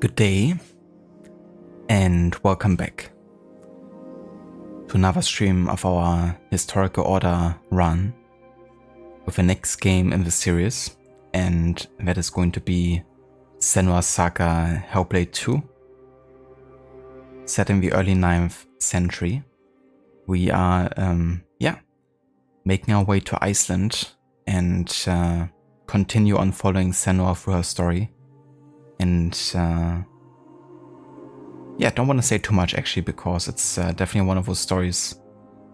Good day, and welcome back to another stream of our Historical Order run with the next game in the series, and that is going to be Senua Saga Hellblade 2. Set in the early 9th century. We are, making our way to Iceland and continue on following Senua through her story. And don't want to say too much actually, because it's definitely one of those stories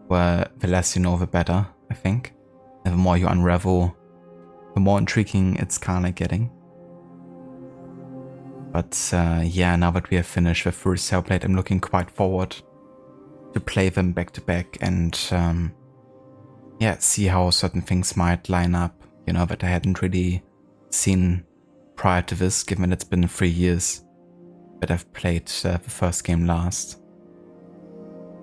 where the less you know, the better, I think. And the more you unravel, the more intriguing it's kind of getting. But now that we have finished the first Hellblade, I'm looking quite forward to play them back to back and see how certain things might line up, you know, that I hadn't really seen prior to this, given it's been 3 years that I've played the first game last.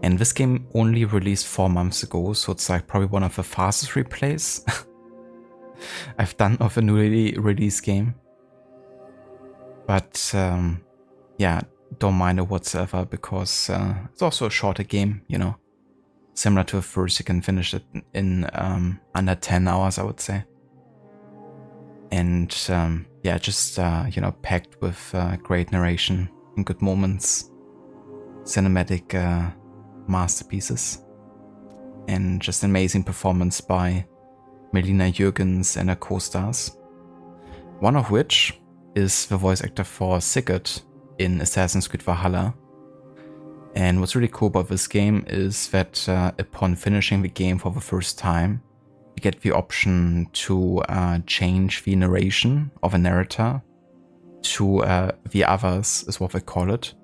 And this game only released 4 months ago, so it's like probably one of the fastest replays I've done of a newly released game. But don't mind it whatsoever, because it's also a shorter game, you know. Similar to the first, you can finish it in under 10 hours, I would say. And packed with great narration and good moments, cinematic masterpieces, and just an amazing performance by Melina Jürgens and her co-stars. One of which is the voice actor for Sigurd in Assassin's Creed Valhalla. And what's really cool about this game is that upon finishing the game for the first time, you get the option to change the narration of a narrator to the others, is what they call it.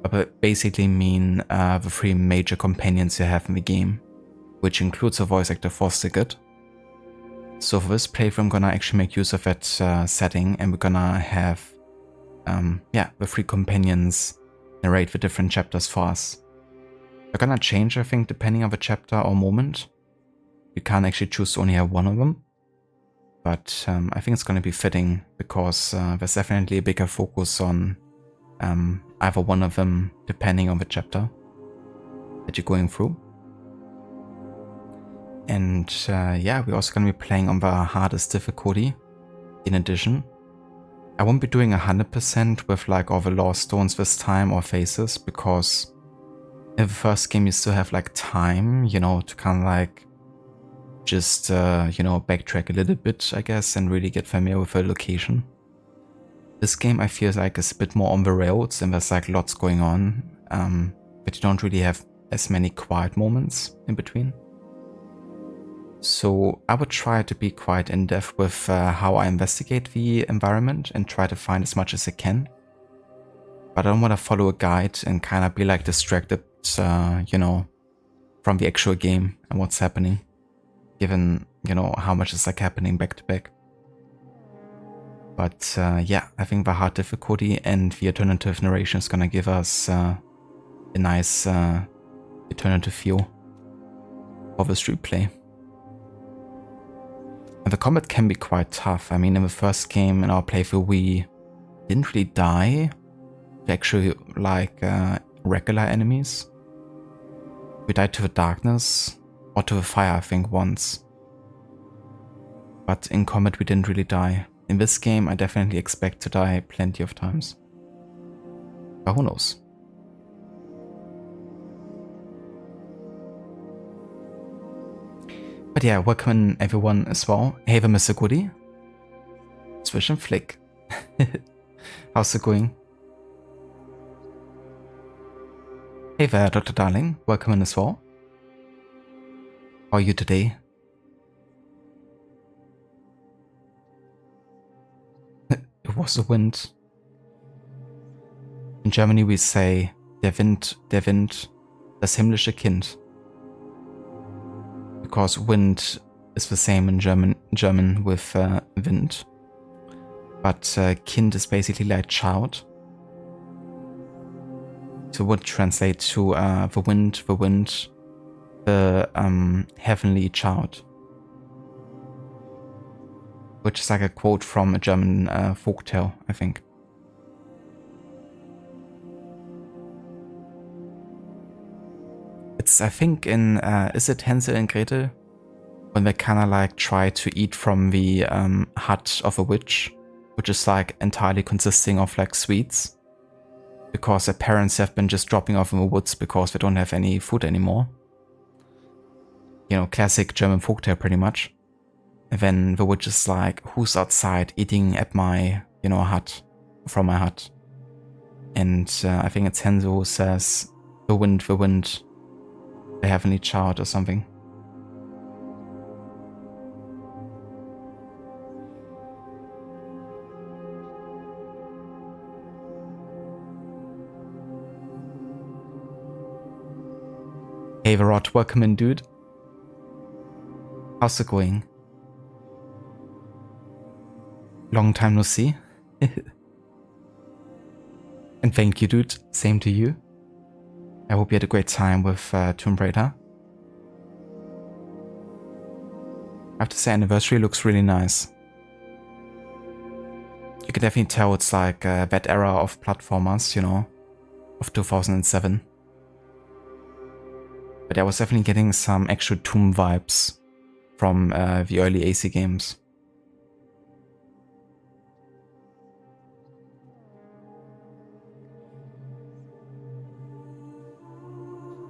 But basically mean the 3 major companions you have in the game, which includes a voice actor for Sigurd. So for this playthrough, I'm gonna actually make use of that setting, and we're gonna have the 3 companions narrate the different chapters for us. They're gonna change, I think, depending on the chapter or moment. You can't actually choose to only have one of them, but I think it's going to be fitting, because there's definitely a bigger focus on either one of them, depending on the chapter that you're going through. And we're also going to be playing on the hardest difficulty. In addition, I won't be doing 100% with like all the lost stones this time, or phases, because in the first game you still have like time, you know, to kind of like just, backtrack a little bit, I guess, and really get familiar with the location. This game, I feel like, is a bit more on the rails, and there's like lots going on, but you don't really have as many quiet moments in between. So I would try to be quite in-depth with how I investigate the environment and try to find as much as I can. But I don't want to follow a guide and kind of be like distracted, from the actual game and what's happening, given, how much is like happening back to back. But I think the hard difficulty and the alternative narration is gonna give us a nice alternative feel of the street play. And the combat can be quite tough. I mean, in the first game in our playthrough, we didn't really die to actually like regular enemies. We died to the darkness, or to the fire, I think, once. But in combat we didn't really die. In this game I definitely expect to die plenty of times. But who knows? But yeah, welcome everyone as well. Hey there, Mr. Goody. Swish and flick. How's it going? Hey there, Dr. Darling. Welcome in as well. How are you today? It was the wind. In Germany we say, der Wind, das himmlische Kind. Because wind is the same in German with wind. But Kind is basically like child. So it would translate to the wind, the heavenly child. which is like a quote from a German folktale, I think. It's, I think, in, is it Hansel and Gretel? When they kind of like try to eat from the hut of a witch, which is like entirely consisting of like sweets. Because their parents have been just dropping off in the woods because they don't have any food anymore. You know, classic German folktale pretty much. And then the witch is like, who's outside eating at my, you know, hut, from my hut? And I think it's Hansel who says, the wind, the heavenly child or something. Hey Varot, welcome in, dude. How's it going? Long time no see. And thank you, dude. Same to you. I hope you had a great time with Tomb Raider. I have to say, Anniversary looks really nice. You can definitely tell it's like that era of platformers, you know, of 2007. But I was definitely getting some actual Tomb vibes from the early AC games.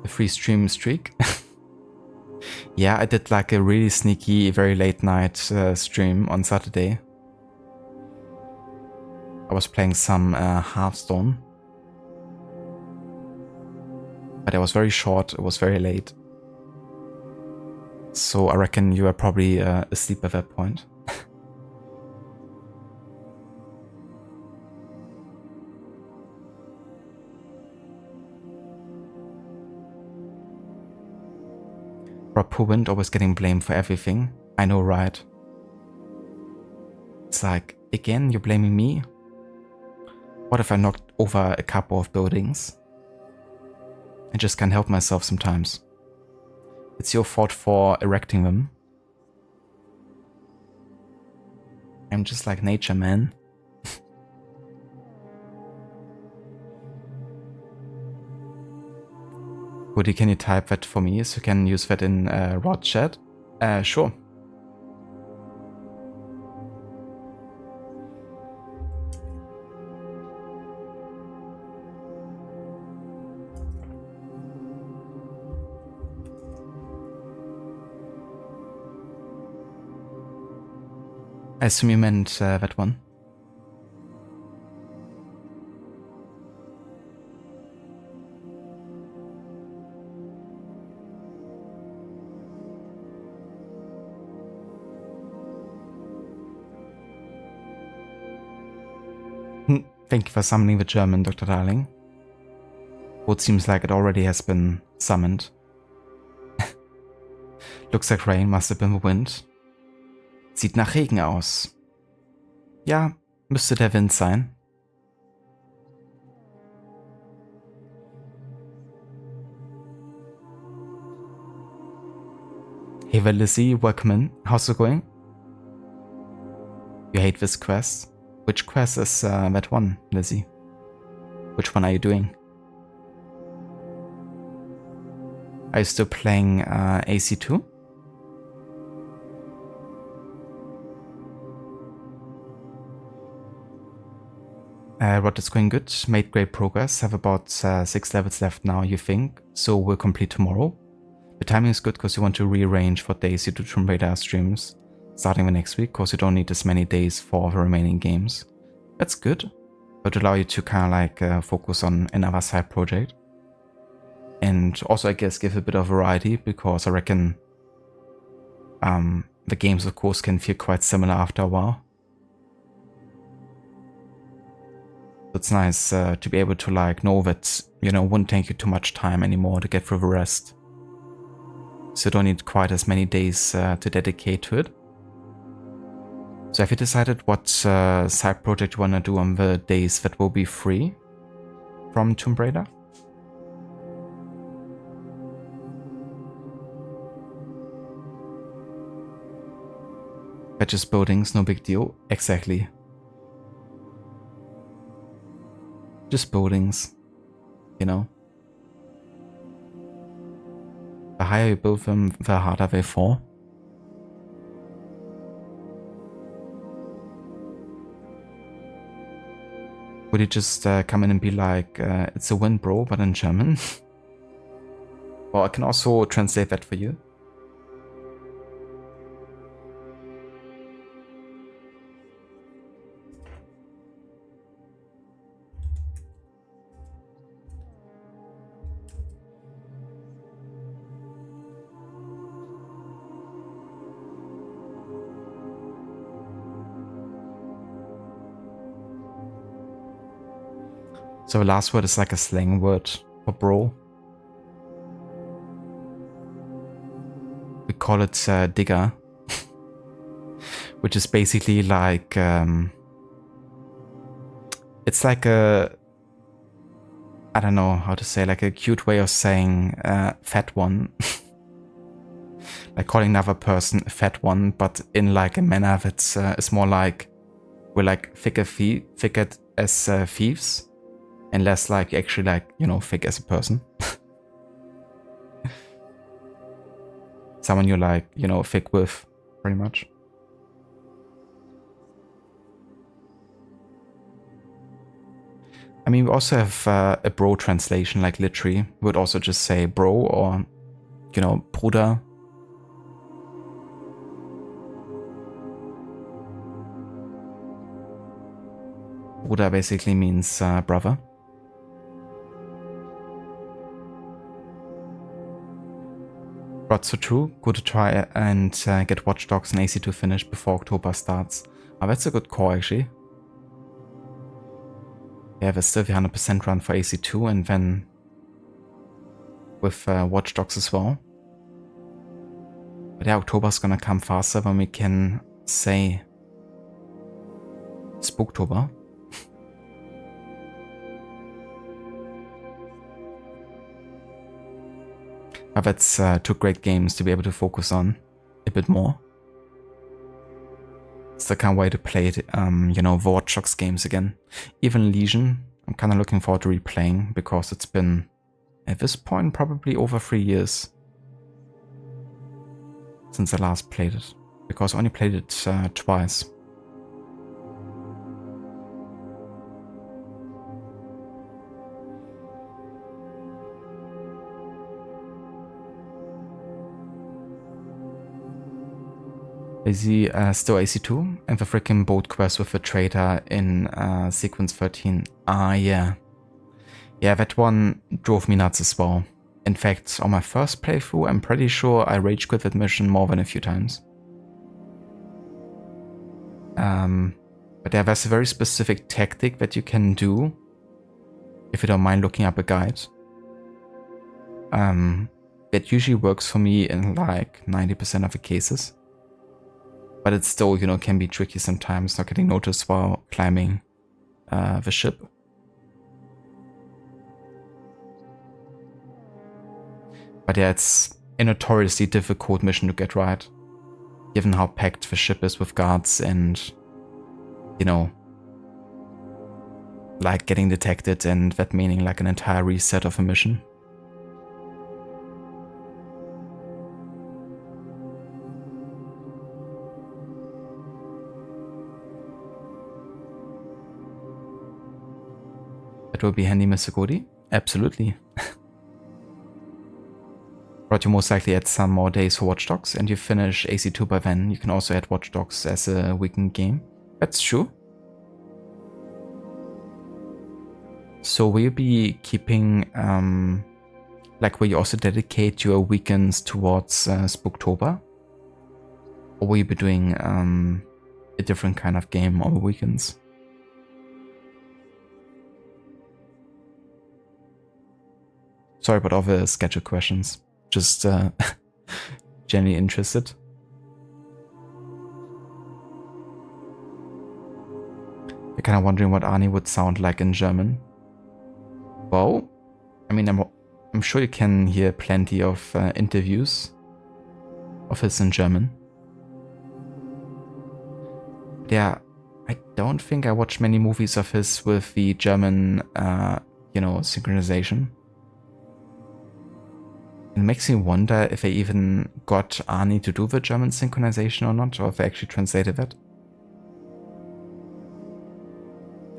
The free stream streak. Yeah, I did like a really sneaky, very late night stream on Saturday. I was playing some Hearthstone. But it was very short, it was very late. So I reckon you were probably asleep at that point. Rob Wind always getting blamed for everything. I know, right? It's like, again, you're blaming me? What if I knocked over a couple of buildings? I just can't help myself sometimes. It's your fault for erecting them. I'm just like nature, man. Woody, can you type that for me so you can use that in Rod chat? Sure. I assume you meant that one. Thank you for summoning the German, Dr. Darling. Well, it seems like it already has been summoned. Looks like rain, must have been the wind. Sieht nach Regen aus. Ja, müsste der Wind sein. Hey Lizzie, welcome in. How's it going? You hate this quest? Which quest is that one, Lizzie? Which one are you doing? Are you still playing AC2? Rod is going good, made great progress, have about 6 levels left now, you think, so we'll complete tomorrow. The timing is good because you want to rearrange what days you do Tomb Raider streams, starting the next week, because you don't need as many days for the remaining games. That's good, but allow you to kind of like focus on another side project. And also, I guess, give a bit of variety, because I reckon the games, of course, can feel quite similar after a while. It's nice to be able to like know that, you know, wouldn't take you too much time anymore to get through the rest. So you don't need quite as many days to dedicate to it. So have you decided what side project you want to do on the days that will be free from Tomb Raider? Just buildings, no big deal. Exactly. Just buildings, you know. The higher you build them, the harder they fall. Would you just come in and be like, it's a win, bro, but in German? Well, I can also translate that for you. So the last word is like a slang word for bro. We call it digger, which is basically like, it's like a, I don't know how to say, like a cute way of saying fat one. Like calling another person a fat one, but in like a manner that's is more like, we're like thick as thieves. And less like actually like, you know, thick as a person. Someone you're like, you know, thick with, pretty much. I mean, we also have a bro translation, like literally. We would also just say bro or, you know, Bruder. Bruder basically means brother. But so true, good to try and get Watch Dogs and AC2 finished before October starts. Oh, that's a good call actually. Yeah, there's still the 100% run for AC2 and then with Watch Dogs as well. But yeah, October's gonna come faster when we can say Spooktober. But that's two great games to be able to focus on a bit more. So I can't wait to play it, you know, the Watch Dogs games again. Even Legion, I'm kind of looking forward to replaying because it's been, at this point, probably over 3 years since I last played it. Because I only played it twice. Is he still AC2 and the freaking boat quest with the traitor in sequence 13? Ah, yeah. Yeah, that one drove me nuts as well. In fact, on my first playthrough, I'm pretty sure I rage quit that mission more than a few times. But yeah, there's a very specific tactic that you can do if you don't mind looking up a guide. That usually works for me in like 90% of the cases. But it still, you know, can be tricky sometimes, not getting noticed while climbing the ship. But yeah, it's a notoriously difficult mission to get right, given how packed the ship is with guards and, you know, like getting detected and that meaning like an entire reset of a mission. That will be handy, Mr. Cody. Absolutely. But you most likely add some more days for Watch Dogs and you finish AC2 by then. You can also add Watch Dogs as a weekend game. That's true. So will you be keeping, like will you also dedicate your weekends towards Spooktober? Or will you be doing a different kind of game on the weekends? Sorry about all the schedule questions. Just genuinely interested. You're kind of wondering what Arnie would sound like in German. Well, I mean, I'm sure you can hear plenty of interviews of his in German. Yeah, I don't think I watched many movies of his with the German, you know, synchronization. It makes me wonder if they even got Arnie to do the German synchronization or not, or if they actually translated it.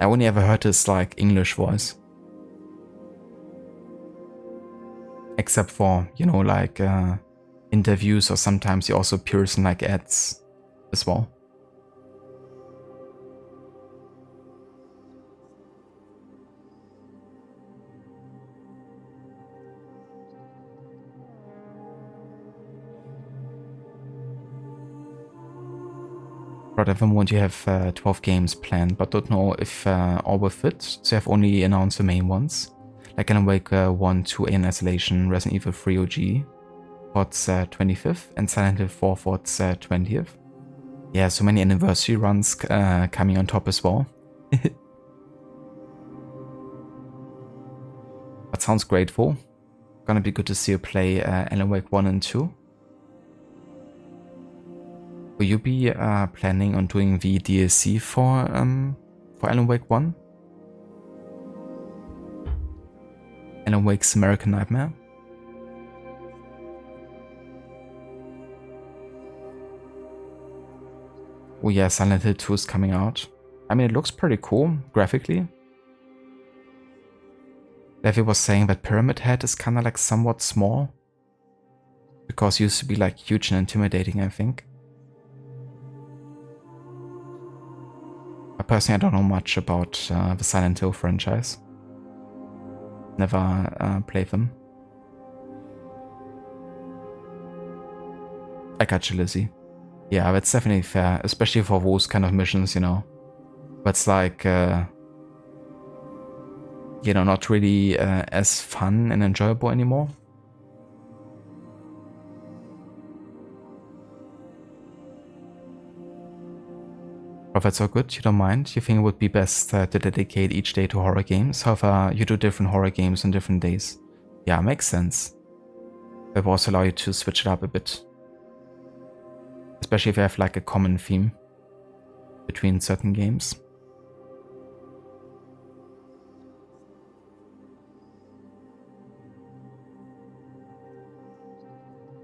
I only ever heard his like English voice. Except for, you know, like interviews, or sometimes he also appears in like ads as well. But at the moment you have 12 games planned, but don't know if all will fit, so you have only announced the main ones. Like Alan Wake 1, 2, Alien Isolation, Resident Evil 3 OG for its 25th, and Silent Hill 4 for its 20th. Yeah, so many anniversary runs coming on top as well. That sounds grateful. Gonna be good to see you play Alan Wake 1 and 2. Will you be planning on doing the DLC for Alan Wake 1? Alan Wake's American Nightmare? Oh yeah, Silent Hill 2 is coming out. I mean, it looks pretty cool, graphically. Levi was saying that Pyramid Head is kind of like somewhat small. Because it used to be like huge and intimidating, I think. Personally, I don't know much about the Silent Hill franchise. Never played them. I got you, Lizzie. Yeah, that's definitely fair, especially for those kind of missions, you know. But it's like, you know, not really as fun and enjoyable anymore. But that's all good, you don't mind? You think it would be best to dedicate each day to horror games? However, you do different horror games on different days. Yeah, makes sense. It will also allow you to switch it up a bit. Especially if you have like a common theme between certain games.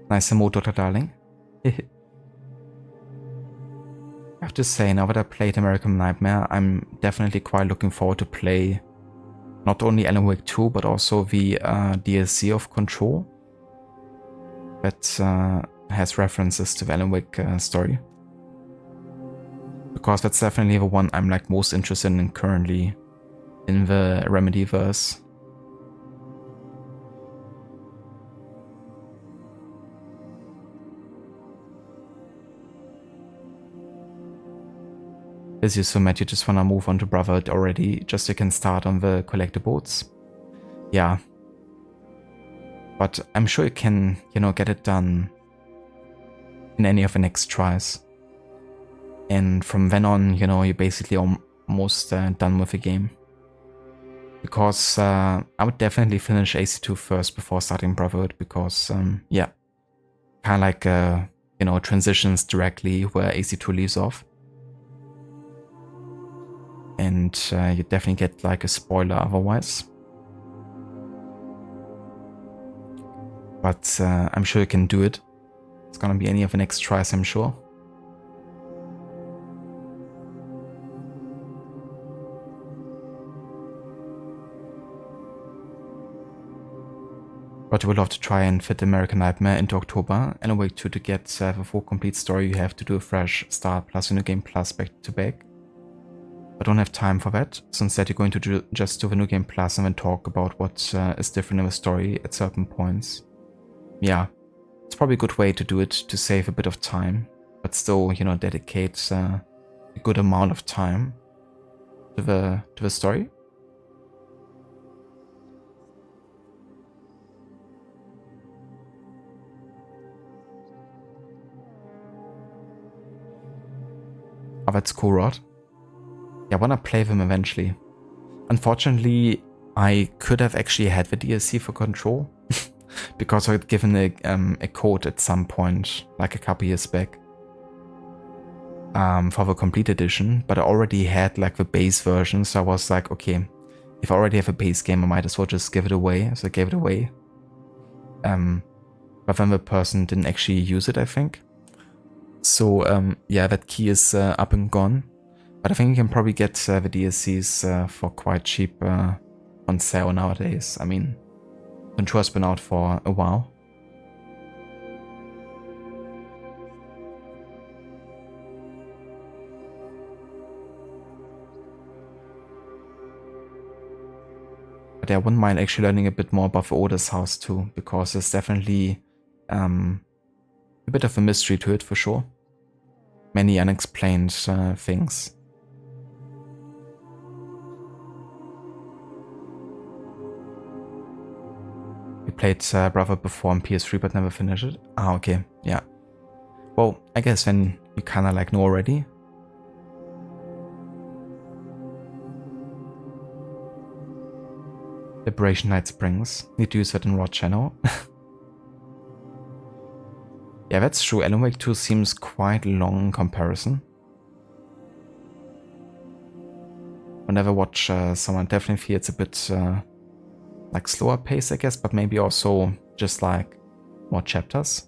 Nice emote, darling. I have to say, now that I played American Nightmare, I'm definitely quite looking forward to play not only Alan Wake 2, but also the DLC of Control that has references to the Alan Wake story. Because that's definitely the one I'm like most interested in currently in the Remedyverse. As you so Matt, you just wanna move on to Brotherhood already, just so you can start on the collectibles. Yeah. But I'm sure you can, you know, get it done in any of the next tries. And from then on, you know, you're basically almost done with the game. Because I would definitely finish AC2 first before starting Brotherhood, because, yeah, kind of like, you know, transitions directly where AC2 leaves off. And you definitely get like a spoiler otherwise. But I'm sure you can do it. It's gonna be any of the next tries, I'm sure. But you will have to try and fit American Nightmare into October, and Awake 2 to get the full complete story. You have to do a fresh start plus a new game plus back to back. I don't have time for that, so instead you're going to just do the new game plus and then talk about what is different in the story at certain points. Yeah, it's probably a good way to do it to save a bit of time, but still, you know, dedicate a good amount of time to the story. Oh, that's cool, Rod. Yeah, I wanna play them eventually. Unfortunately, I could have actually had the DLC for Control because I had given a code at some point, like a couple years back, for the complete edition, but I already had like the base version, so I was like, okay, if I already have a base game, I might as well just give it away. So I gave it away. but then the person didn't actually use it, I think. So yeah, that key is up and gone. But I think you can probably get the DLCs for quite cheap on sale nowadays. I mean, Control has been out for a while. But yeah, I wouldn't mind actually learning a bit more about the Oda's house too, because there's definitely a bit of a mystery to it for sure. Many unexplained things. We played Brother before on PS3 but never finished it. Ah, okay, yeah. Well, I guess then you kinda like know already. Liberation Night Springs. Need to use that in Raw channel. Yeah, that's true. Alan Wake 2 seems quite long in comparison. Whenever I watch someone, definitely feel it's a bit like slower pace, I guess, but maybe also just like more chapters.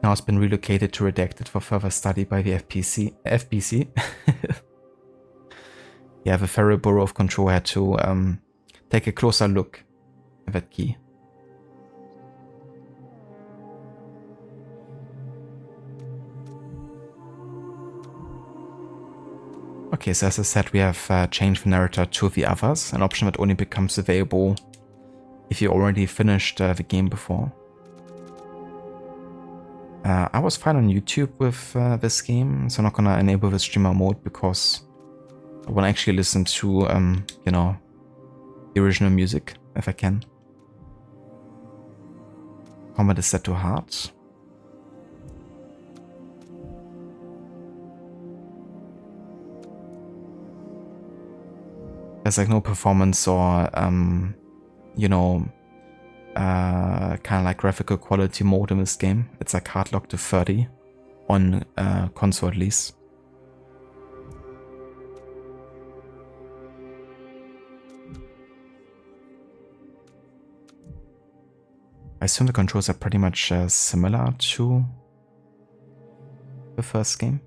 Now it's been relocated to Redacted for further study by the FBC. Yeah, the Federal Bureau of Control had to take a closer look at that key. Okay, so as I said, we have changed the narrator to the others, an option that only becomes available if you already finished the game before. I was fine on YouTube with this game, so I'm not gonna enable the streamer mode because I want to actually listen to, you know, the original music if I can. Combat is set to hard. There's like no performance or, you know, kind of like graphical quality mode in this game. It's like hard locked to 30 on console at least. I assume the controls are pretty much similar to the first game.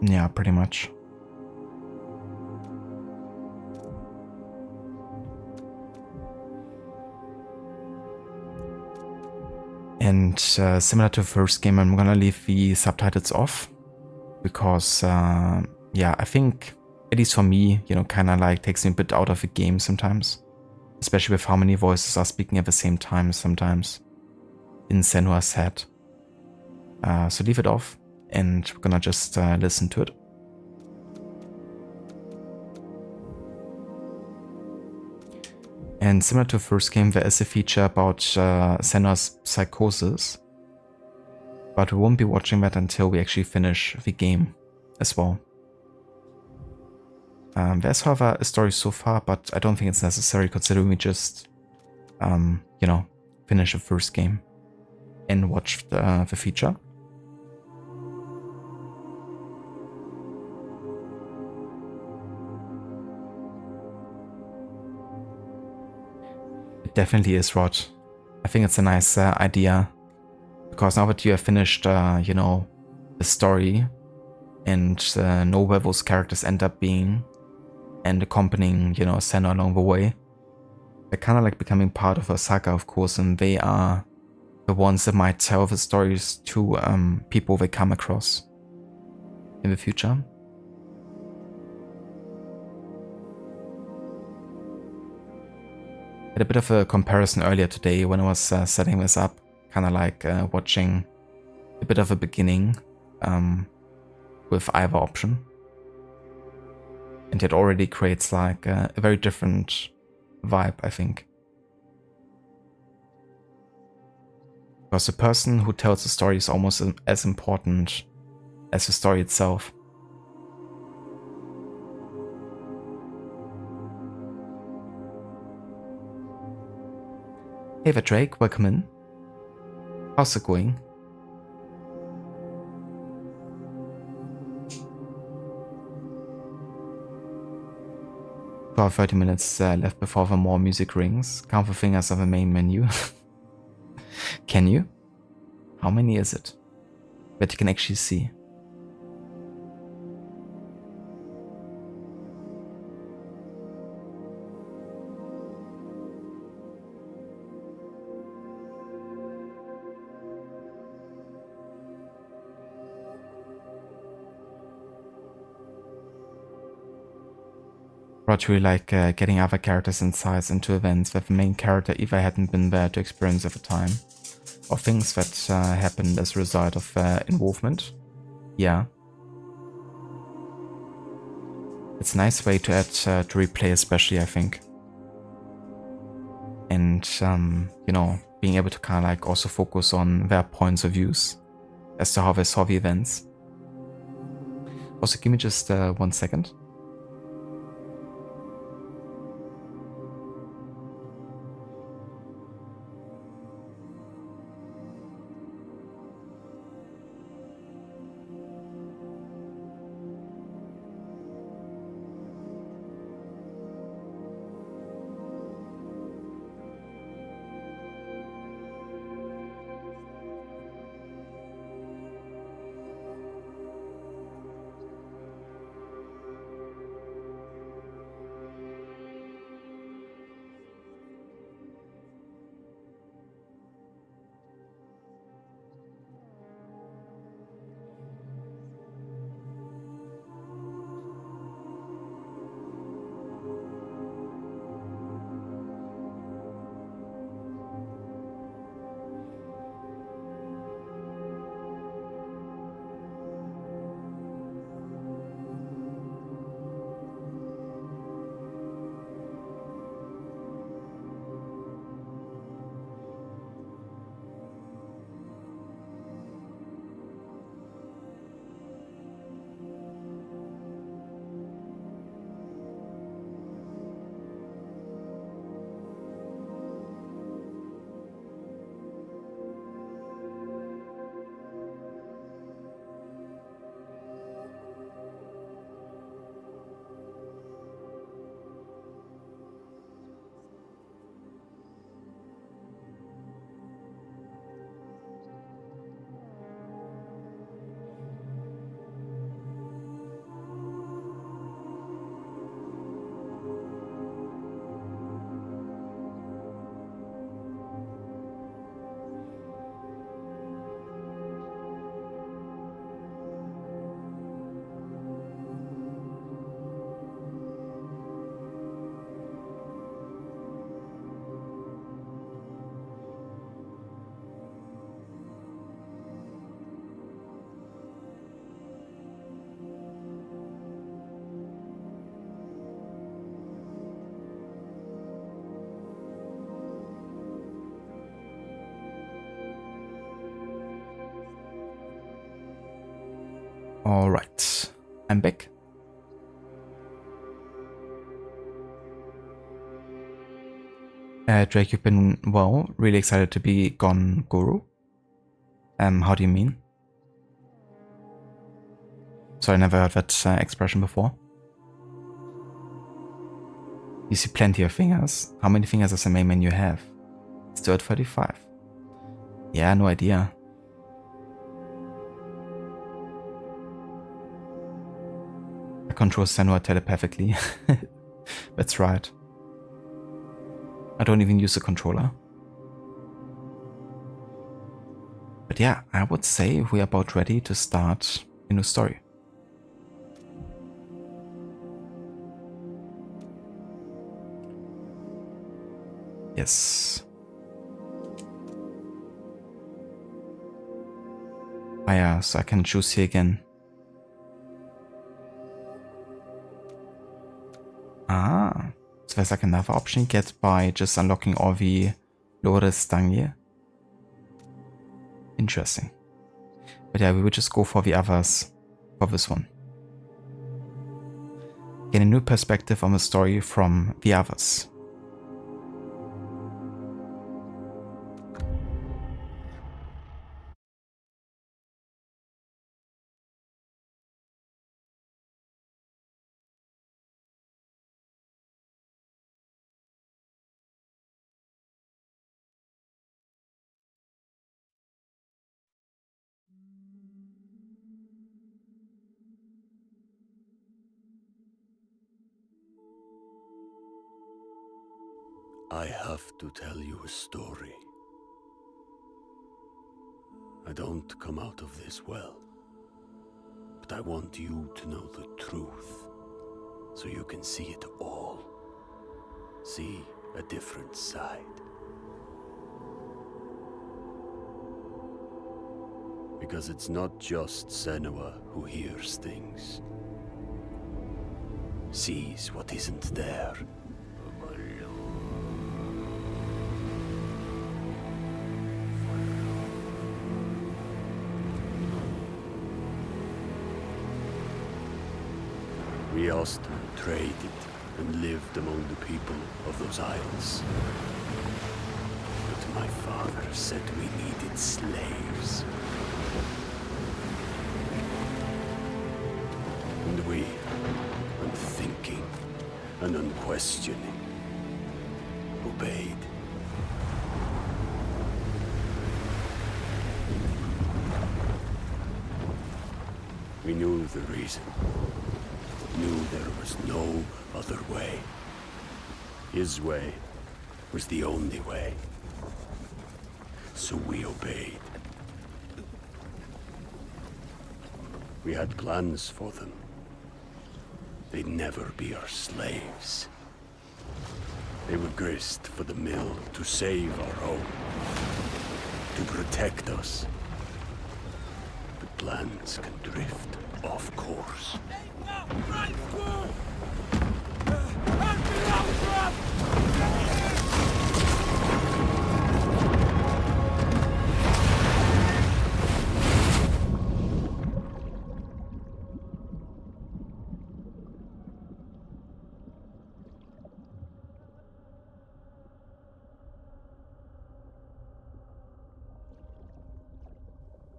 Yeah, pretty much. And similar to the first game, I'm gonna leave the subtitles off because, yeah, I think, at least for me, you know, kind of like takes me a bit out of the game sometimes. Especially with how many voices are speaking at the same time sometimes in Senua's head. So leave it off and we're gonna just listen to it. And similar to the first game, there is a feature about Senua's psychosis, but we won't be watching that until we actually finish the game as well. There's, however, a story so far, but I don't think it's necessary considering we just, you know, finish the first game and watch the feature. It definitely is, Rod. I think it's a nice idea, because now that you have finished, you know, the story and know where those characters end up being, and accompanying, you know, Senua along the way, they're kind of like becoming part of a saga, of course, and they are the ones that might tell the stories to people they come across in the future. I had a bit of a comparison earlier today when I was setting this up, kind of like watching a bit of a beginning with either option. And it already creates like a very different vibe, I think. Because the person who tells the story is almost as important as the story itself. Hey there, Drake, welcome in. How's it going? For 30 minutes left before the more music rings. Count the fingers of the main menu. Can you? How many is it? That you can actually see. Brought really like getting other characters' insights into events that the main character either hadn't been there to experience at the time, or things that happened as a result of involvement. Yeah. It's a nice way to add to replay especially, I think. And, you know, being able to kind of like also focus on their points of views as to how they saw the events. Also, give me just 1 second. Alright, I'm back. Drake, you've been, well, really excited to be gone, Guru. How do you mean? Sorry, I never heard that expression before. You see plenty of fingers. How many fingers does the main menu have? Still at 35. Yeah, no idea. I control Senua telepathically. That's right. I don't even use the controller. But yeah, I would say we're about ready to start a new story. Yes. Ah yeah, so I can choose here again. Ah, so there's like another option you get by just unlocking all the Lore Stange. Interesting. But yeah, we will just go for the others for this one. Gain a new perspective on the story from the others. I have to tell you a story. I don't come out of this well, but I want you to know the truth, so you can see it all. See a different side. Because it's not just Senua who hears things. Sees what isn't there. We often traded and lived among the people of those isles. But my father said we needed slaves. And we, unthinking and unquestioning, obeyed. We knew the reason. Knew there was no other way. His way was the only way. So we obeyed. We had plans for them. They'd never be our slaves. They were grist for the mill to save our home, to protect us. But plans can drift off course.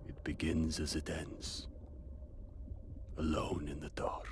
It begins as it ends, alone in the dark.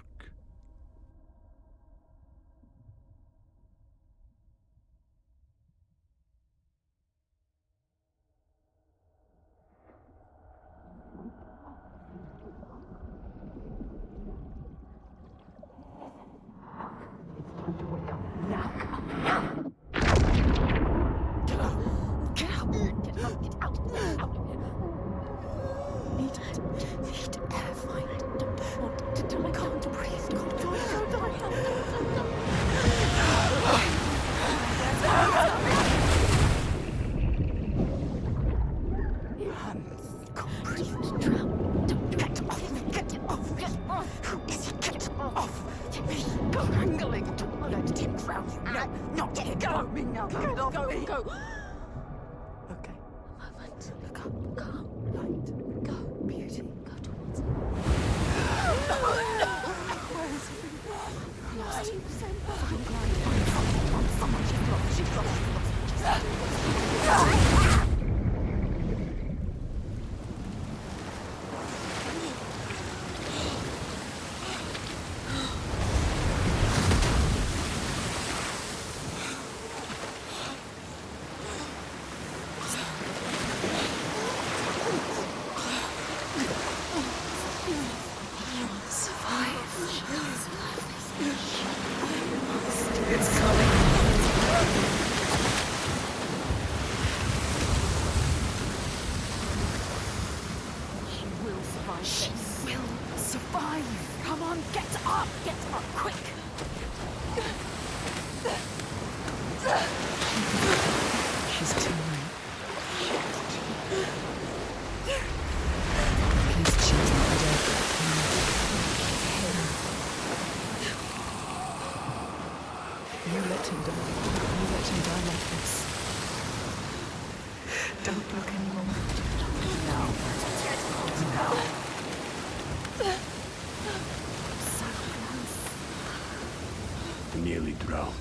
Nearly drowned.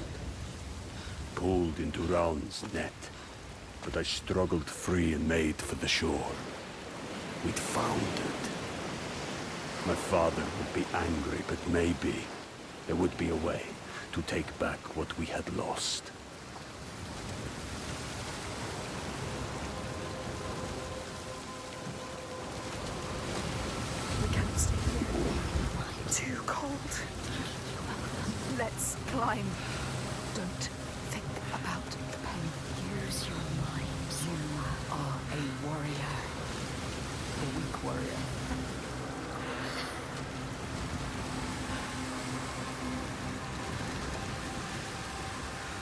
Pulled into Round's net. But I struggled free and made for the shore. We'd found it. My father would be angry, but maybe there would be a way to take back what we had lost. We can't stay here. Too cold. Let's climb. Don't think about warrior.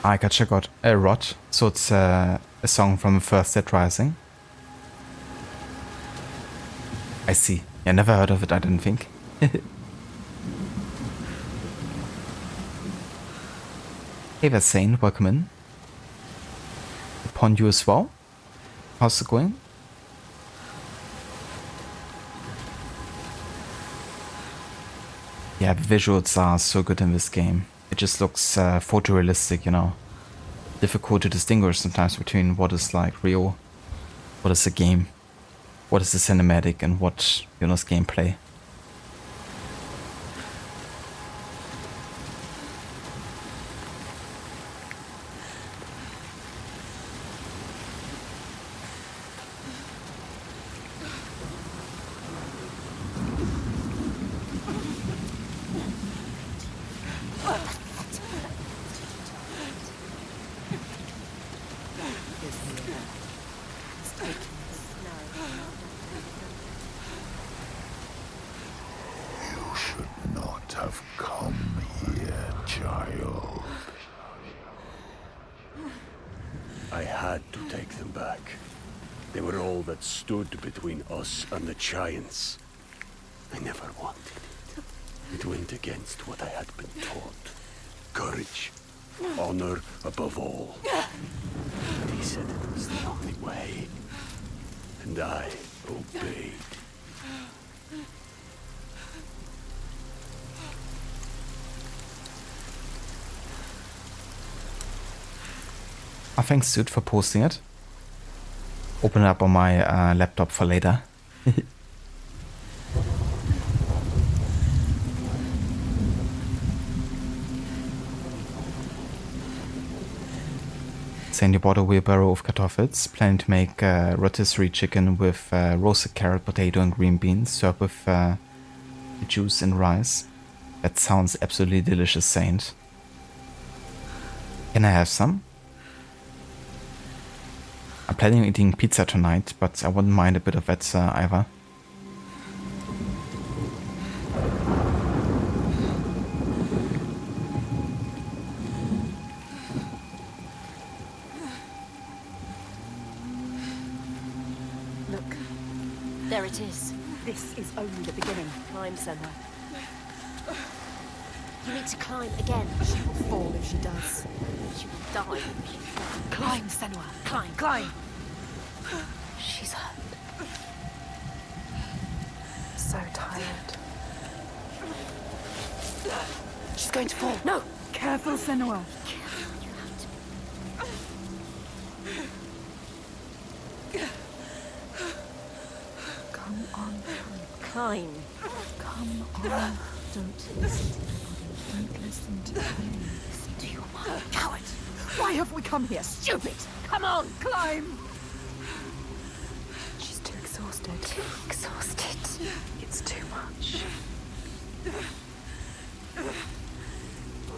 I gotcha, got a rot, so it's a song from First Dead Rising. I see. I never heard of it, I didn't think. Hey there, Zane, welcome in. Upon you as well. How's it going? Yeah, the visuals are so good in this game. It just looks photorealistic, you know. Difficult to distinguish sometimes between what is like real, what is a game, what is a cinematic, and what, you know, is gameplay. Between us and the giants. I never wanted it. It went against what I had been taught. Courage. Honor above all. But he said it was the only way. And I obeyed. Thanks, dude, for posting it. Open it up on my laptop for later. Sandy bought a wheelbarrow of kartoffels, planning to make rotisserie chicken with roasted carrot, potato and green beans, served with juice and rice. That sounds absolutely delicious, Saint. Can I have some? I'm planning on eating pizza tonight, but I wouldn't mind a bit of that either. Look, there it is. This is only the beginning. Climb, Senua. You need to climb again. She will fall if she does. She will die if she does. Climb, Senua. Climb. Climb. She's hurt. So tired. She's going to fall. No! Careful, Senua. Careful, you have to. Come on. Climb. Come on. Don't listen to the body. Don't listen to the pain. Listen to your mother. Coward! Why have we come here? Stupid! Come on! Climb! She's too exhausted. Too exhausted. It's too much.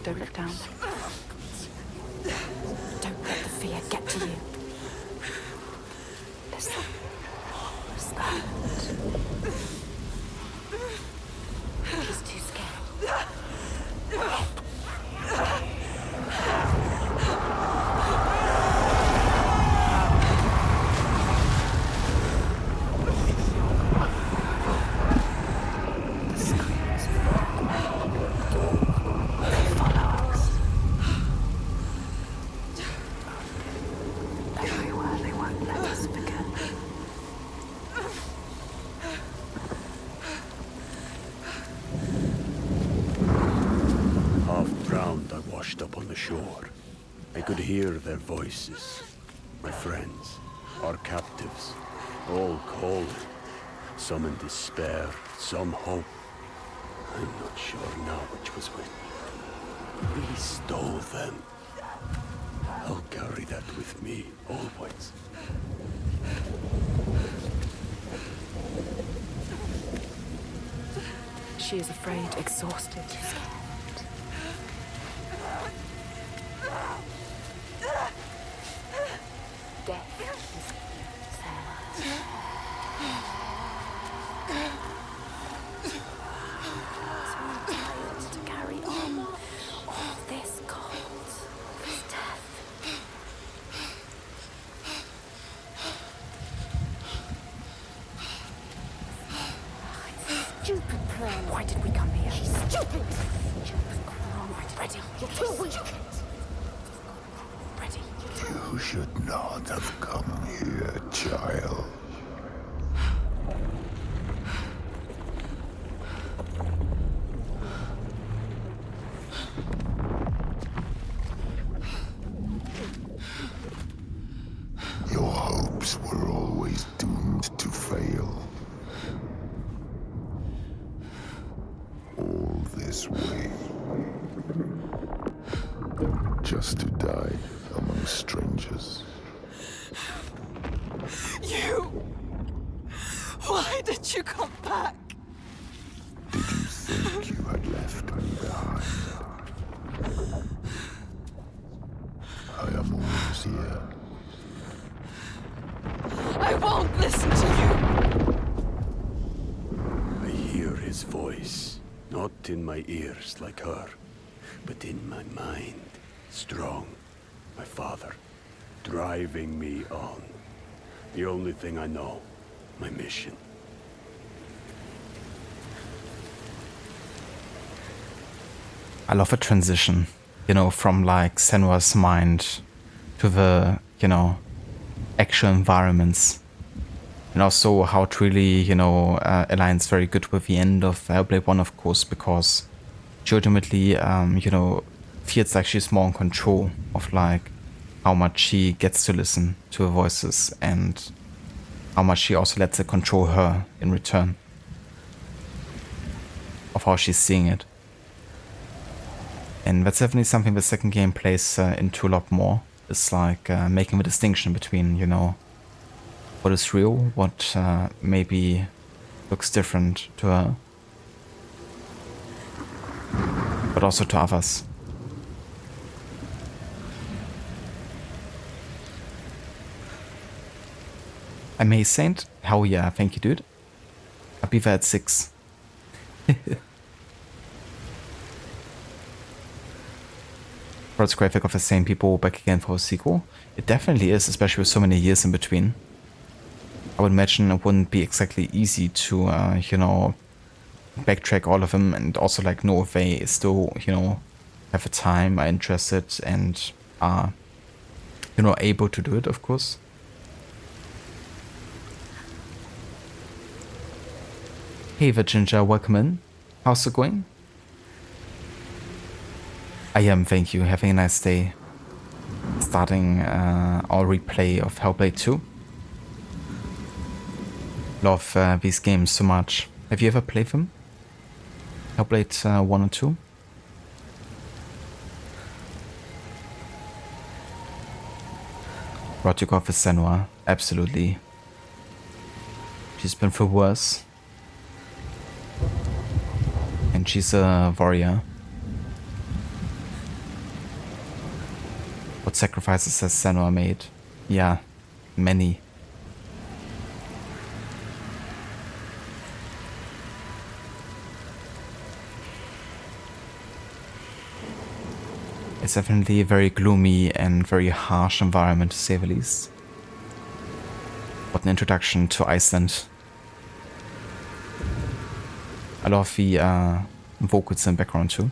Don't look down. Don't let the fear get to you. Listen. What's that? She's too scared. Hear their voices, my friends, our captives, all calling, some in despair, some hope. I'm not sure now which was which. We stole them. I'll carry that with me, always. She is afraid, exhausted. stupid plan. Why did we come here? She's stupid. Ready. You're too weak. Ready. You should not have come here, child. Your hopes were always doomed to fail. All this way. Just to die among strangers. You! Why did you come back? Did you think you had left me behind? I am always here. I won't listen to you! I hear his voice, not in my ears like her, but in my mind. Strong, my father, driving me on. The only thing I know, my mission. I love a transition, you know, from like Senua's mind to the, you know, actual environments. And also how it really, you know, aligns very good with the end of Hellblade 1, of course, because she ultimately, you know, feels like she's more in control of like how much she gets to listen to the voices and how much she also lets it control her in return of how she's seeing it. And that's definitely something the second game plays into a lot more. It's like making the distinction between, you know, what is real, what maybe looks different to her, but also to others. A May Saint? Hell yeah, thank you, dude. I'll be there at 6. But it's great to think of the same people back again for a sequel. It definitely is, especially with so many years in between. I would imagine it wouldn't be exactly easy to, you know, backtrack all of them and also like know if they still, you know, have the time, are interested and are, you know, able to do it, of course. Hey Virginia, welcome in. How's it going? I am, thank you. Having a nice day. Starting our replay of Hellblade 2. Love these games so much. Have you ever played them? Hellblade 1 and 2? Brought you off with Senua. Absolutely. She's been through worse. And she's a warrior. What sacrifices has Senua made? Yeah, many. It's definitely a very gloomy and very harsh environment, to say the least. What an introduction to Iceland. I love the vocals in the background too.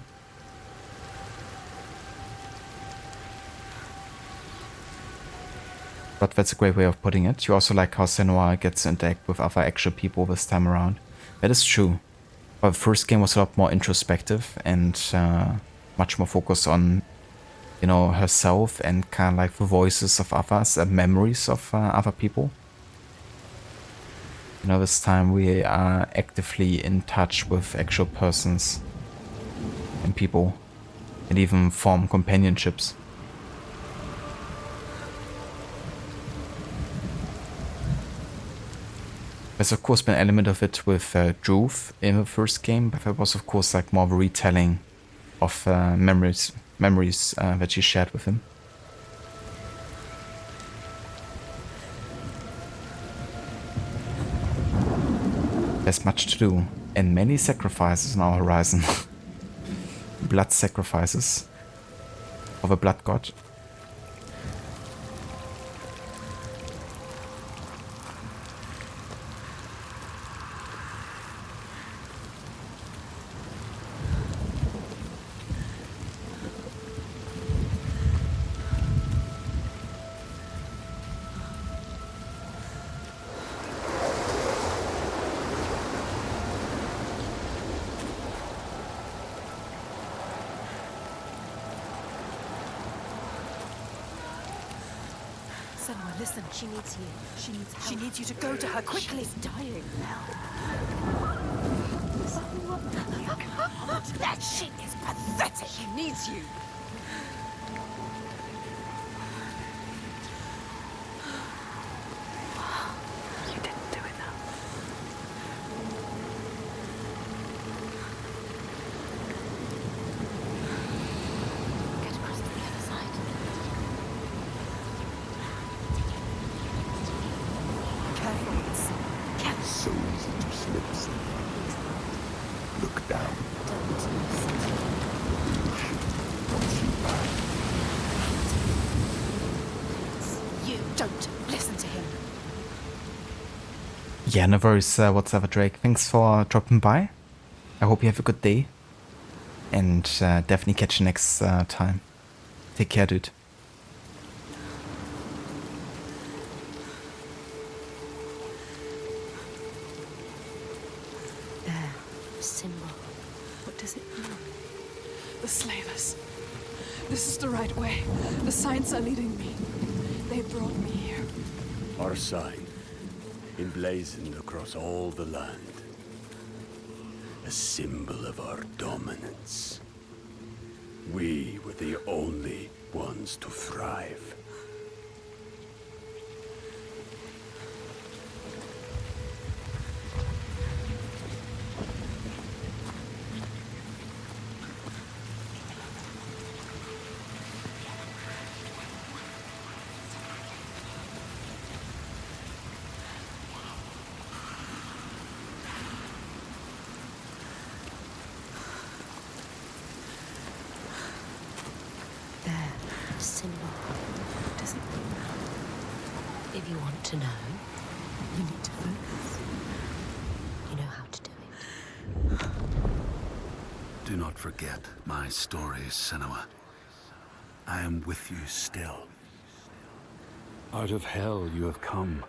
But that's a great way of putting it. You also like how Senua gets to interact with other actual people this time around. That is true. But the first game was a lot more introspective and much more focused on, you know, herself and kind of like the voices of others and memories of other people. You know, this time we are actively in touch with actual persons and people and even form companionships. There's of course been an element of it with Druth in the first game, but there was of course like more of a retelling of memories that she shared with him. There's much to do, and many sacrifices on our horizon. Blood sacrifices of a blood god. Senua, listen. She needs you. She needs help. She needs you to go to her quickly. She's dying. That shit is pathetic. She needs you. You didn't do enough. Get across to the other side. Careful. Careful. So easy to slip, Senua. Look down. You don't listen to him. Yeah, no worries whatsoever, Drake. Thanks for dropping by. I hope you have a good day. And definitely catch you next time. Take care, dude. There, the symbol. What does it mean? The slavers. This is the right way. The signs are leading me. They brought me here. Our sign, emblazoned across all the land. A symbol of our dominance. We were the only ones to thrive. There, the symbol. What does it mean? If you want to know, You need to focus. you know how to do it. Do not forget my stories, Senua. I am with you still. Out of hell you have come,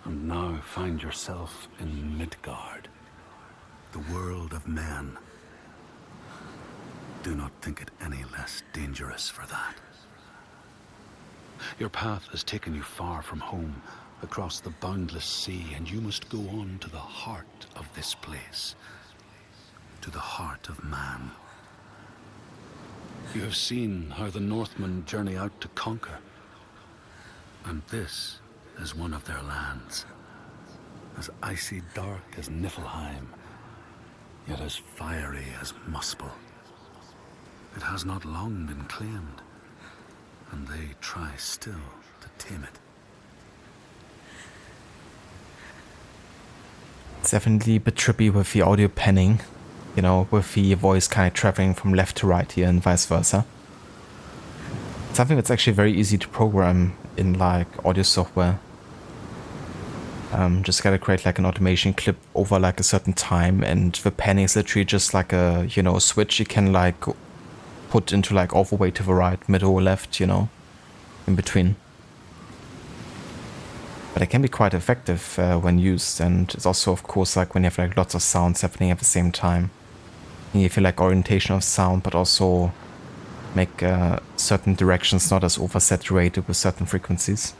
and now find yourself in Midgard, the world of men. Do not think it any less dangerous for that. Your path has taken you far from home, across the boundless sea, and you must go on to the heart of this place, to the heart of man. You have seen how the Northmen journey out to conquer, and this is one of their lands, as icy dark as Niflheim, yet as fiery as Muspel. It has not long been claimed, and they try still to tame it. It's definitely a bit trippy with the audio panning, you know, with the voice kind of traveling from left to right here and vice versa. Something that's actually very easy to program in like audio software. Just gotta create like an automation clip over like a certain time, and the panning is literally just like a, you know, switch you can like put into like overweight to the right, mid or left, you know, in between. But it can be quite effective when used, and it's also of course like when you have like lots of sounds happening at the same time. And you feel like orientation of sound, but also make certain directions not as oversaturated with certain frequencies.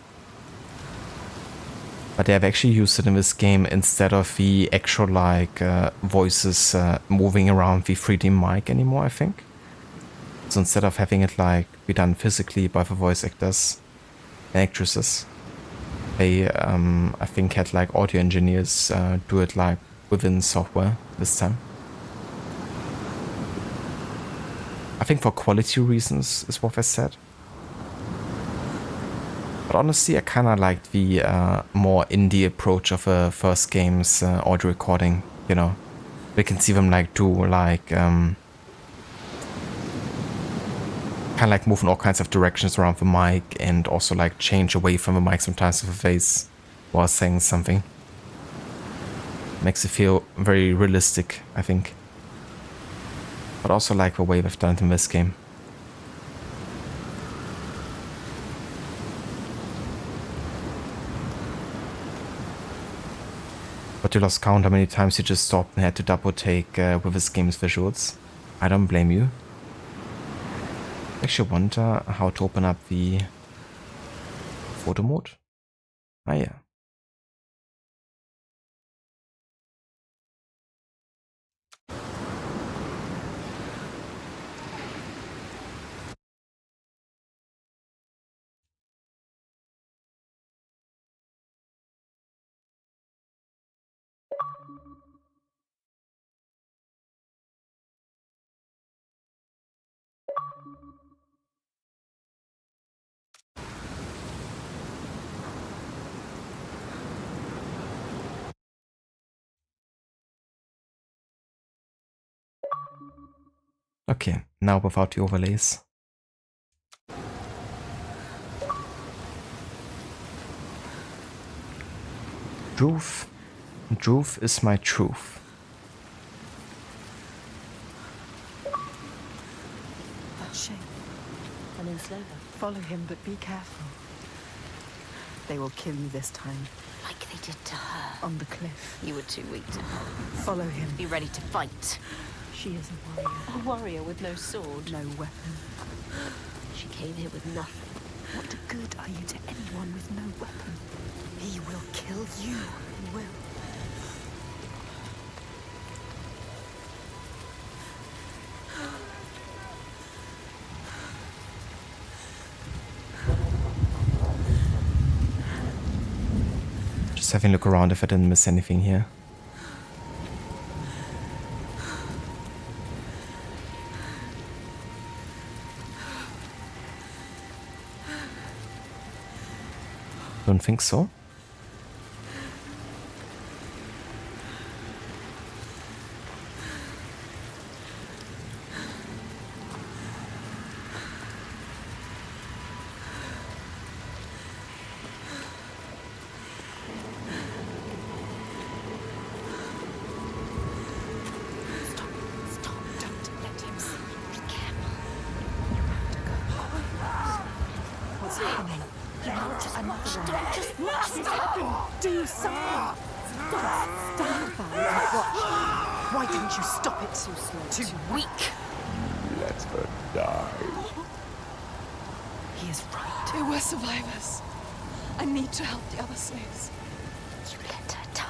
But they have actually used it in this game instead of the actual like voices moving around the 3D mic anymore, I think. So instead of having it like be done physically by the voice actors and actresses, they I think had like audio engineers do it like within software this time. I think for quality reasons is what they said. But honestly, I kind of liked the more indie approach of the first game's audio recording, you know. We can see them like do like kind of like move in all kinds of directions around the mic, and also like change away from the mic sometimes with the face while saying something. Makes it feel very realistic, I think. But also like the way they've done it in this game. But you lost count how many times you just stopped and had to double take with this game's visuals. I don't blame you. I actually wonder how to open up the Fotomod? Ah ja. Okay, now without the overlays. Truth is my truth. That shape. An enslaver. Follow him, but be careful. They will kill you this time. Like they did to her. On the cliff. You were too weak to help. Follow him. Be ready to fight. She is a warrior. A warrior with no sword. No weapon. She came here with nothing. What good are you to anyone with no weapon? He will kill you. He will. Just having a look around if I didn't miss anything here. Don't think so. Stop. Don't let him see you. Be careful. What's happening? You want to Another one. Don't just watch this happen. Do something! Stand by and watch. Why didn't you stop it? Too slow. Too weak. Let her die. He is right. They were survivors. I need to help the other slaves. You let her die.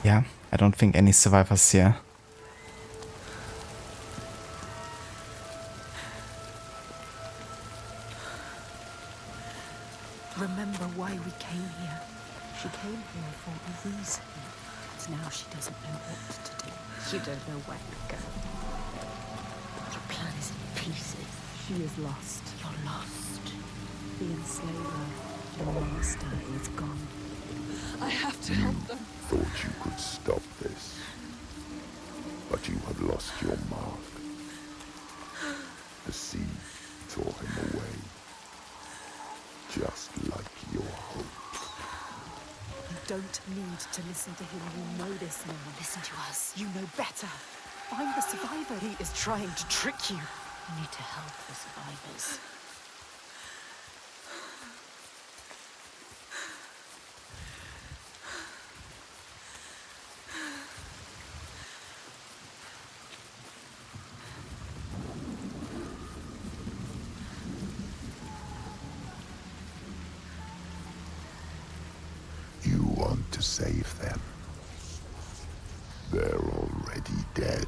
Yeah, I don't think any survivors here. Remember why we came here. She came here for a reason. But now she doesn't know what to do. You don't know where to go. Your plan is in pieces. She is lost. You're lost. The enslaver, your master, is gone. I have to help them. Thought you could stop this. But you have lost your mark. The sea tore him away. Just like your hopes. You don't need to listen to him. You know this now. Listen to us. You know better. I'm the survivor. He is trying to trick you. We need to help the survivors. You want to save them. They're already dead.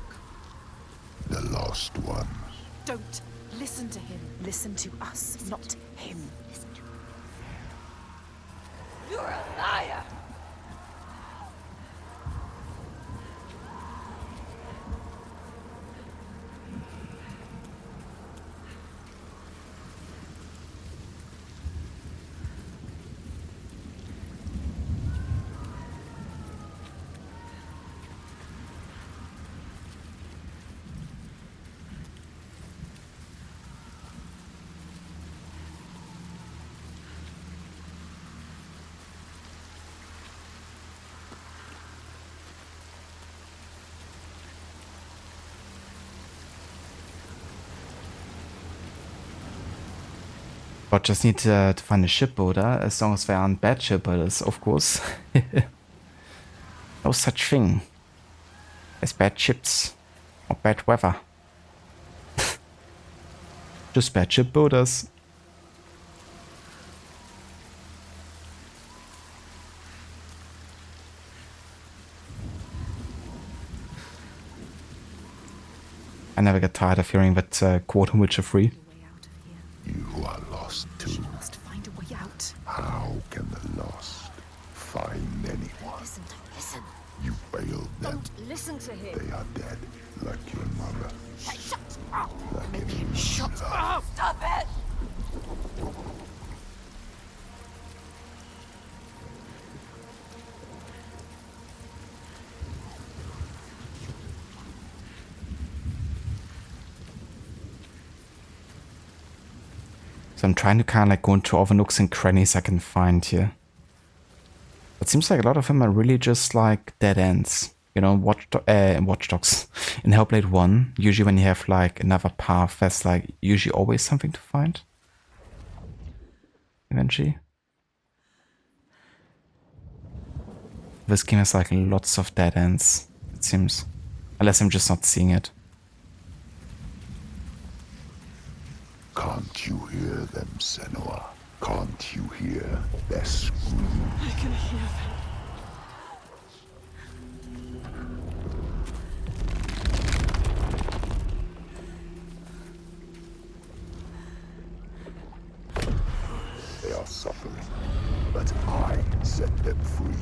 The lost ones. Don't listen to him. Listen to us, not him. Listen to You're a liar. But just need to find a shipbuilder, as long as they aren't bad shipbuilders, of course. No such thing as bad ships or bad weather. Just bad shipbuilders. I never get tired of hearing that quote on Witcher 3. You are lost too. She must find a way out. How can the lost find anyone? Listen, don't listen. You failed them. Don't listen to him. They are dead, like your mother. Hey, shut up. Like Make any him shut up. Stop it. So I'm trying to kind of like go into all the nooks and crannies I can find here. It seems like a lot of them are really just like dead ends. You know, Watch Dogs. In Hellblade 1, usually when you have like another path, there's like usually always something to find. Eventually. This game has like lots of dead ends, it seems. Unless I'm just not seeing it. Can't you hear them, Senua? Can't you hear their scream? I can hear them. They are suffering, but I set them free.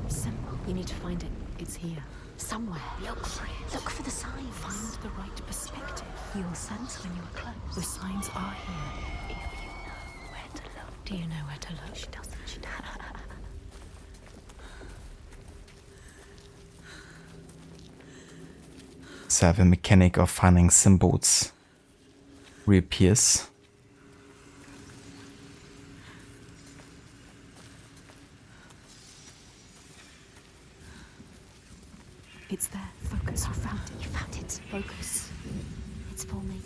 Symbol. You need to find it. It's here. Somewhere. Look for it. Look for the signs. Find the right perspective. You'll sense when you are close. The signs are here. If you know where to look. Do you know where to look? She doesn't. She doesn't. So the mechanic of finding symbols reappears. It's there. Focus. You found it. You found it. Focus. It's for me.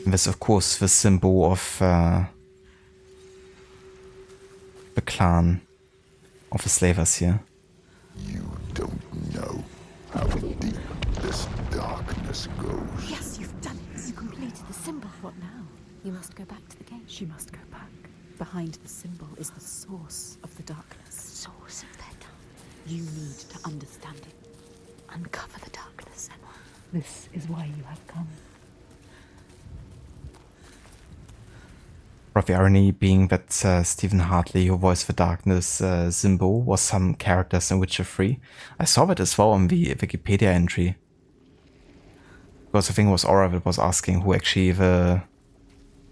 And there's of course the symbol of the clan of the slavers here. You don't know how deep this darkness goes. Yes, you've done it. You completed the symbol. What now? You must go back to the gate. She must go back. Behind the symbol is the source of the darkness. Source of their darkness. You need to understand it. Uncover the darkness, Senua. This is why you have come. But the irony being that Stephen Hartley, who voiced the darkness symbol, was some characters in Witcher 3. I saw that as well on the Wikipedia entry. Because I think it was Aura that was asking who actually the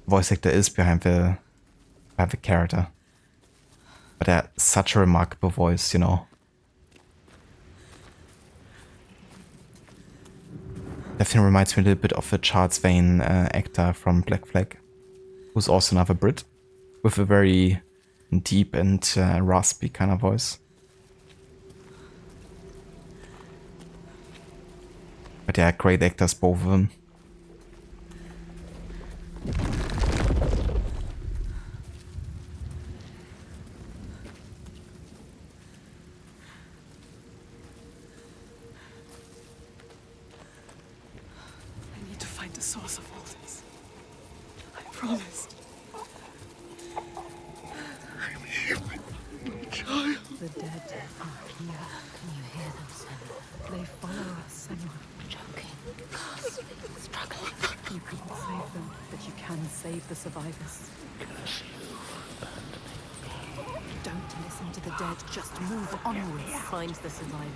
voice actor is behind the character. But they had such a remarkable voice, you know. Definitely reminds me a little bit of the Charles Vane actor from Black Flag, who's also another Brit, with a very deep and raspy kind of voice. But yeah, great actors, both of them. I need to find the source of all this. I promised. I'm here with my child. The dead are here. Can you hear them, Senua? They follow us, Senua. Choking, gasping, struggling. You couldn't save them, but you can save the survivors. Don't listen to the dead, just move onwards. Find the survivors.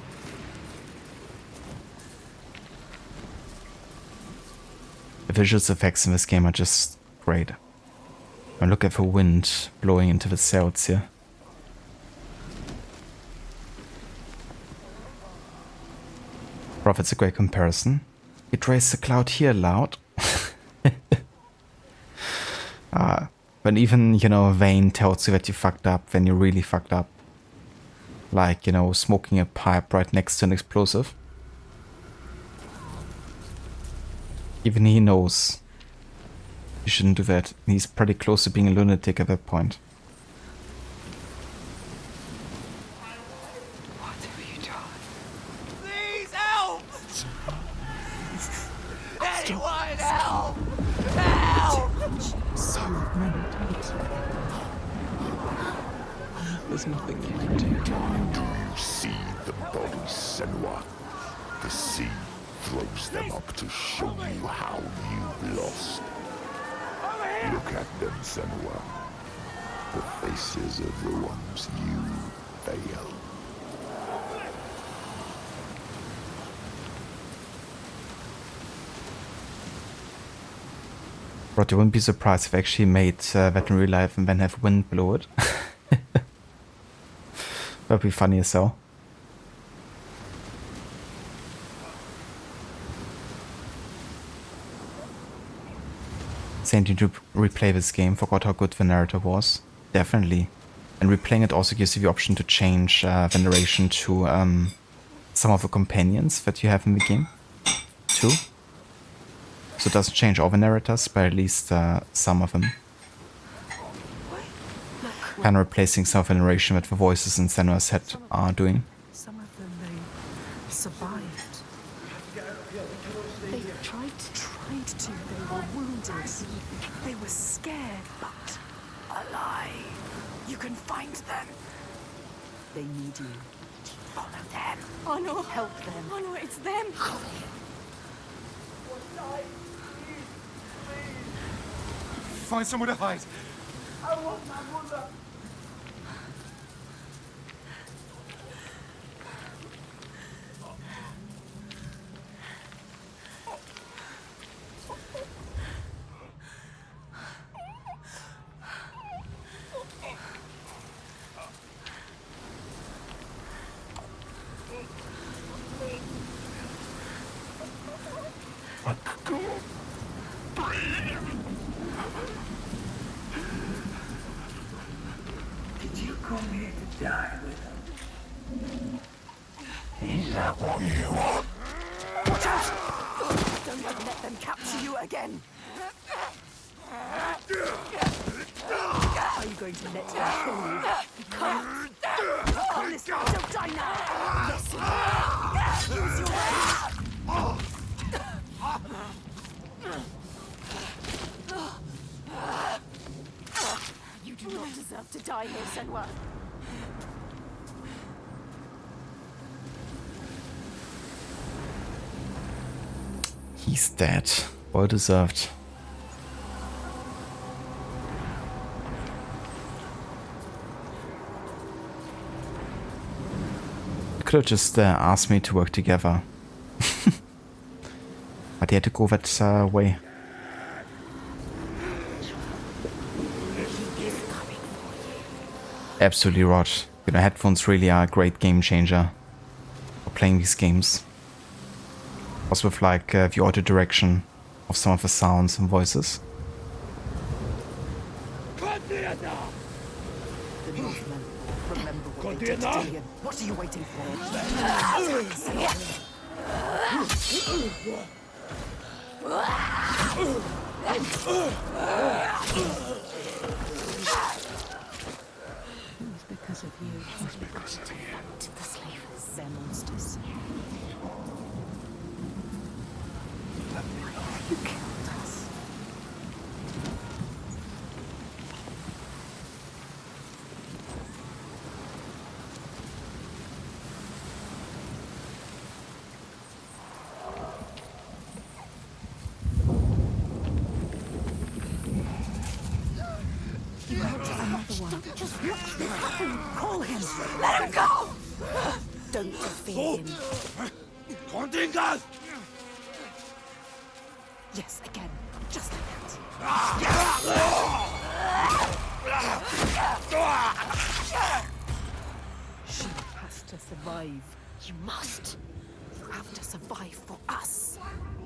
The visual effects in this game are just great. And look at the wind blowing into the sails here. Prof, it's a great comparison. It raised the cloud here loud. When even, you know, Vane tells you that you fucked up, then you really fucked up. Like, you know, smoking a pipe right next to an explosive. Even he knows You shouldn't do that. He's pretty close to being a lunatic at that point. What have you done? Please help! Anyone help! Help! So many times. There's nothing you can do. Do you see the body, Senua? The sea throws them up to show you how you've lost. Look at them, Senua. The faces of the ones you fail. But you wouldn't be surprised if I actually made that in real life and then have wind blow it. That'd be funny as hell. Saying to replay this game, forgot how good the narrator was. Definitely. And replaying it also gives you the option to change the narration to some of the companions that you have in the game too. So it doesn't change all the narrators, but at least some of them. Kind of replacing some of the narration that the voices in Senua's head are doing. Some of them, they survived. They tried to. They were wounded. They were scared, but alive. You can find them. They need you. Follow them. Oh no. Help them. Oh no, it's them. Find somewhere to hide. Did you come here to die with him? Is that what you want? Watch out! Don't let them capture you again. Are you going to let them kill you? You can't. Oh, listen, don't die now. Listen. Use your rage. You do not deserve to die here, Senua. He's dead. Well deserved. You could have just asked me to work together. But he had to go that way. Absolutely right. You know, headphones really are a great game changer for playing these games. Also with like the audio direction of some of the sounds and voices. The Northmen. Remember what they did to Dillion. What are you waiting for? It was because of you. It was because of you. To the slavers. They're monsters. You killed us. Just watch this happen. Call him. Let him go. Don't defeat him. Yes, again. Just like that. She has to survive. You must. You have to survive for us.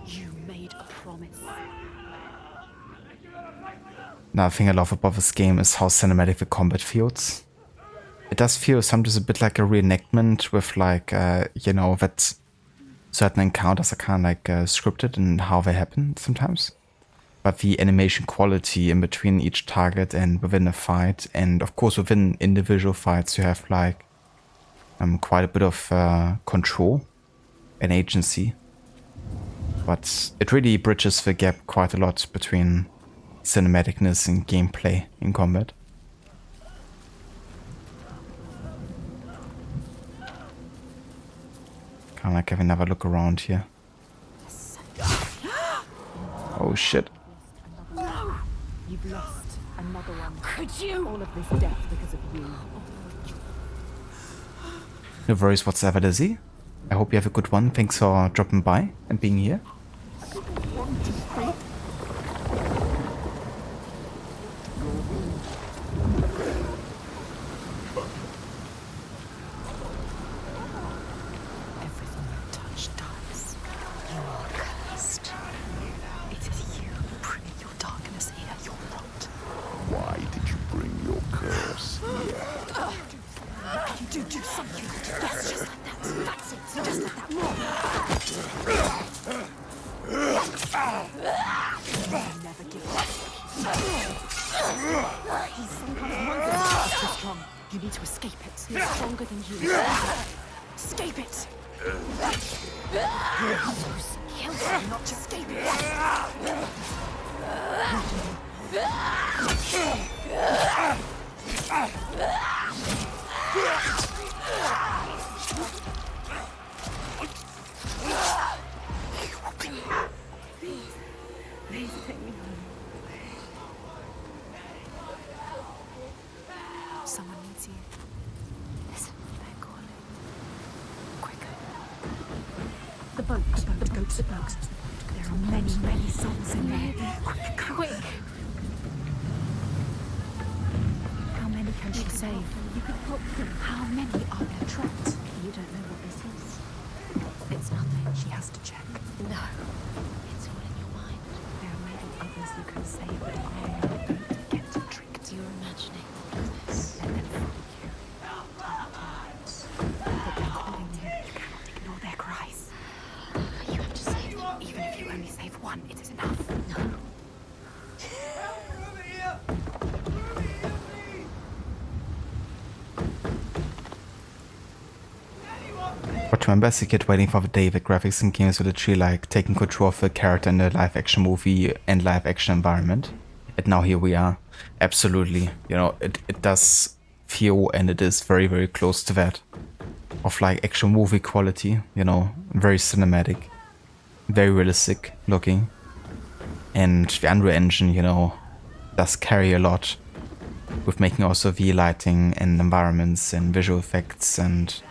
You made a promise. Another thing I love about this game is how cinematic the combat feels. It does feel sometimes a bit like a reenactment with like, you know, that certain encounters are kind of like scripted in how they happen sometimes. but the animation quality in between each target and within a fight, and of course within individual fights you have like quite a bit of control and agency, but it really bridges the gap quite a lot between cinematicness and gameplay in combat. Kind of like have another look around here. Oh shit. You've lost another one. Could you? All of this death because of you. No worries whatsoever, Lizzie. I hope you have a good one. Thanks for dropping by and being here. Everything you touch dies. You are cursed. It is you who bring your darkness here. You're not. Why did you bring your curse here? You do something. Yes, just like that. That's it. Just like that. More. Never give up. He's some kind of monster. It's too strong. You need to escape it. He's stronger than you. Escape it. Kill him, not to escape it. Please take me home. Someone needs you. Listen, they're calling. Quicker. The boat. Go to the boat. There are many, many souls in there. Quick! How many can she save? You could help them. How many are there trapped? You don't know what this is. It's nothing. She has to check. No. It's all in your mind. There may be others you can save, but I don't get tricked. You're imagining all of this. Let them find you. But they're calling you. You cannot ignore their cries. You have to save them. Even if you only save one, it is enough. No. But remember, as a kid waiting for the day that graphics in games were literally like taking control of the character in the live action movie and live action environment. And now here we are. Absolutely. You know, it does feel, and it is very, very close to that. Of like actual movie quality, you know, very cinematic, very realistic looking. And the Unreal Engine, you know, does carry a lot with making also the lighting and environments and visual effects, and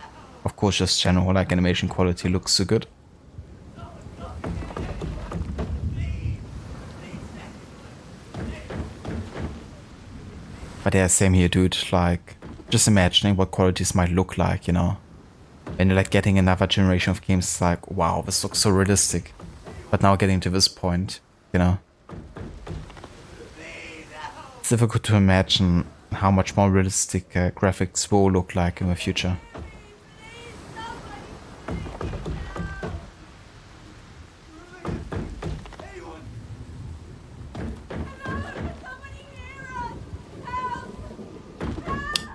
of course just general like animation quality looks so good. But yeah, same here, dude. Like, just imagining what qualities might look like, you know. When you're like getting another generation of games, it's like, wow, this looks so realistic. But now getting to this point, you know. It's difficult to imagine how much more realistic graphics will look like in the future.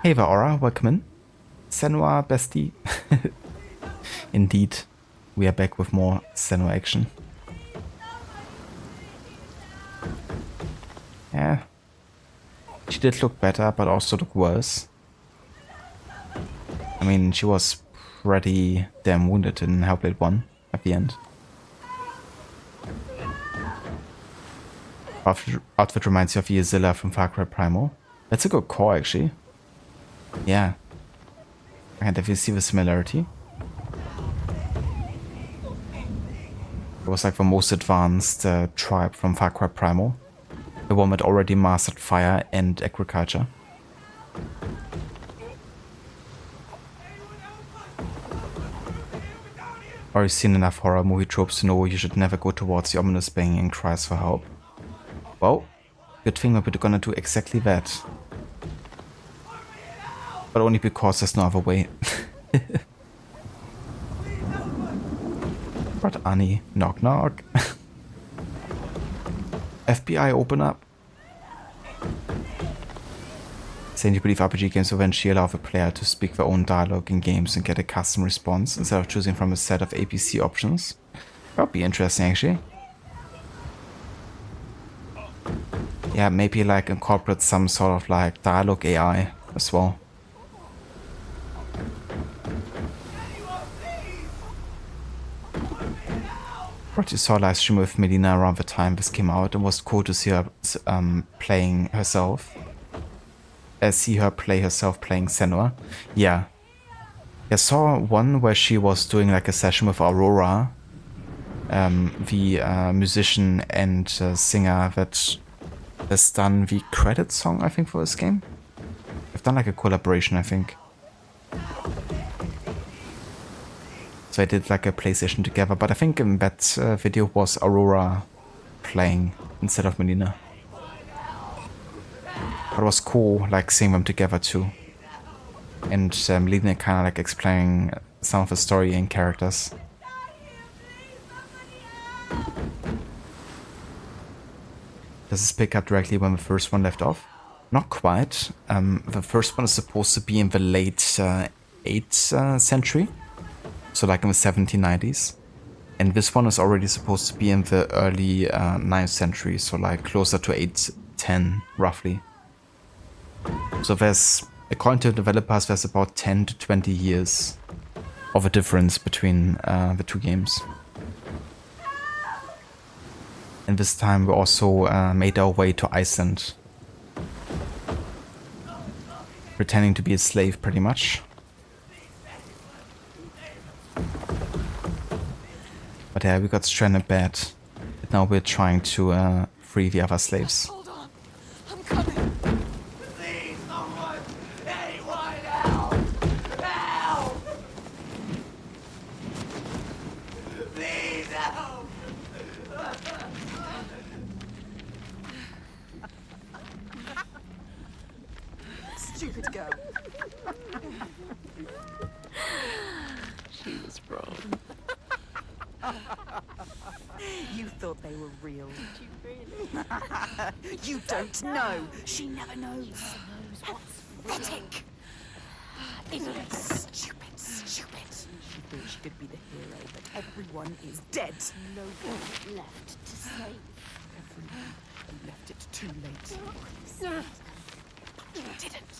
Hey there, Aura, welcome in. Senua, bestie. Indeed, we are back with more Senua action. Yeah, she did look better, but also look worse. I mean, she was pretty damn wounded in Hellblade 1 at the end. Outfit reminds you of Yazilla from Far Cry Primal. That's a good call, actually. Yeah. I can definitely see the similarity. It was like the most advanced tribe from Far Cry Primal. The one that already mastered fire and agriculture. Already seen enough horror movie tropes to know you should never go towards the ominous banging cries for help. Well, good thing that we're gonna do exactly that. But only because there's no other way. But Annie, knock knock. FBI open up. Saying you believe RPG games will eventually allow the player to speak their own dialogue in games and get a custom response instead of choosing from a set of APC options. That would be interesting, actually. Yeah, maybe like incorporate some sort of like dialogue AI as well. But you saw a live stream with Melina around the time this came out, and was cool to see her playing herself. See her play herself playing Senua. Yeah. I saw one where she was doing like a session with Aurora, the musician and singer that has done the credit song, I think, for this game. They've done like a collaboration, I think. So I did like a PlayStation together, but I think in that video was Aurora playing instead of Melina. But it was cool, like seeing them together too. And Melina kind of like explaining some of the story and characters. Does this pick up directly when the first one left off? Not quite. The first one is supposed to be in the late 8th century. So like in the 1790s. And this one is already supposed to be in the early 9th century. So like closer to 810 roughly. So there's, according to developers, there's about 10 to 20 years of a difference between the two games. And this time we also made our way to Iceland. Pretending to be a slave pretty much. But yeah, we got stranded bad. But now we're trying to free the other slaves. Hold on. I'm coming. Please, someone! Anyone help! Help! Please help! Stupid girl. She was wrong. You thought they were real. Did you really? You don't know. She never knows. What's pathetic. Idiots. Stupid. She thought she could be the hero, but everyone is dead. Nobody left to save. Everyone left it too late. But you didn't.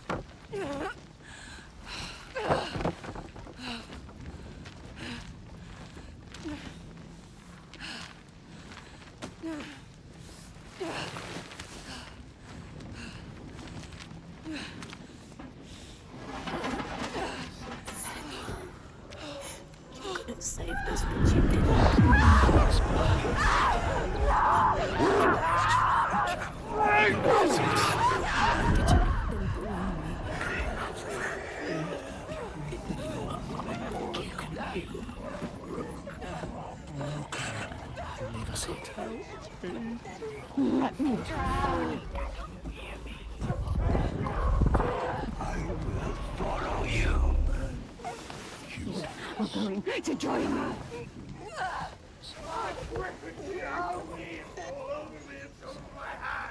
Save us, but you didn't. Let me drown. I will follow you. We're going to join me.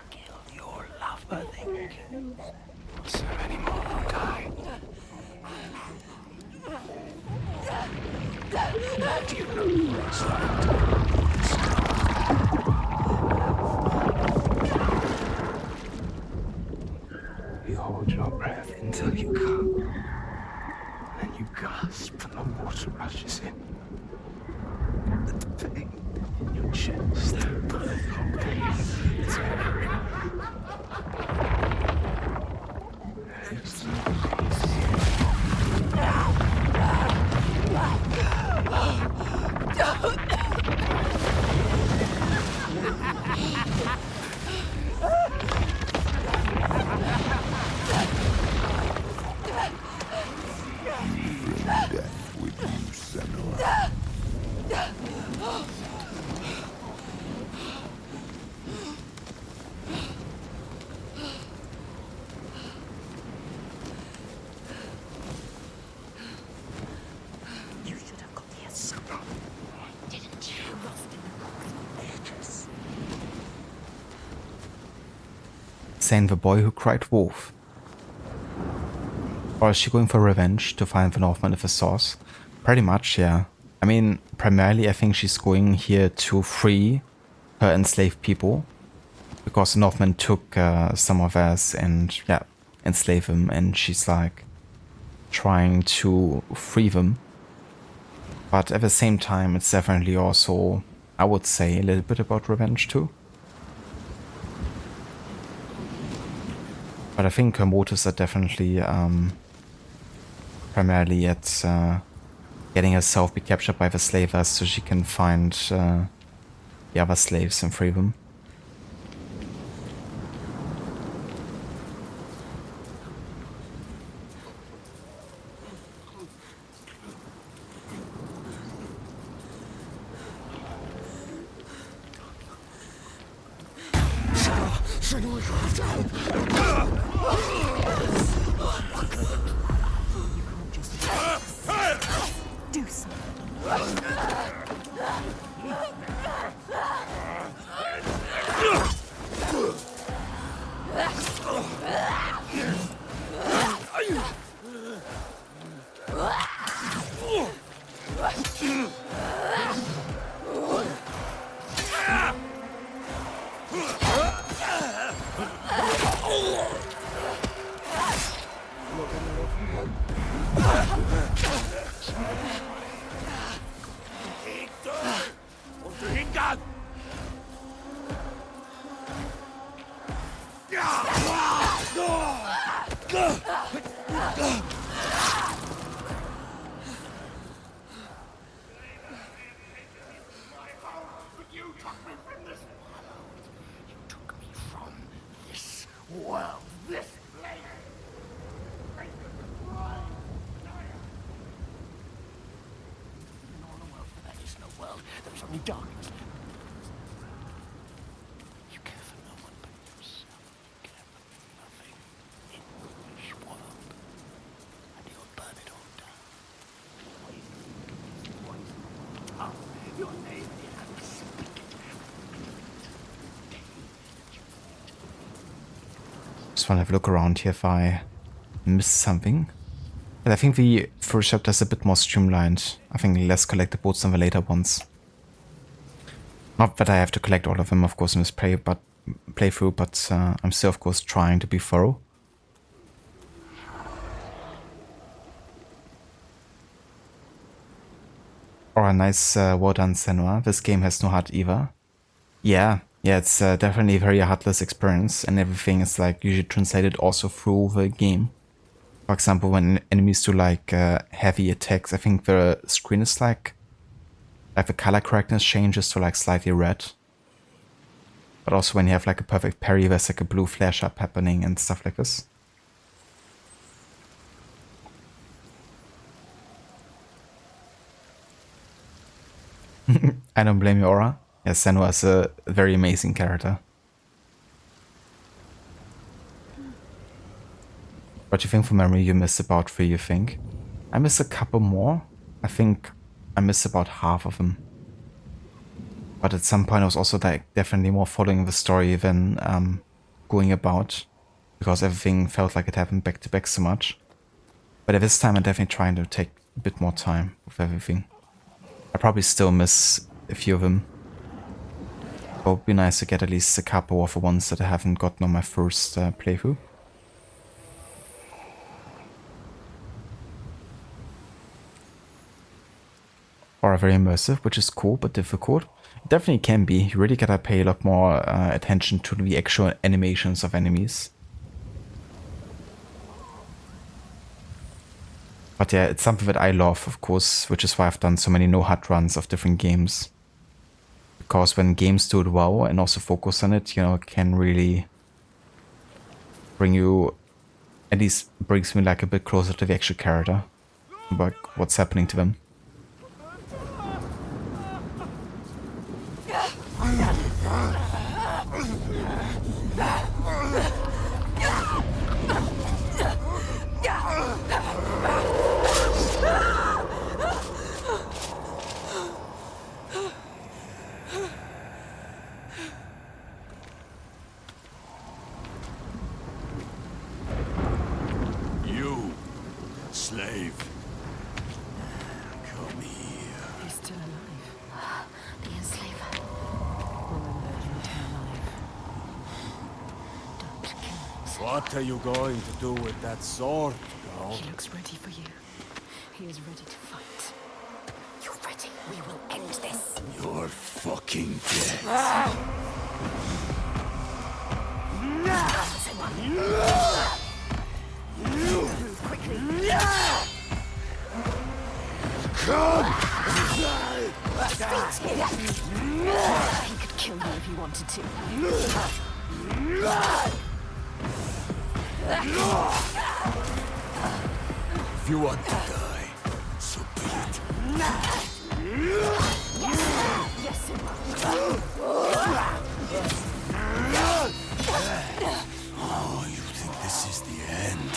Kill your lover, then. So many more will die. Do you know Freyslaug? You hold your breath until you come. Then you gasp and the water rushes in. The pain in your chest. It's very. It's not Death with you, Senua. You should have got here sooner. Didn't you? Lost in the rocks for ages. saying the boy who cried wolf. Or is she going for revenge to find the Northman with the source? Pretty much, yeah. I mean, primarily I think she's going here to free her enslaved people. Because the Northmen took some of us and, yeah, enslaved them. And she's like trying to free them. But at the same time, it's definitely also, I would say, a little bit about revenge too. But I think her motives are definitely primarily at getting herself be captured by the slavers so she can find the other slaves and free them. Do something. Just want to have a look around here if I missed something. But I think the first chapter is a bit more streamlined. I think less collectibles than the later ones. Not that I have to collect all of them, of course, in this playthrough, but I'm still, of course, trying to be thorough. Alright, nice, well done, Senua. This game has no heart either. Yeah, it's definitely a very heartless experience, and everything is like usually translated also through the game. For example, when enemies do like heavy attacks, I think the screen is like the color correctness changes to like slightly red. But also when you have like a perfect parry, there's like a blue flash up happening and stuff like this. I don't blame you, Aura. Yeah, Senua is a very amazing character. What do you think from memory you missed about 3, you think? I missed a couple more. I think I missed about half of them. But at some point I was also like definitely more following the story than going about. Because everything felt like it happened back to back so much. But at this time I'm definitely trying to take a bit more time with everything. I probably still miss a few of them. It would be nice to get at least a couple of the ones that I haven't gotten on my first playthrough. Or very immersive, which is cool but difficult. It definitely can be. You really gotta pay a lot more attention to the actual animations of enemies. But yeah, it's something that I love, of course, which is why I've done so many no-HUD runs of different games. Because when games do it well and also focus on it, you know, it can really bring you, at least brings me like a bit closer to the actual character, like what's happening to them. What are you going to do with that sword, girl? He looks ready for you. He is ready to fight. You're ready. We will end this. You're fucking dead. Move quickly. Come! He could kill you if he wanted to. If you want to die, so be it. Yes, Senua. Oh, you think this is the end?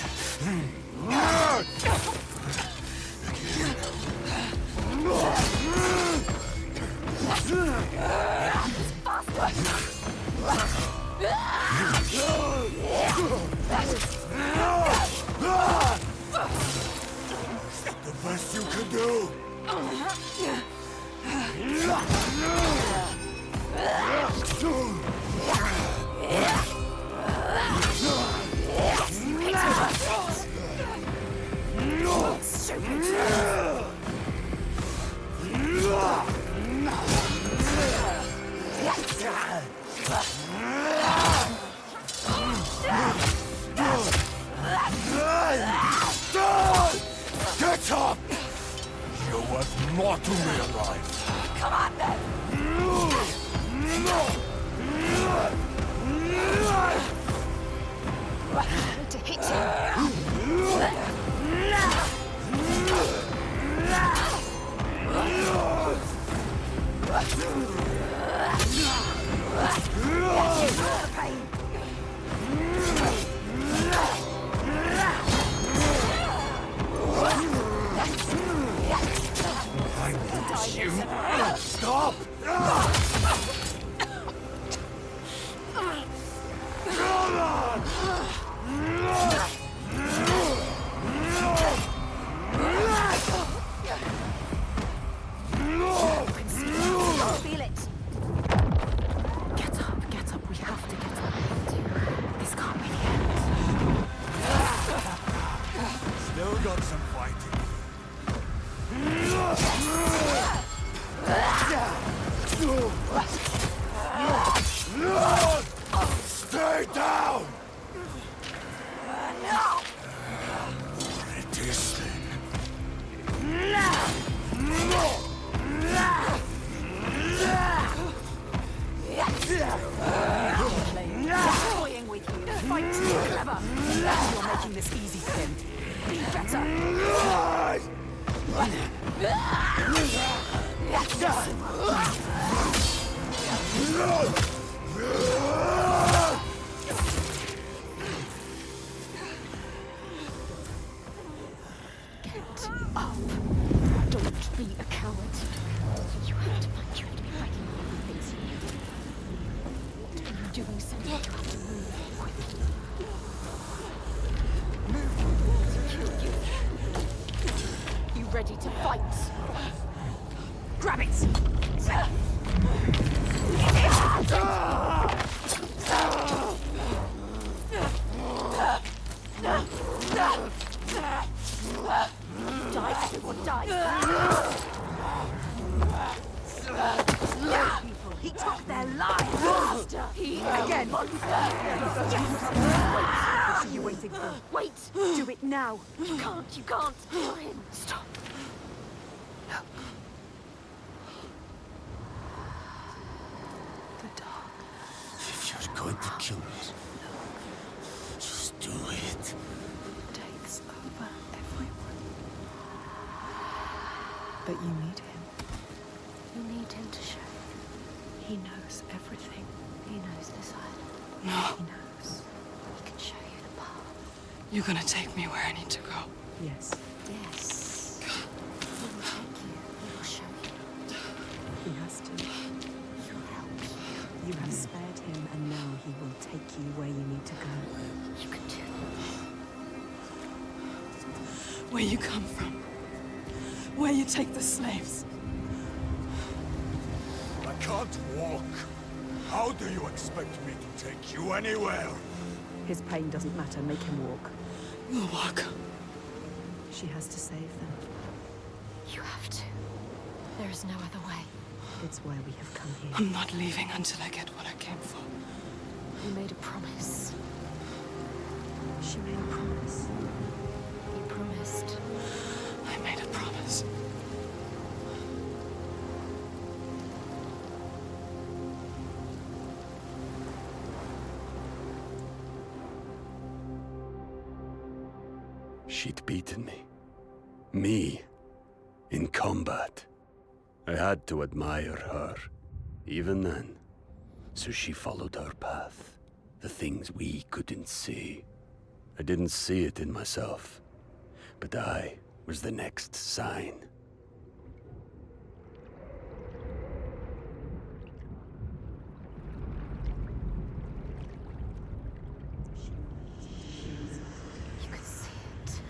The best you can do. Get up! You're worth more to me alive. Come on, then. I need to hit him. Stop! Feel it. Get up, get up. We have to get up. This can't be the end. Still got some fighting. Stay down! It is then. Toying with you. Fight clever. You're making this easy for him. Be better. Get up. Don't be a coward. You have to fight. You have to be fighting all the things you need. What are you doing, Senua? You have to move quickly. Move to kill you. You ready to fight? Grab it! Die, everyone, die! People, he took their lives! Monster! He again! Monster! Yes! Wait! What are you waiting for? Wait! Do it now! You can't! You can't! Kill him! Stop! Look. The dark. If you're going to kill us, just do it. Takes over everyone. But you need him. You need him to show you. He knows everything. He knows this island. No. He knows. He can show you the path. You're gonna take me where I need to go. Yes. Yes. He will take you. He will show you. He has to. He'll help you. You have spared him, and now he will take you where you need to go. You can do Where you come from. Where you take the slaves. I can't walk. How do you expect me to take you anywhere? His pain doesn't matter. Make him walk. We'll walk. She has to save them. You have to. There is no other way. It's why we have come here. I'm not leaving until I get what I came for. You made a promise. She made a promise. You promised. I made a promise. She'd beaten me. Me. In combat. I had to admire her. Even then. So she followed her path. The things we couldn't see. I didn't see it in myself. But I was the next sign. You could see it.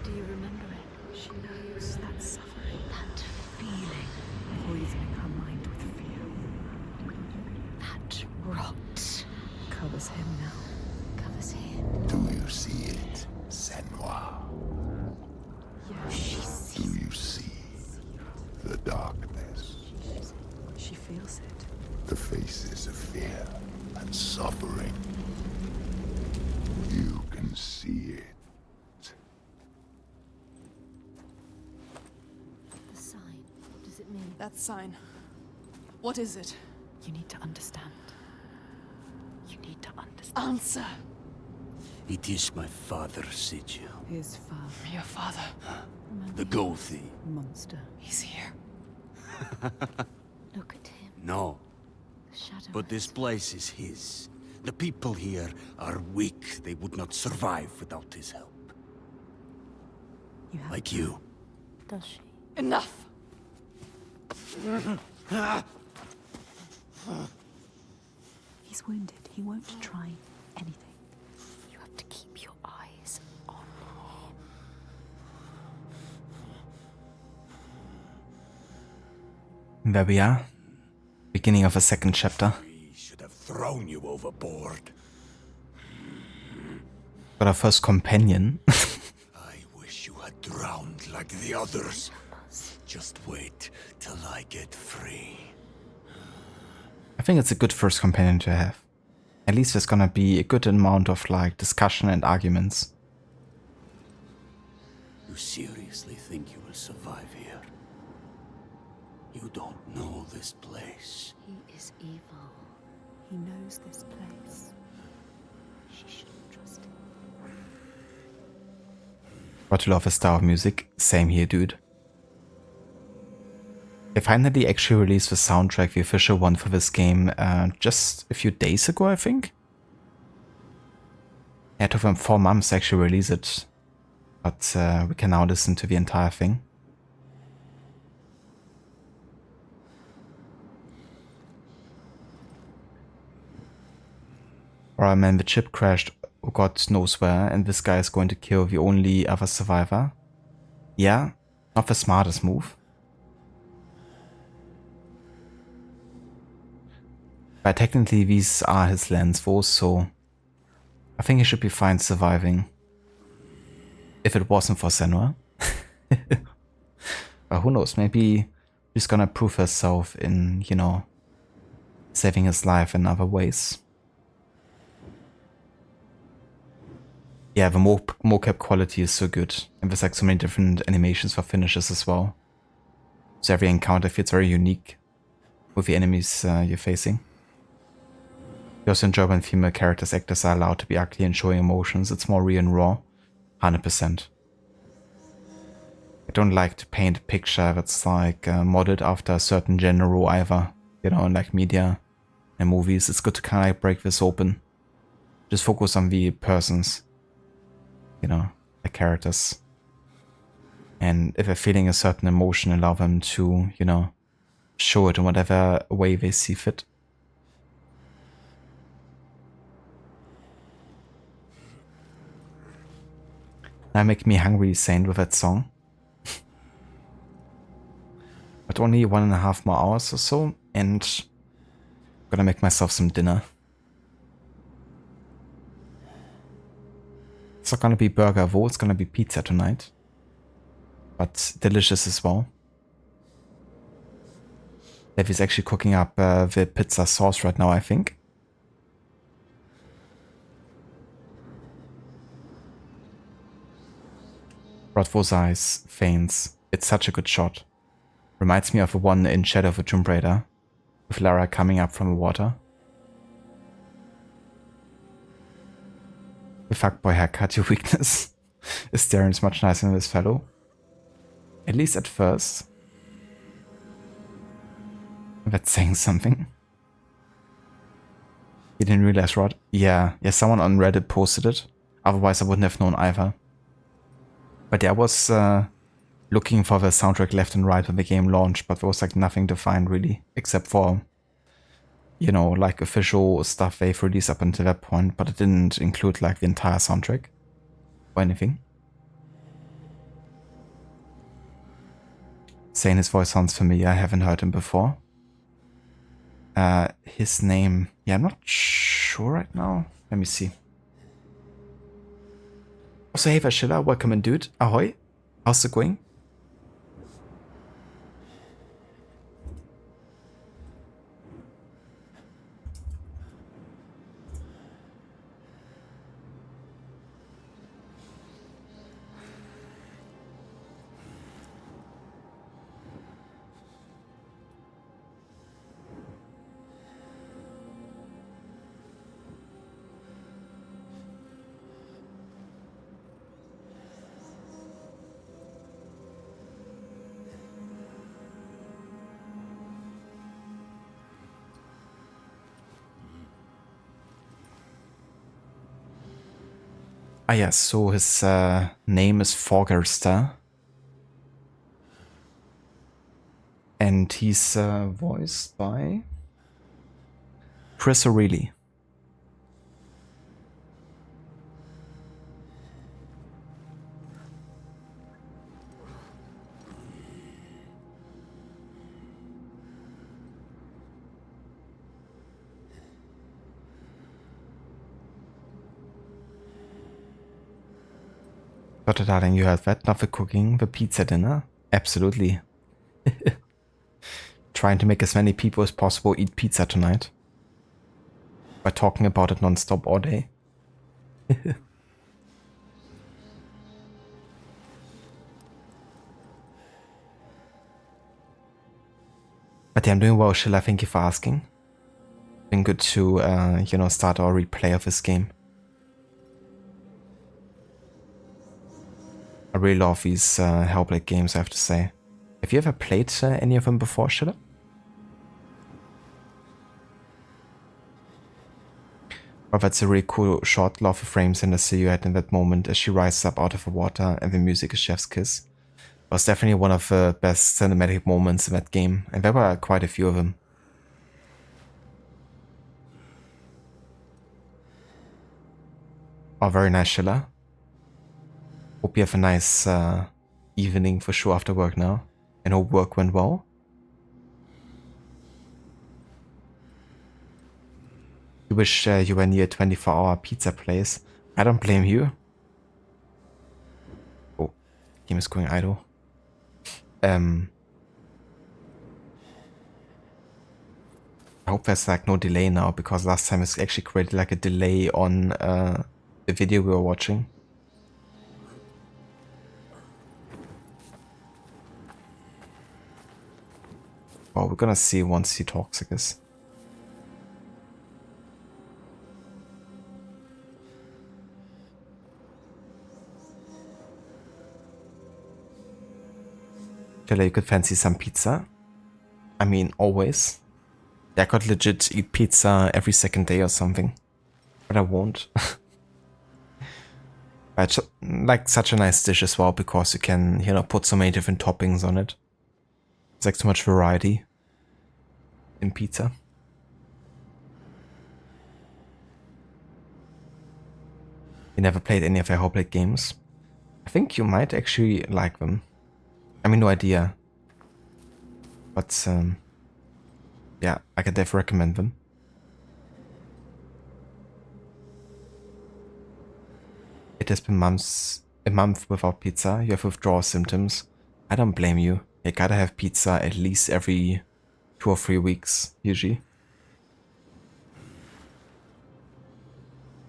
Do you remember it? She knows that suffering, that feeling, poisoning her mind with fear. That rot Covers him now. covers him. Do you see it, Senua? She sees. Do you see the darkness? She feels it. The faces of fear and suffering. You can see it. The sign. What does it mean? That sign. What is it? You need to understand. You need to understand. Answer. It is my father's sigil. His father, Your father. The Gothi. monster. He's here. Look at him. No. The shadow. But this place is his. The people here are weak. They would not survive without his help. You have Like you. Does she? Enough. He's wounded. He won't try anything. You have to keep your eyes on him. There we are. Beginning of a second chapter. We should have thrown you overboard. Got our first companion. I wish you had drowned like the others. Just wait till I get free. I think it's a good first companion to have. At least there's gonna be a good amount of like discussion and arguments. You seriously think you will survive here? You don't know this place. He is evil. He knows this place. She shouldn't trust him. Got to love his style of music. Same here, dude. They finally actually released the soundtrack, the official one for this game, just a few days ago, I think. Yeah, it took them 4 months to actually release it. But we can now listen to the entire thing. Alright man, the ship crashed God knows where, and this guy is going to kill the only other survivor. Yeah, not the smartest move. But technically these are his lands foes, so I think he should be fine surviving. If it wasn't for Senua. But who knows, maybe she's gonna prove herself in, you know, saving his life in other ways. Yeah, the mocap quality is so good, and there's like so many different animations for finishes as well. So every encounter feels very unique with the enemies you're facing. I also enjoy when female characters actors are allowed to be ugly and showing emotions. It's more real and raw. 100%. I don't like to paint a picture that's like modeled after a certain genre either. You know, like media and movies. It's good to kind of like break this open. Just focus on the persons. You know, the characters. And if they're feeling a certain emotion, allow them to, you know, show it in whatever way they see fit. Now make me hungry, Saint, with that song. But only 1.5 more hours or so, and I'm gonna make myself some dinner. It's not gonna be burger wo, it's gonna be pizza tonight. But delicious as well. Levy's actually cooking up the pizza sauce right now, I think. Rodvo's eyes faints. It's such a good shot. Reminds me of the one in Shadow of a Tomb Raider, with Lara coming up from the water. The fuckboy haircut, your weakness. Darren's much nicer than this fellow. At least at first. That's saying something. You didn't realize, Rod? Yeah, someone on Reddit posted it. Otherwise I wouldn't have known either. But yeah, I was looking for the soundtrack left and right when the game launched, but there was like nothing to find really, except for, you know, like official stuff they've released up until that point, but it didn't include like the entire soundtrack or anything. Saying his voice sounds familiar, I haven't heard him before. His name, yeah, I'm not sure right now. Let me see. Also, hey Vashilla, welcome in, dude. Ahoy. How's it going? Ah yes, so his name is Forgerster. And he's voiced by Chris O'Reilly. Daughter darling, you heard that? Not the cooking, the pizza dinner? Absolutely. Trying to make as many people as possible eat pizza tonight. By talking about it non-stop all day. But yeah, I'm doing well, Shilla. Thank you for asking. Been good to, you know, start our replay of this game. I really love these Hellblade games, I have to say. Have you ever played any of them before, Shilla? Oh, that's a really cool shot. Love the frames and the silhouette in that moment as she rises up out of the water and the music is Chef's Kiss. It was definitely one of the best cinematic moments in that game, and there were quite a few of them. Oh, very nice, Shilla. Hope you have a nice evening for sure after work now, and hope work went well. You wish you were near a 24-hour pizza place. I don't blame you. Oh, game is going idle. I hope there's like no delay now, because last time it's actually created like a delay on the video we were watching. Well, we're gonna see once he talks, I guess. Tell you could fancy some pizza. I mean, always. Yeah, I could legit eat pizza every second day or something. But I won't. But like such a nice dish as well, because you can, you know, put so many different toppings on it. There's like so much variety in pizza. You never played any of their Hellblade games? I think you might actually like them. I mean, no idea. But, yeah, I can definitely recommend them. It has been a month without pizza. You have withdrawal symptoms. I don't blame you. You gotta have pizza at least every 2 or 3 weeks, usually.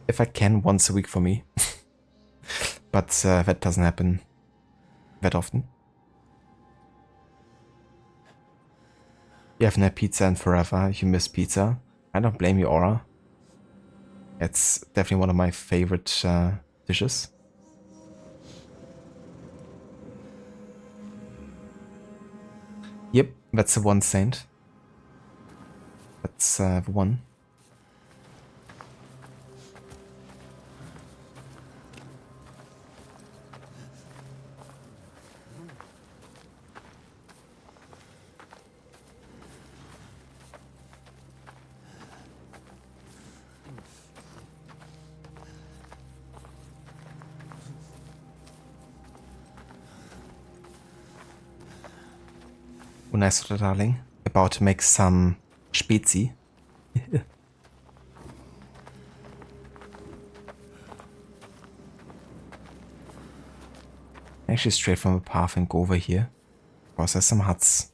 If I can, once a week for me. But that doesn't happen that often. You haven't had pizza in forever. You miss pizza. I don't blame you, Aura. It's definitely one of my favorite dishes. Yep, that's the one saint. That's the one. Nice, little darling. About to make some Spezi. Actually, straight from the path and go over here. Because there's some huts.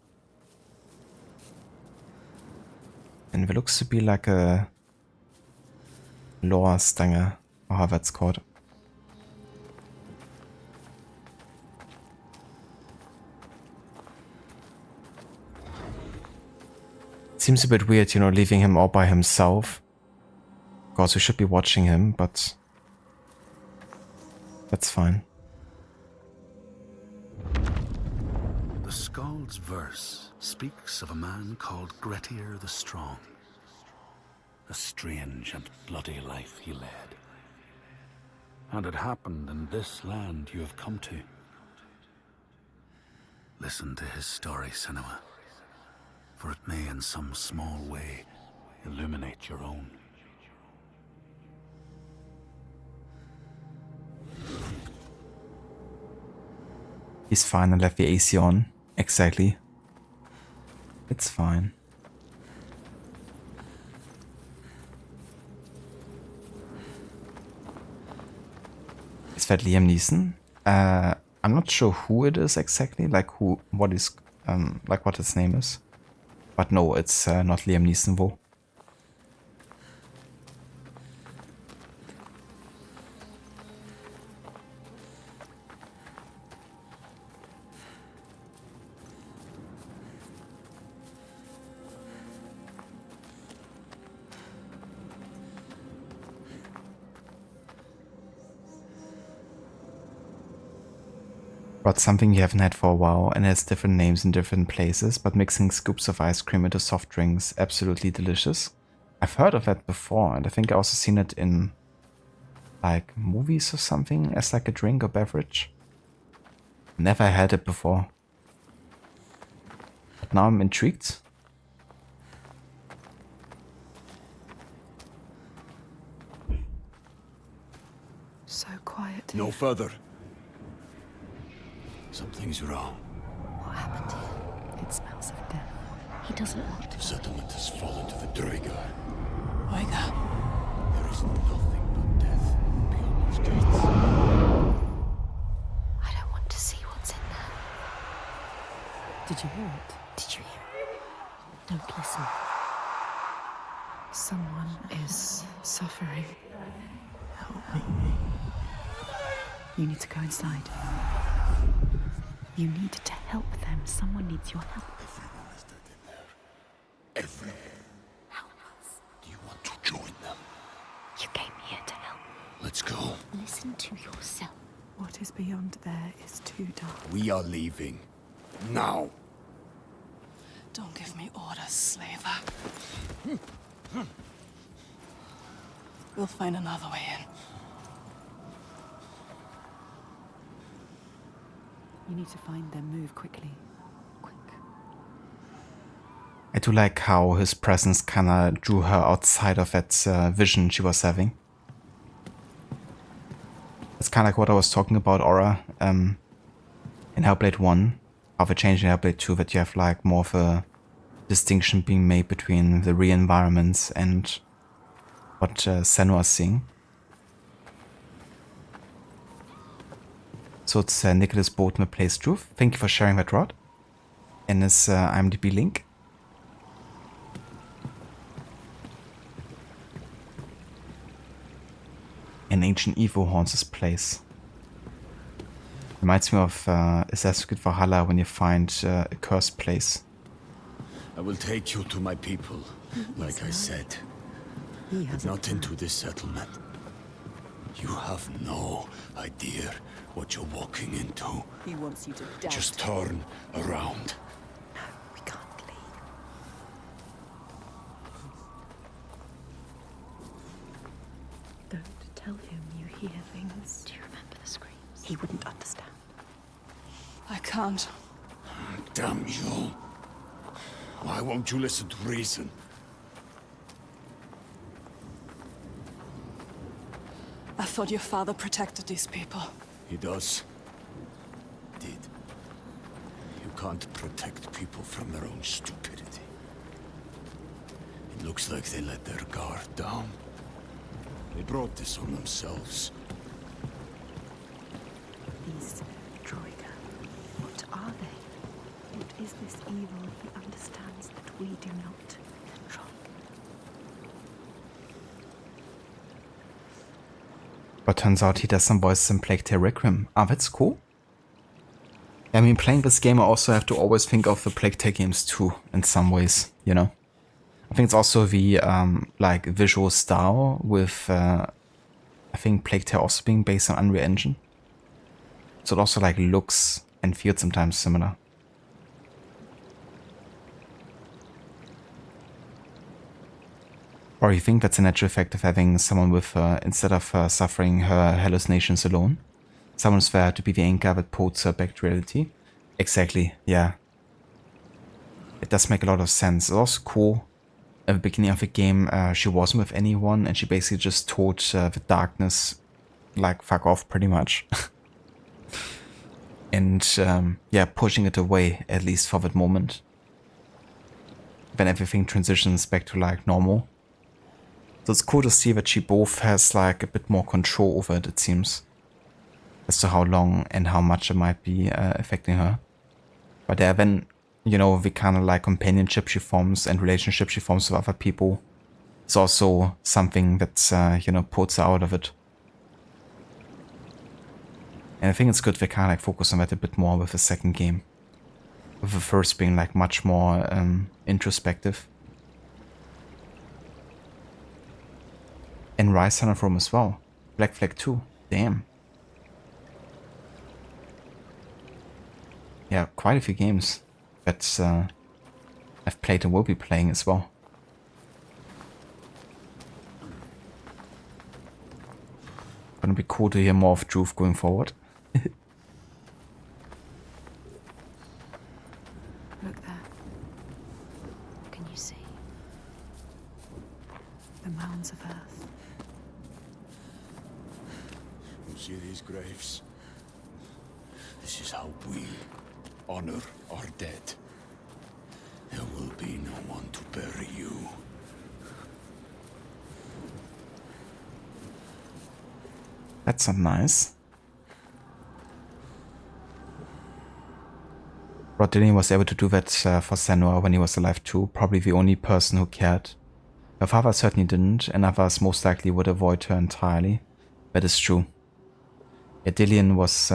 And there looks to be like a lore stanger, or how that's called. Seems a bit weird, you know, leaving him all by himself. Of course, we should be watching him, but that's fine. The Skald's verse speaks of a man called Grettir the Strong. A strange and bloody life he led. And it happened in this land you have come to. Listen to his story, Senua. For it may in some small way illuminate your own. He's fine, I left the AC on. Exactly. It's fine. Is that Liam Neeson? I'm not sure who it is exactly, like what his name is. But no, it's not Liam Neeson though. But something you haven't had for a while and has different names in different places, but mixing scoops of ice cream into soft drinks, absolutely delicious. I've heard of that before, and I think I also seen it in like movies or something as like a drink or beverage. Never had it before. But now I'm intrigued. So quiet. No further. Something's wrong. What happened here? It smells of death. He doesn't want to. The settlement has fallen to the Draugar. Oiga. There is nothing but death beyond those gates. I don't want to see what's in there. Did you hear it? Did you hear it? Don't listen. Someone is suffering. Help me. You need to go inside. You need to help them. Someone needs your help. Everyone is dead in there. Everyone. Help us. Do you want to join them? You came here to help. Let's go. Listen to yourself. What is beyond there is too dark. We are leaving. Now. Don't give me orders, slaver. We'll find another way in. You need to find them. Move quickly. Quick. I do like how his presence kinda drew her outside of that vision she was having. It's kinda like what I was talking about, Aura, in Hellblade 1. How they changed in Hellblade 2 that you have like more of a distinction being made between the real environments and what Senua's seeing. So it's Nicholas Boatman plays Druth. Thank you for sharing that, Rod. And his IMDb link. An ancient evil haunts this place. Reminds me of Assassin's Creed Valhalla when you find a cursed place. I will take you to my people, like I said. But not into this settlement. You have no idea what you're walking into. He wants you to doubt. Just turn around. No, we can't leave. Don't tell him you hear things. Do you remember the screams? He wouldn't understand. I can't. Damn you. Why won't you listen to reason? I thought your father protected these people. He does. Did. You can't protect people from their own stupidity. It looks like they let their guard down. They brought this on themselves. These Troika, what are they? What is this evil he understands that we do not? The Troika. But turns out he does some voices in Plague Tale Requiem. Ah, that's cool. I mean, playing this game, I also have to always think of the Plague Tale games too, in some ways, you know. I think it's also the, like, visual style with, I think Plague Tale also being based on Unreal Engine. So it also, like, looks and feels sometimes similar. Or you think that's a natural effect of having someone with her, instead of her suffering her hallucinations alone, someone's there to be the anchor that pulls her back to reality? Exactly, yeah. It does make a lot of sense. It's also cool. At the beginning of the game, she wasn't with anyone, and she basically just told the darkness, like, fuck off, pretty much. And, yeah, pushing it away, at least for that moment. Then everything transitions back to, like, normal. So it's cool to see that she both has, like, a bit more control over it, it seems. As to how long and how much it might be affecting her. But yeah, then, you know, the kind of, like, companionship she forms and relationship she forms with other people is also something that's, you know, pulls her out of it. And I think it's good they kind of, like, focus on that a bit more with the second game. With the first being, like, much more introspective. And Rise Son of Rome as well. Black Flag 2. Damn. Yeah, quite a few games that I've played and will be playing as well. Gonna be cool to hear more of Druth going forward. Look there. What can you see? The mounds of earth. You see these graves? This is how we honor our dead. There will be no one to bury you. That's not nice. Rod Dillian was able to do that for Senua when he was alive too. Probably the only person who cared. Her father certainly didn't, and others most likely would avoid her entirely. That is true. Yeah, Dillian was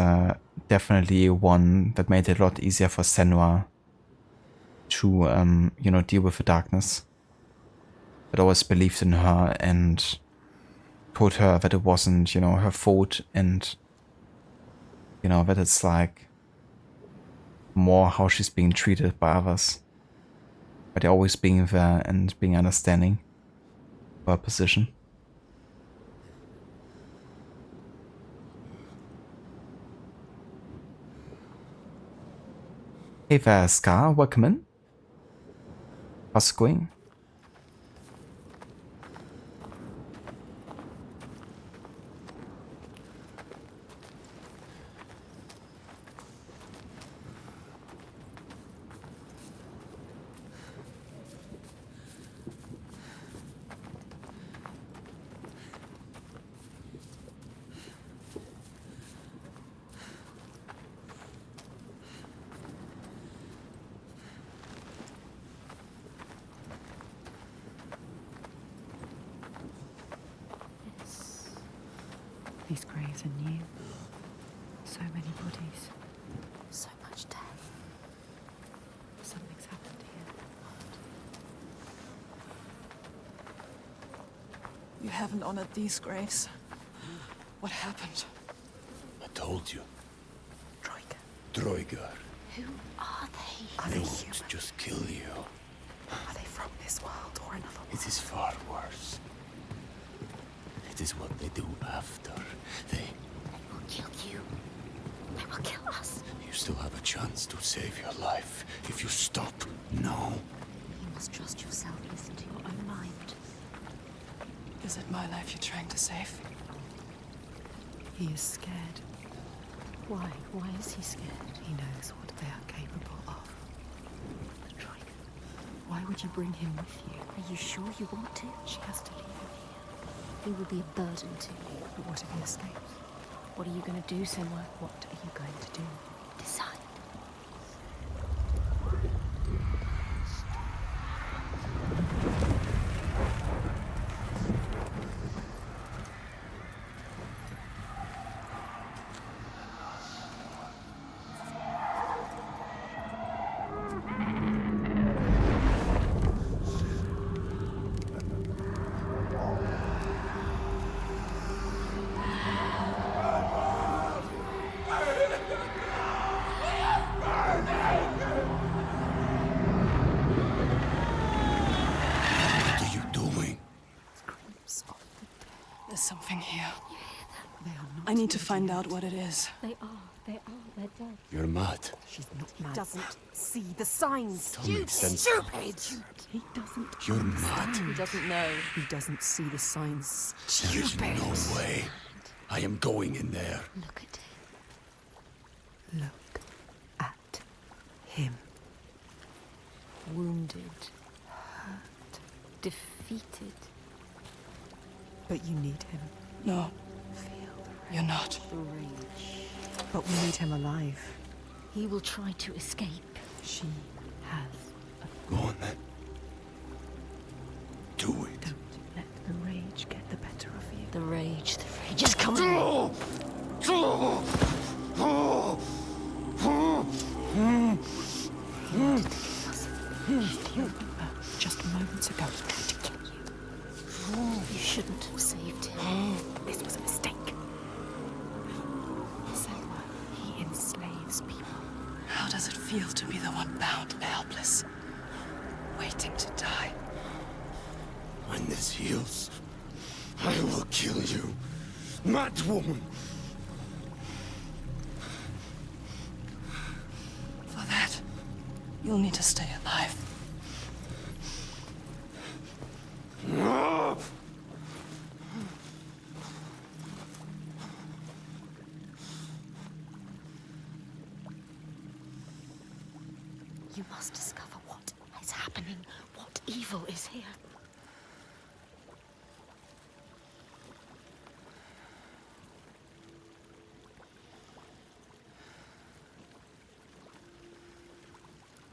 definitely one that made it a lot easier for Senua to, you know, deal with the darkness. But always believed in her and told her that it wasn't, you know, her fault, and, you know, that it's like more how she's being treated by others. But always being there and being understanding of her position. Hey there, Scar, welcome in. How's it going? These graves are new. So many bodies. So much death. Something's happened here. You haven't honored these graves. What happened? I told you. Troika. Droigar. Who are they? Are They they won't human? just kill you. Are they from this world or another world? It is far worse. It is what they do after. They will kill you. They will kill us. You still have a chance to save your life. If you stop now. You must trust yourself. Listen to your own mind. Is it my life you're trying to save? He is scared. Why? Why is he scared? He knows what they are capable of. The Troika. Why would you bring him with you? Are you sure you want to? She has to leave him here. He will be a burden to you. But what if he escapes? What are you going to do, Senua? What are you going to do? Decide. There's something here. They are not. I need to find out what it is. They're dead. You're mad. She's not mad. Doesn't see the signs. Don't make sense. Stupid. He doesn't. You're mad. He doesn't know. He doesn't see the signs. There is no way. I am going in there. Look at him. Look at him. Wounded. Hurt. Defeated. But you need him. No, Feel the you're not. The rage. But we need him alive. He will try to escape. She has. Go on then. Do it. Don't let the rage get the better of you. The rage is coming. Just moments ago, he tried to kill you. You shouldn't have saved him. This was a mistake. Senua, he enslaves people. How does it feel to be the one bound and helpless? Waiting to die. When this heals, I will kill you, mad woman. For that, you'll need to stay alive. You must discover what is happening. What evil is here?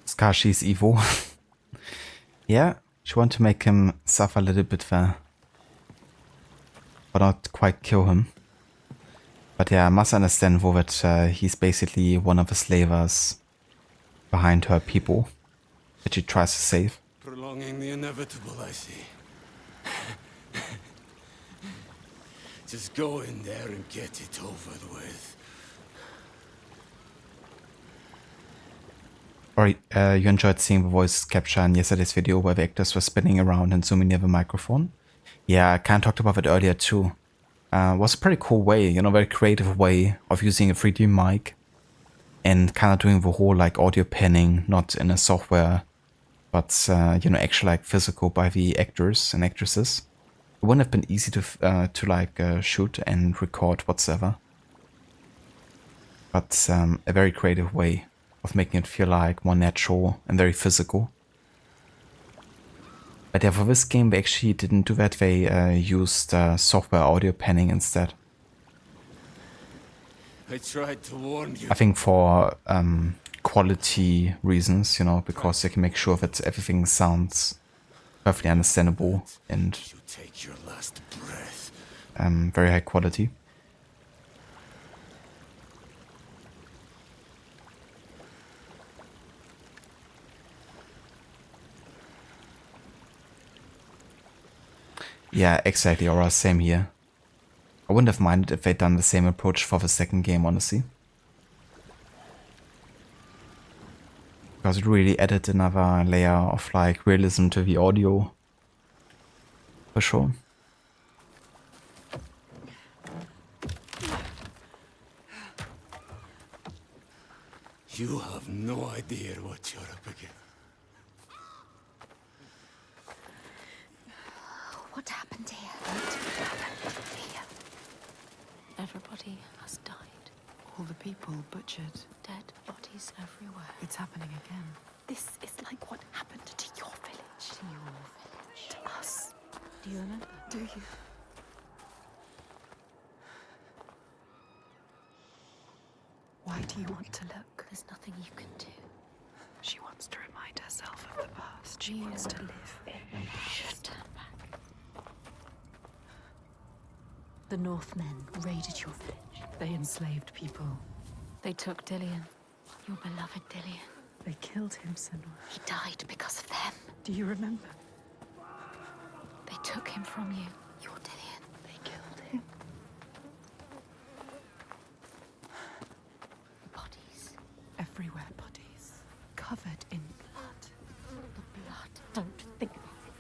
Skashi's evil. Yeah, she want to make him suffer a little bit there. But not quite kill him. But yeah, I must understand though that he's basically one of the slavers behind her people that she tries to save. Prolonging the inevitable, I see. Just go in there and get it over with. Alright, you enjoyed seeing the voice capture in yesterday's video where the actors were spinning around and zooming near the microphone. Yeah, I kind of talked about it earlier too. Was a pretty cool way, you know, very creative way of using a 3D mic and kind of doing the whole like audio panning, not in a software, but you know, actually like physical by the actors and actresses. It wouldn't have been easy to shoot and record whatsoever. But a very creative way of making it feel like more natural and very physical. But yeah, for this game they actually didn't do that, they used software audio panning instead. I tried to warn you. I think for quality reasons, you know, because they can make sure that everything sounds perfectly understandable and You take your last breath. very high quality. Yeah, exactly, Aura, same here. I wouldn't have minded if they'd done the same approach for the second game, honestly. Because it really added another layer of like realism to the audio. For sure. You have no idea what you're up against. What happened here? What happened here? Everybody has died. All the people butchered. Dead bodies everywhere. It's happening again. This is like what happened to your village. To your village. To us. Do you remember? Do you? Why do you want to look? There's nothing you can do. She wants to remind herself of the past. She wants to live in the Should turn back. The Northmen raided your village. They enslaved people. They took Dillion. Your beloved Dillion. They killed him, Senua. He died because of them. Do you remember? They took him from you. Your Dillion. They killed him. Bodies. Everywhere bodies. Covered in blood. The blood. Don't think about it.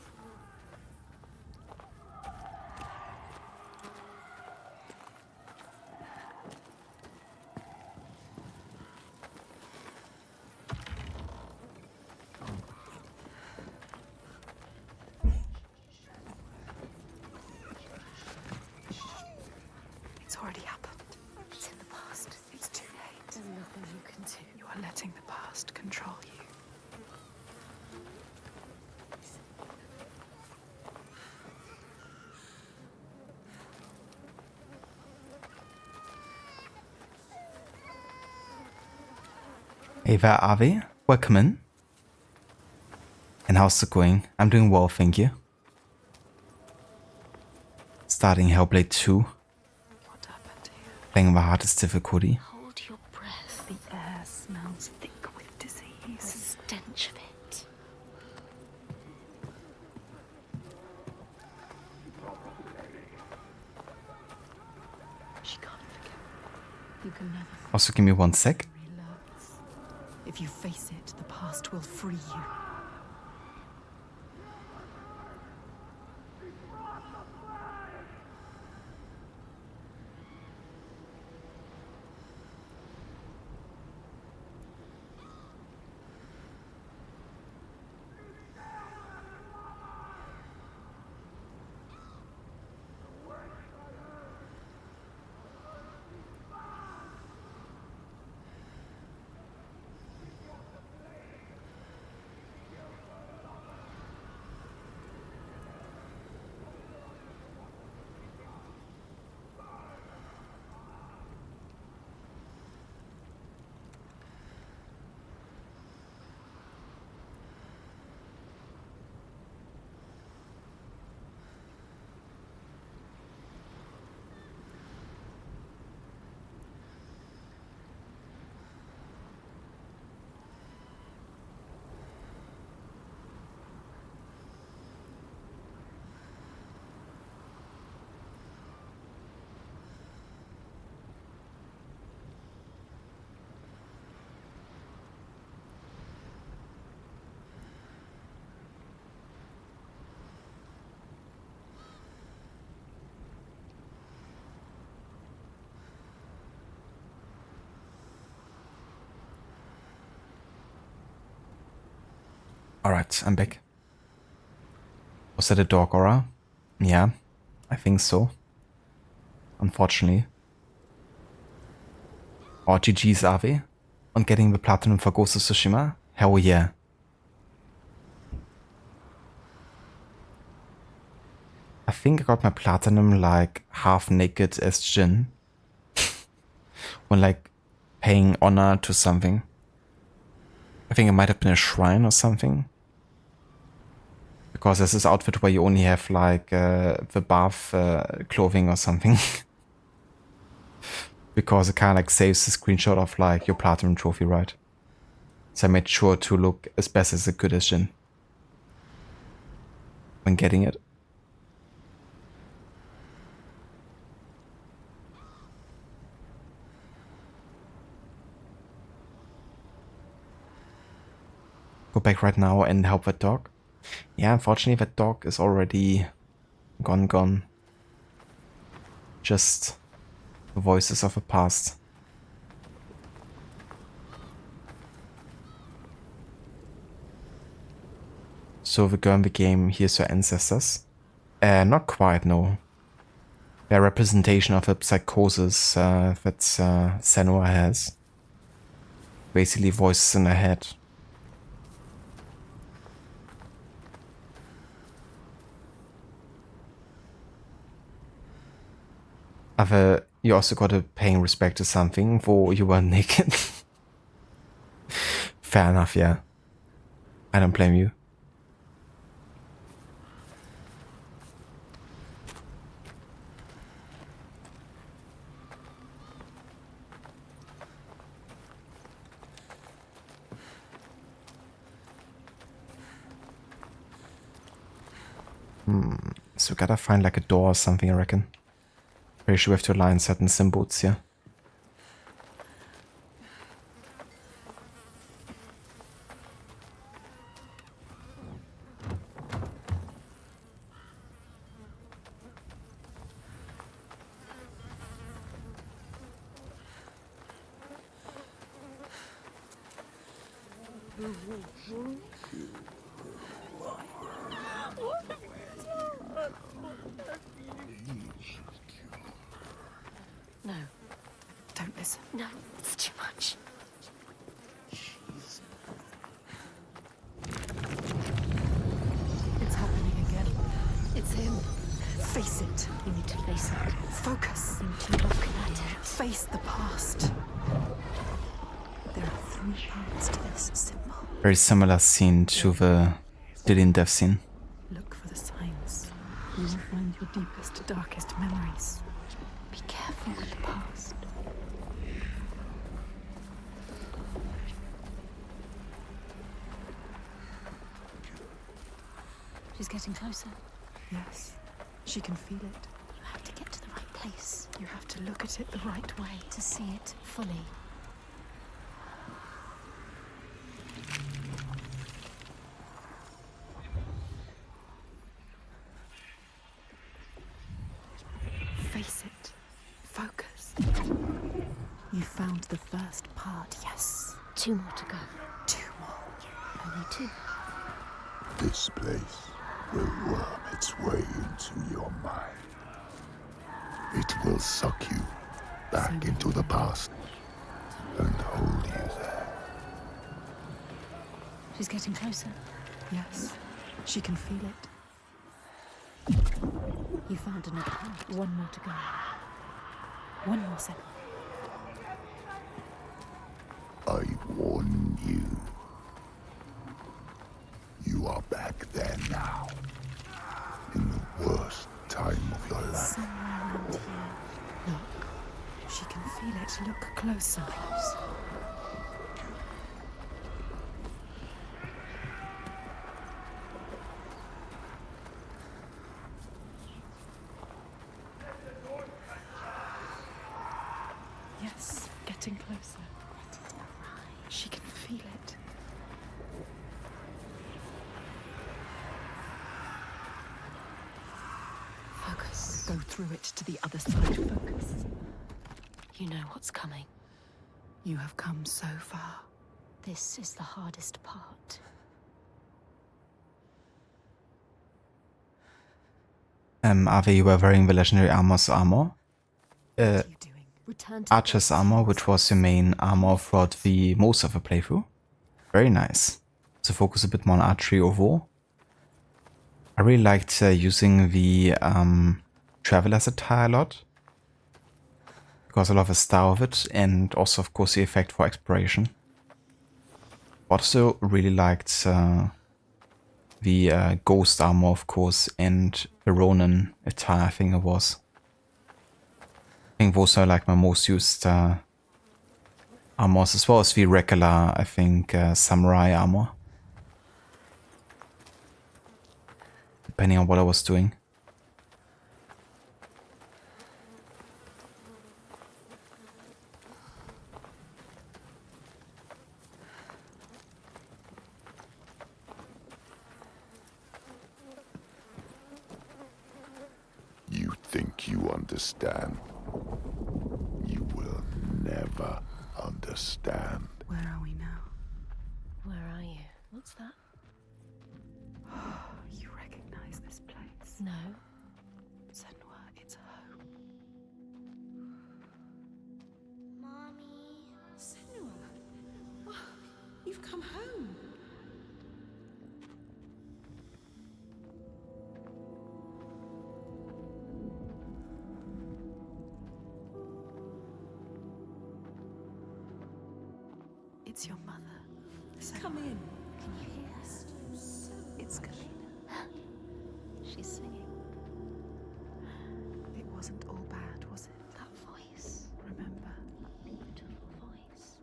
It's already happened. It's in the past. It's too late. There's nothing you can do. You are letting the past control you. Hey there, Ave. Welcome in. And how's it going? I'm doing well, thank you. Starting Hellblade 2. What happened here? Playing the hardest difficulty. Hold your breath. The air smells thick with The disease. stench of it. She can't forget. You can never Also, give me 1 sec. memory loves. If you face it, the past will free you. Alright, I'm back. Was that a dog aura? Yeah, I think so. Unfortunately. Oh, GG's, Ave. Und getting the platinum for Ghost of Tsushima? Hell yeah. I think I got my platinum like half naked as Jin. When like paying honor to something. I think it might have been a shrine or something. Because there's this outfit where you only have like the bath clothing or something. Because it kind of like saves the screenshot of like your platinum trophy, right? So I made sure to look as best as it could as Jin when getting it. go back right now and help that dog? Yeah, unfortunately that dog is already gone. Just voices of the past. So the girl in the game hears her ancestors? Not quite, no. They're a representation of the psychosis that Senua has. Basically voices in her head. You also gotta paying respect to something for you were naked. Fair enough, yeah. I don't blame you. So we gotta find like a door or something, I reckon. Pretty sure we have to align certain symbols here. No. Don't listen. No, it's too much. It's happening again. It's him. Face it. You need to face it. Focus. You need to look at it. Face the past. There are 3 parts to this symbol. Very similar scene to the Dillian death scene. Look for the signs. You will find your deepest, darkest memories. Be careful with the past. She's getting closer. Yes. She can feel it. You have to get to the right place You have to look at it the right way. to see it fully. Face it. Focus. You found the first part, yes. 2 more to go. 2 more. Only 2. This place will worm its way into your mind. It will suck you back into the past and hold you there. She's getting closer. Yes. She can feel it. You found another part. 1 more to go. 1 more second. I warn you. You are back there now. In the worst time of your life. Somewhere around here. Look. She can feel it. Look closer. Yes, getting closer. She can feel it. Focus. Go through it to the other side. Focus. You know what's coming. You have come so far. This is the hardest part. Ave, you were wearing the legendary armor's armor. What are you doing? Return to Archer's armor, which was your main armor throughout the most of the playthrough. Very nice. To focus a bit more on archery overall. I really liked using the Traveler's attire a lot. Because I love the style of it, and also of course the effect for exploration. Also really liked the Ghost armor, of course, and the Ronin attire, I think it was. I think those are like my most used armors, as well as the regular, I think, samurai armor. Depending on what I was doing. you understand. You will never understand. Where are we now? Where are you? What's that? You recognize this place? No. Senua, it's home. Mommy. Senua, oh, you've come home. It's your mother. Senua. Come in. Can you hear her? It's Kalina. She's singing. It wasn't all bad, was it? That voice. Remember? That beautiful voice.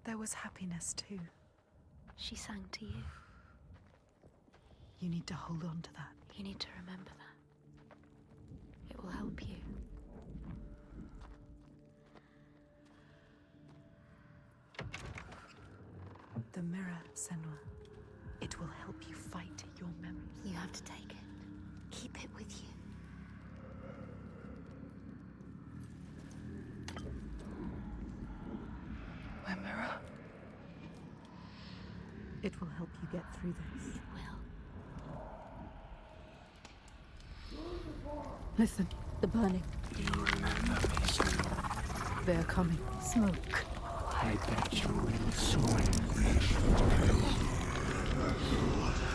There was happiness too. She sang to you. You need to hold on to that. You need to remember that. It will help you. The mirror, Senua. It will help you fight your memories. You have to take it. Keep it with you. My mirror. It will help you get through this. It will. Listen, the burning. Do you remember me, Senua? They are coming. Smoke. I bet you will soon.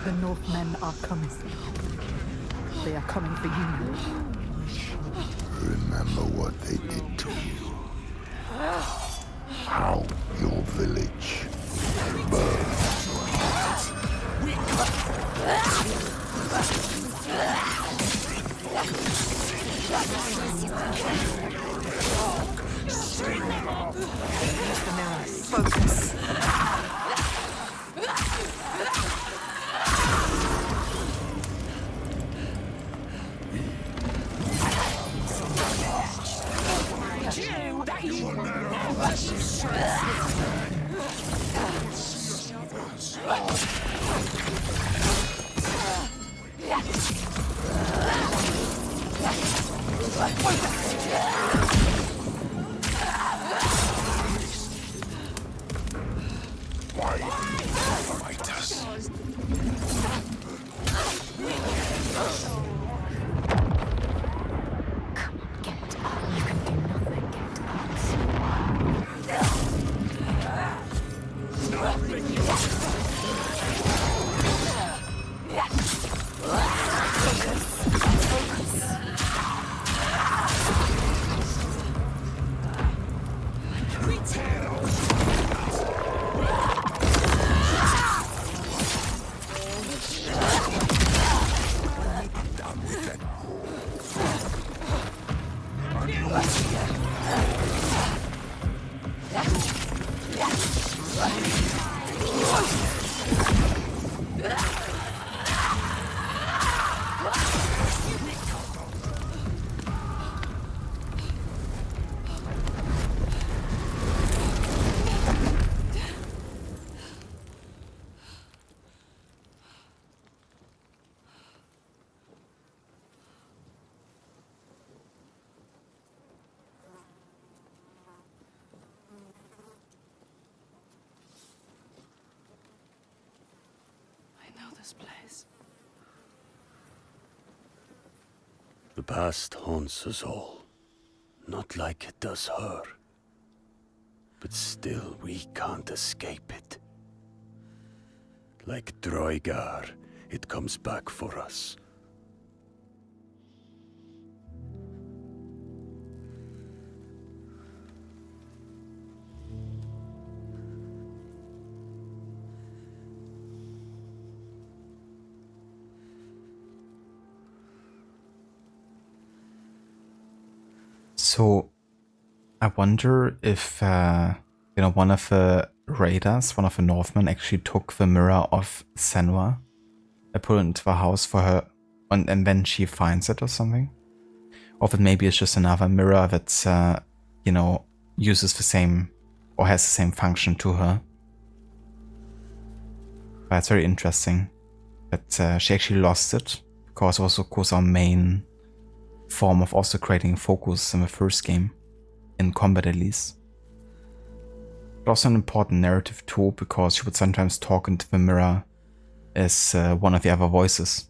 The Northmen are coming. They are coming for you. Remember what they did to you. How your village burned. Use the mirror. Focus. This place. The past haunts us all. Not like it does her. But still we can't escape it. Like Droigar, it comes back for us. So, I wonder if, one of the raiders, one of the Northmen, actually took the mirror of Senua and put it into the house for her, and then she finds it or something. Or if it maybe it's just another mirror that's you know, uses the same or has the same function to her. But it's very interesting that she actually lost it, because it was of course our main form of also creating focus in the first game, in combat at least. But also an important narrative tool, because she would sometimes talk into the mirror as one of the other voices.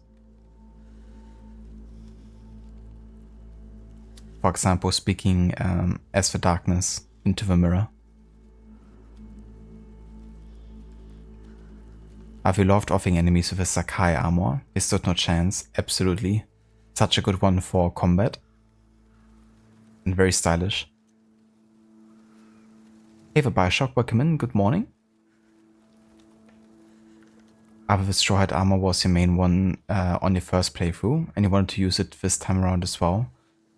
For example, speaking as the darkness into the mirror. Have you loved offing enemies with a Sakai armor? They stood no chance, absolutely. Such a good one for combat. And very stylish. Hey, the Bioshock, welcome in, good morning. After the Straw Hat armor was your main one on your first playthrough, and you wanted to use it this time around as well.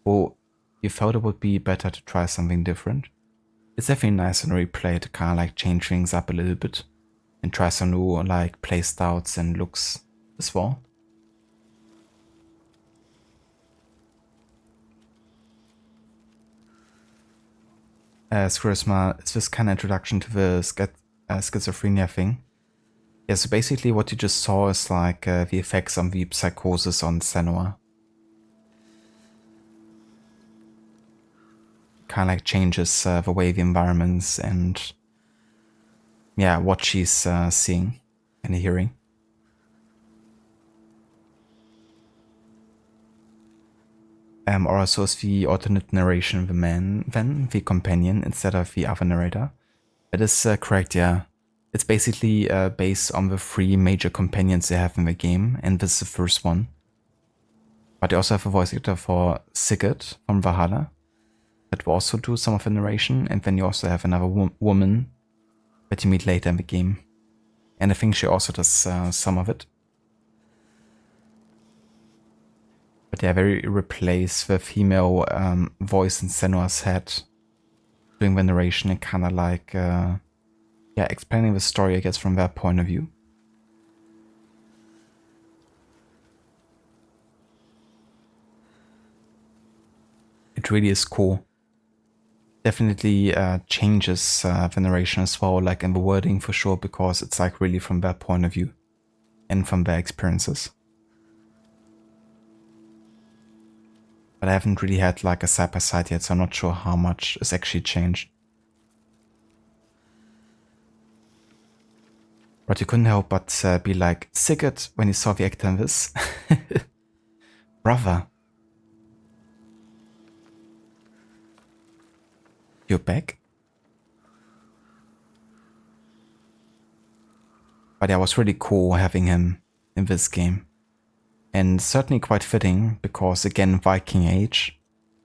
Well, you felt it would be better to try something different. It's definitely nice in a replay to kind of like change things up a little bit. And try some new like playstyles and looks as well. Charisma, it's this kind of introduction to the schizophrenia thing. Yeah, so basically what you just saw is like the effects on the psychosis on Senua. Kind of like changes the way the environments and yeah, what she's seeing and hearing. Or also is the alternate narration of the man, then the companion, instead of the other narrator. That is correct, yeah. It's basically based on the 3 major companions they have in the game, and this is the first one. But they also have a voice actor for Sigurd from Valhalla that will also do some of the narration, and then you also have another woman that you meet later in the game. And I think she also does some of it. But yeah, they replace the female voice in Senua's head doing the narration and kind of like, yeah, explaining the story, I guess, from their point of view. It really is cool. Definitely changes the narration as well, like in the wording for sure, because it's like really from their point of view and from their experiences. But I haven't really had like a side by side yet, so I'm not sure how much is actually changed. But you couldn't help but be like, Sigurd, when you saw the actor in this. Brother. You're back? But yeah, it was really cool having him in this game. And certainly quite fitting, because again, Viking age.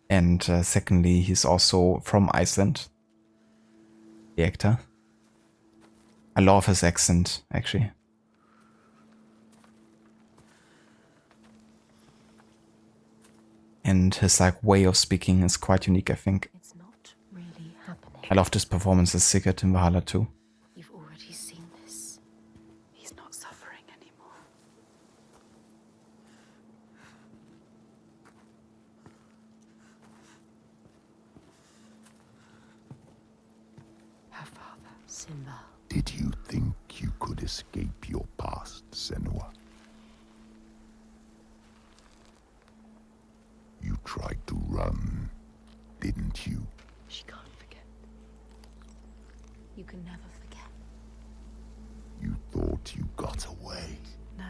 And secondly, he's also from Iceland. The actor. I love his accent, actually. And his like way of speaking is quite unique, I think. It's not really happening. I loved his performance as Sigurd in Valhalla too. You've already seen this. He's not suffering anymore. Her father, Simba. Did you think you could escape your past, Senua? You tried to run, didn't you? She can't forget. You can never forget. You thought you got away. No,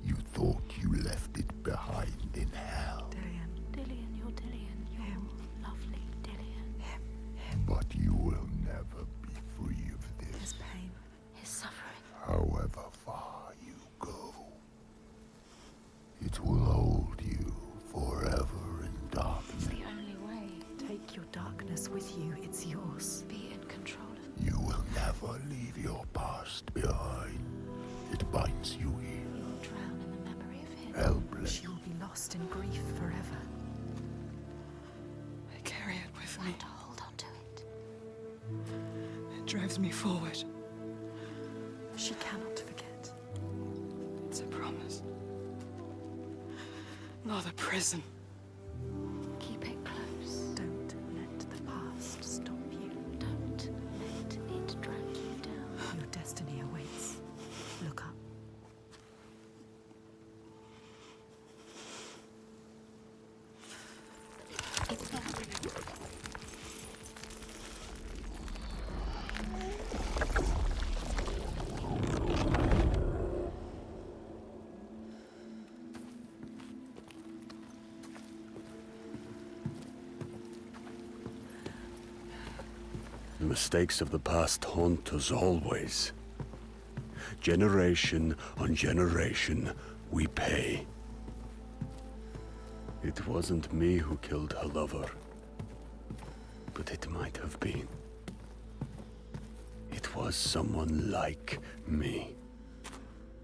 You thought you left it behind in hell. Dillian, you're Dillian. You're lovely Dillian. But you will never be free of His this, pain, his suffering. however far you go. It will hold you forever in darkness. The only way. Take your darkness with you, it's yours. Be in control of You will never leave your past behind. It binds you here, You will drown in the memory of him. helpless. She will be lost in grief forever. I carry it with me. Learn to hold on to it. It drives me forward. She cannot forget. It's a promise. Not a prison. Keep it close. Don't let mistakes of the past haunt us always. Generation on generation, we pay. It wasn't me who killed her lover, but it might have been. It was someone like me.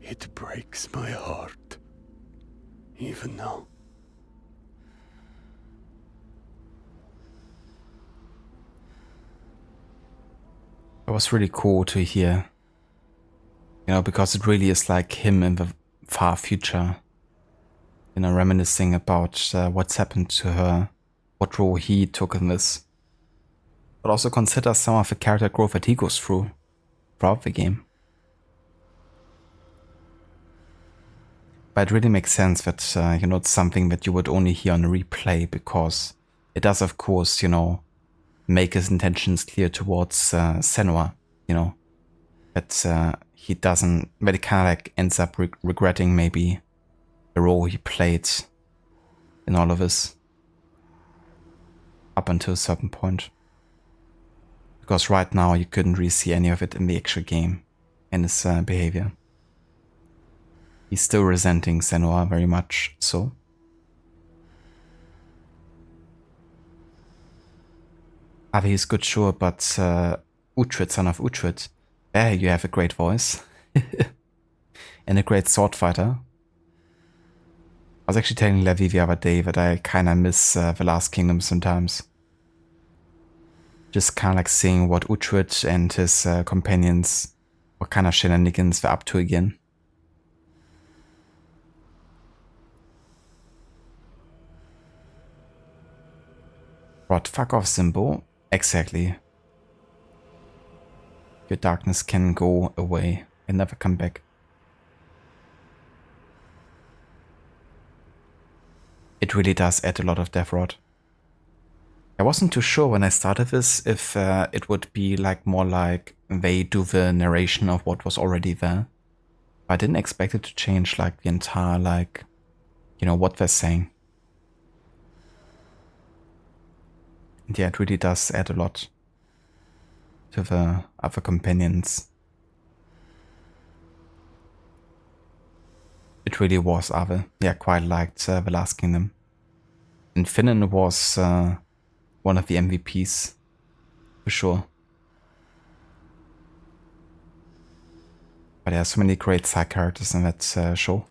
It breaks my heart, even now. It was really cool to hear, you know, because it really is like him in the far future, you know, reminiscing about what's happened to her, what role he took in this, but also consider some of the character growth that he goes through throughout the game. But it really makes sense that, you know, it's something that you would only hear on a replay, because it does, of course, you know, make his intentions clear towards Senua, you know, that he doesn't, but he kind of like ends up regretting maybe the role he played in all of this up until a certain point. Because right now you couldn't really see any of it in the actual game and his behavior. He's still resenting Senua very much so. Avi is good, sure, but Uhtred, son of Uhtred, there you have a great voice. And a great sword fighter. I was actually telling Levi the other day that I kinda miss the Last Kingdom sometimes. Just kinda like seeing what Uhtred and his companions, what kind of shenanigans they're up to again. What, fuck off, Simbo? Exactly. Your darkness can go away and never come back. It really does add a lot of Death Rod. I wasn't too sure when I started this if it would be like more like they do the narration of what was already there. But I didn't expect it to change like the entire, like, you know, what they're saying. And yeah, it really does add a lot to the other companions. It really was other. Yeah, quite liked the Last Kingdom. And Finan was one of the MVPs, for sure. But there are so many great side characters in that show.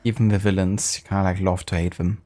Even the villains, you kind of like love to hate them.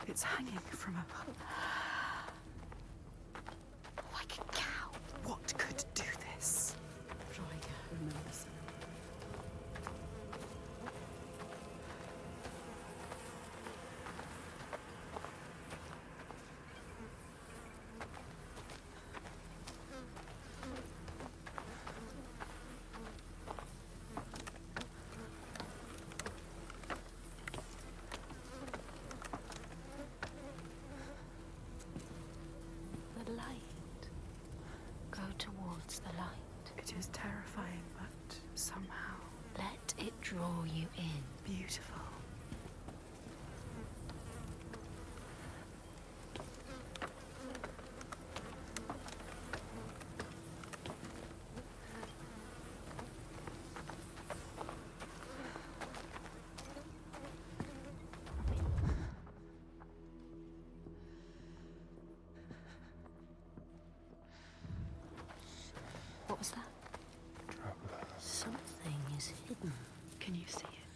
It's hanging from above. Like a cow. What could do this? Riga remembers. It is terrifying, but somehow... Let it draw you in. Beautiful. What was that? Something is hidden. Can you see it?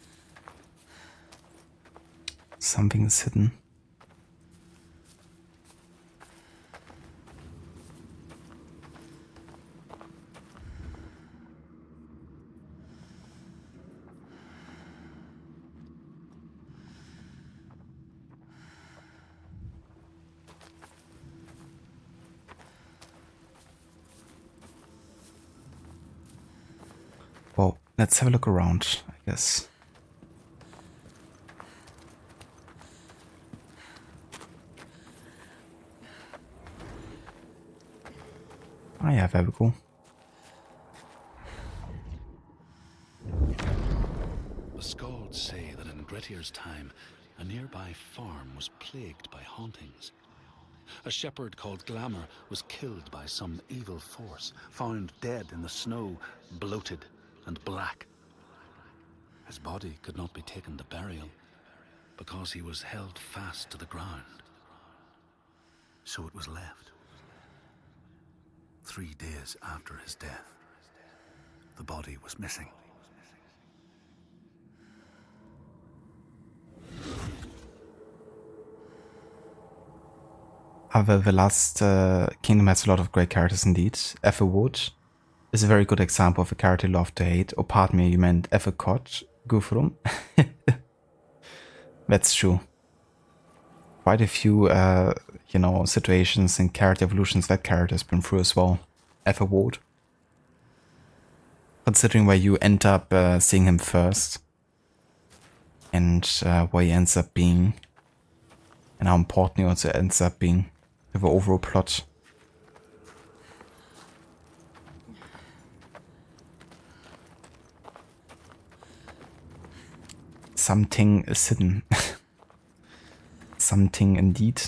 Something is hidden. Let's have a look around, I guess. Ah yeah, very cool. The Skalds say that in Grettir's time, a nearby farm was plagued by hauntings. A shepherd called Glamour was killed by some evil force, found dead in the snow, bloated and black. His body could not be taken to burial because he was held fast to the ground. So it was left. 3 days after his death, the body was missing. However, the last kingdom has a lot of great characters indeed. Ethelwood is a very good example of a character you love to hate. Oh, pardon me, you meant Ethelcott, Guthrum. That's true. Quite a few, situations and character evolutions that character has been through as well. Ethelwood. Considering where you end up seeing him first. And where he ends up being. And how important he also ends up being. With the overall plot. Something is hidden. Something indeed.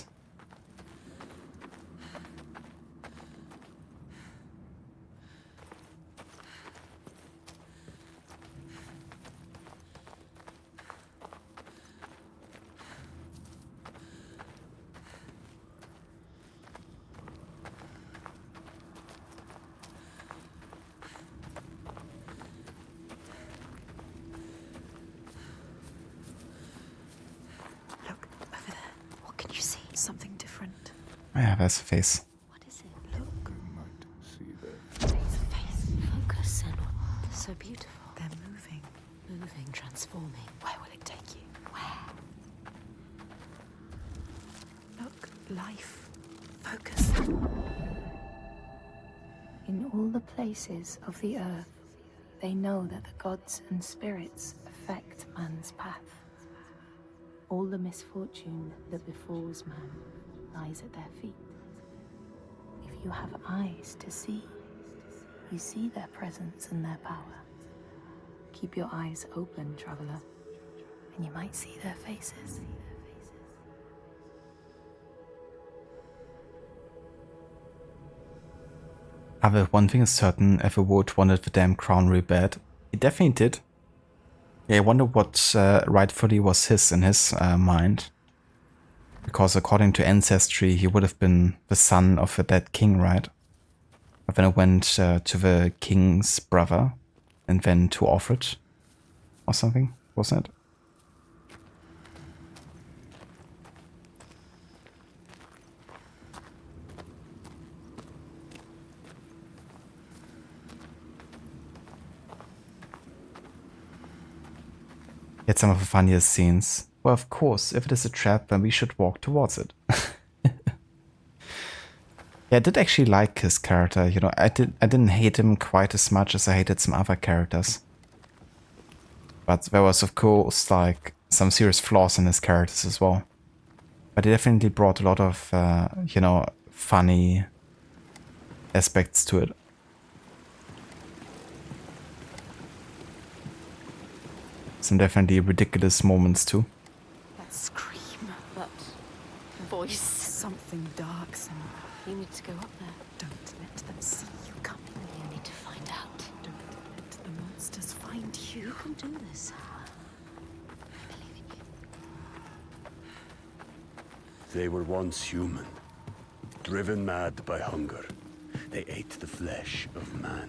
Something different. Yeah, there's a face. What is it? Look. Face, face. Focus, Senua. They're so beautiful. They're moving. Moving, transforming. Where will it take you? Where? Look, life. Focus. In all the places of the earth, they know that the gods and spirits affect man's path. All the misfortune that befalls man lies at their feet. If you have eyes to see, you see their presence and their power. Keep your eyes open, traveler, and you might see their faces. However, one thing is certain, Ethelwood wanted the damn crown real bad. He definitely did. Yeah, I wonder what rightfully was his in his mind. Because according to ancestry, he would have been the son of a dead king, right? But then it went to the king's brother, and then to Offred, or something, wasn't it? Yet some of the funniest scenes. Well, of course, if it is a trap, then we should walk towards it. Yeah, I did actually like his character. You know, I didn't hate him quite as much as I hated some other characters. But there was, of course, like some serious flaws in his characters as well. But he definitely brought a lot of, funny aspects to it. Some definitely ridiculous moments too. That scream, that voice. Something dark, Senua. You need to go up there. Don't let them see you coming. You need to find out. Don't let the monsters find you. You can do this. I believe in you. They were once human, driven mad by hunger. They ate the flesh of man.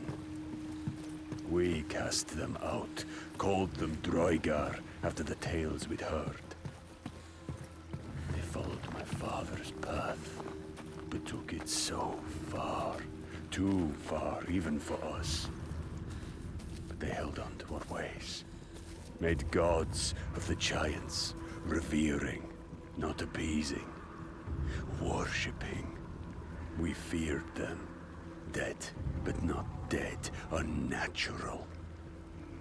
We cast them out, called them Droigar after the tales we'd heard. They followed my father's path, but took it so far, too far even for us. But they held on to our ways, made gods of the giants, revering, not appeasing, worshipping. We feared them. Dead, but not dead. Unnatural.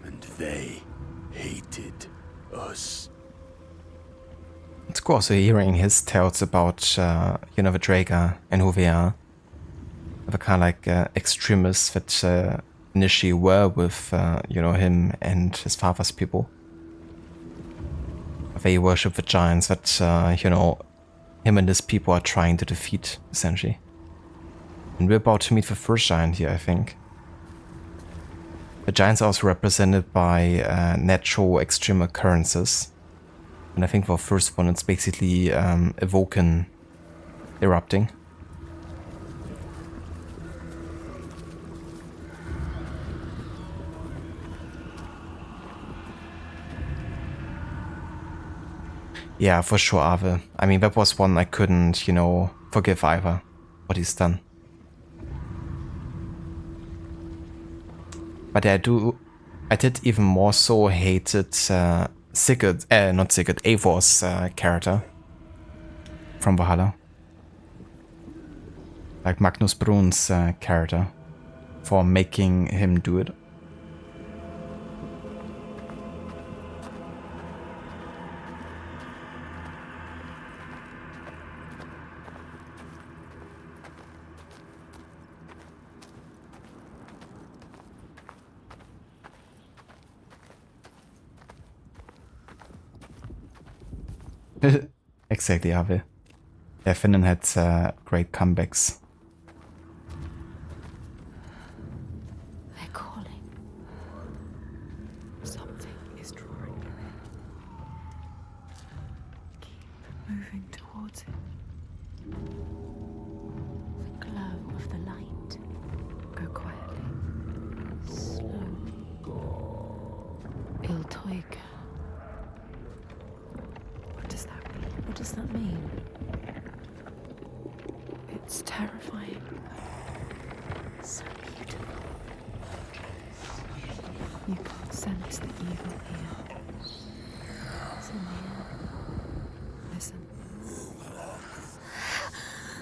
And they hated us. It's cool also hearing his tales about, you know, the Draga and who they are. The kind of like extremists that initially were with, you know, him and his father's people. They worship the giants that, you know, him and his people are trying to defeat, essentially. And we're about to meet the first giant here, I think. The giants are also represented by natural extreme occurrences. And I think for the first one, it's basically a volcano erupting. Yeah, for sure, Ave. I mean, that was one I couldn't, you know, forgive either, what he's done. But I did even more so hated Sigurd, not Sigurd, Eivor's character from Valhalla. Like Magnus Brun's character, for making him do it. Exactly, Ave. Yeah, Finland had great comebacks. They're calling. Something is drawing you in. Keep moving towards it. The glow of the light. Go quietly. Slowly. Il Toiga. What does that mean? It's terrifying. So beautiful. You can sense the evil here. It's in the air. Listen.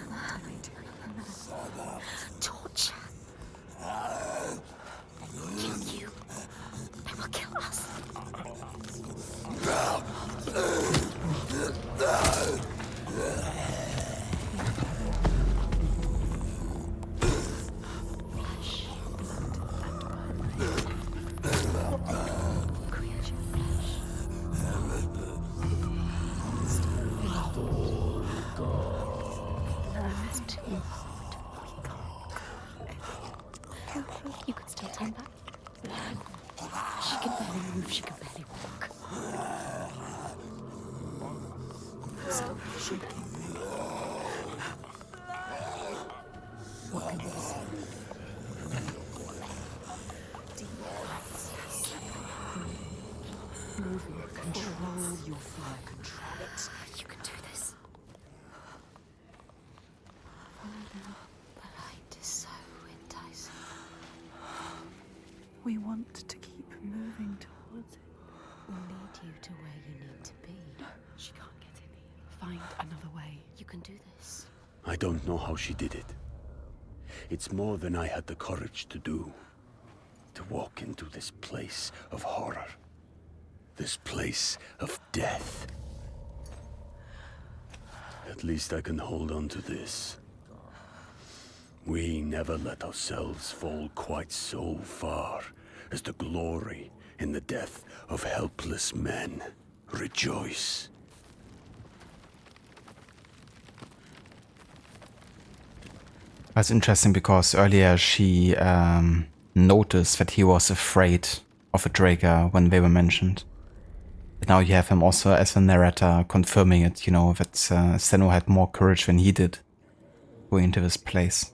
What do they do? Torture. Kill you. They will kill us. You could still turn back. She can barely move, she can barely walk. Stop shaking. What can you see? Deep breaths. Moving. Control your fear. Control it. You can do this. Follow now. The light is so enticing. We want to keep moving towards it. We'll lead you to where you need to be. She can't get in here. Find another way. You can do this. I don't know how she did it. It's more than I had the courage to do. To walk into this place of horror. This place of death. At least I can hold on to this. We never let ourselves fall quite so far as to glory in the death of helpless men. Rejoice. That's interesting because earlier she noticed that he was afraid of a Draga when they were mentioned. But now you have him also as a narrator confirming it, you know, that Senua had more courage than he did going into this place.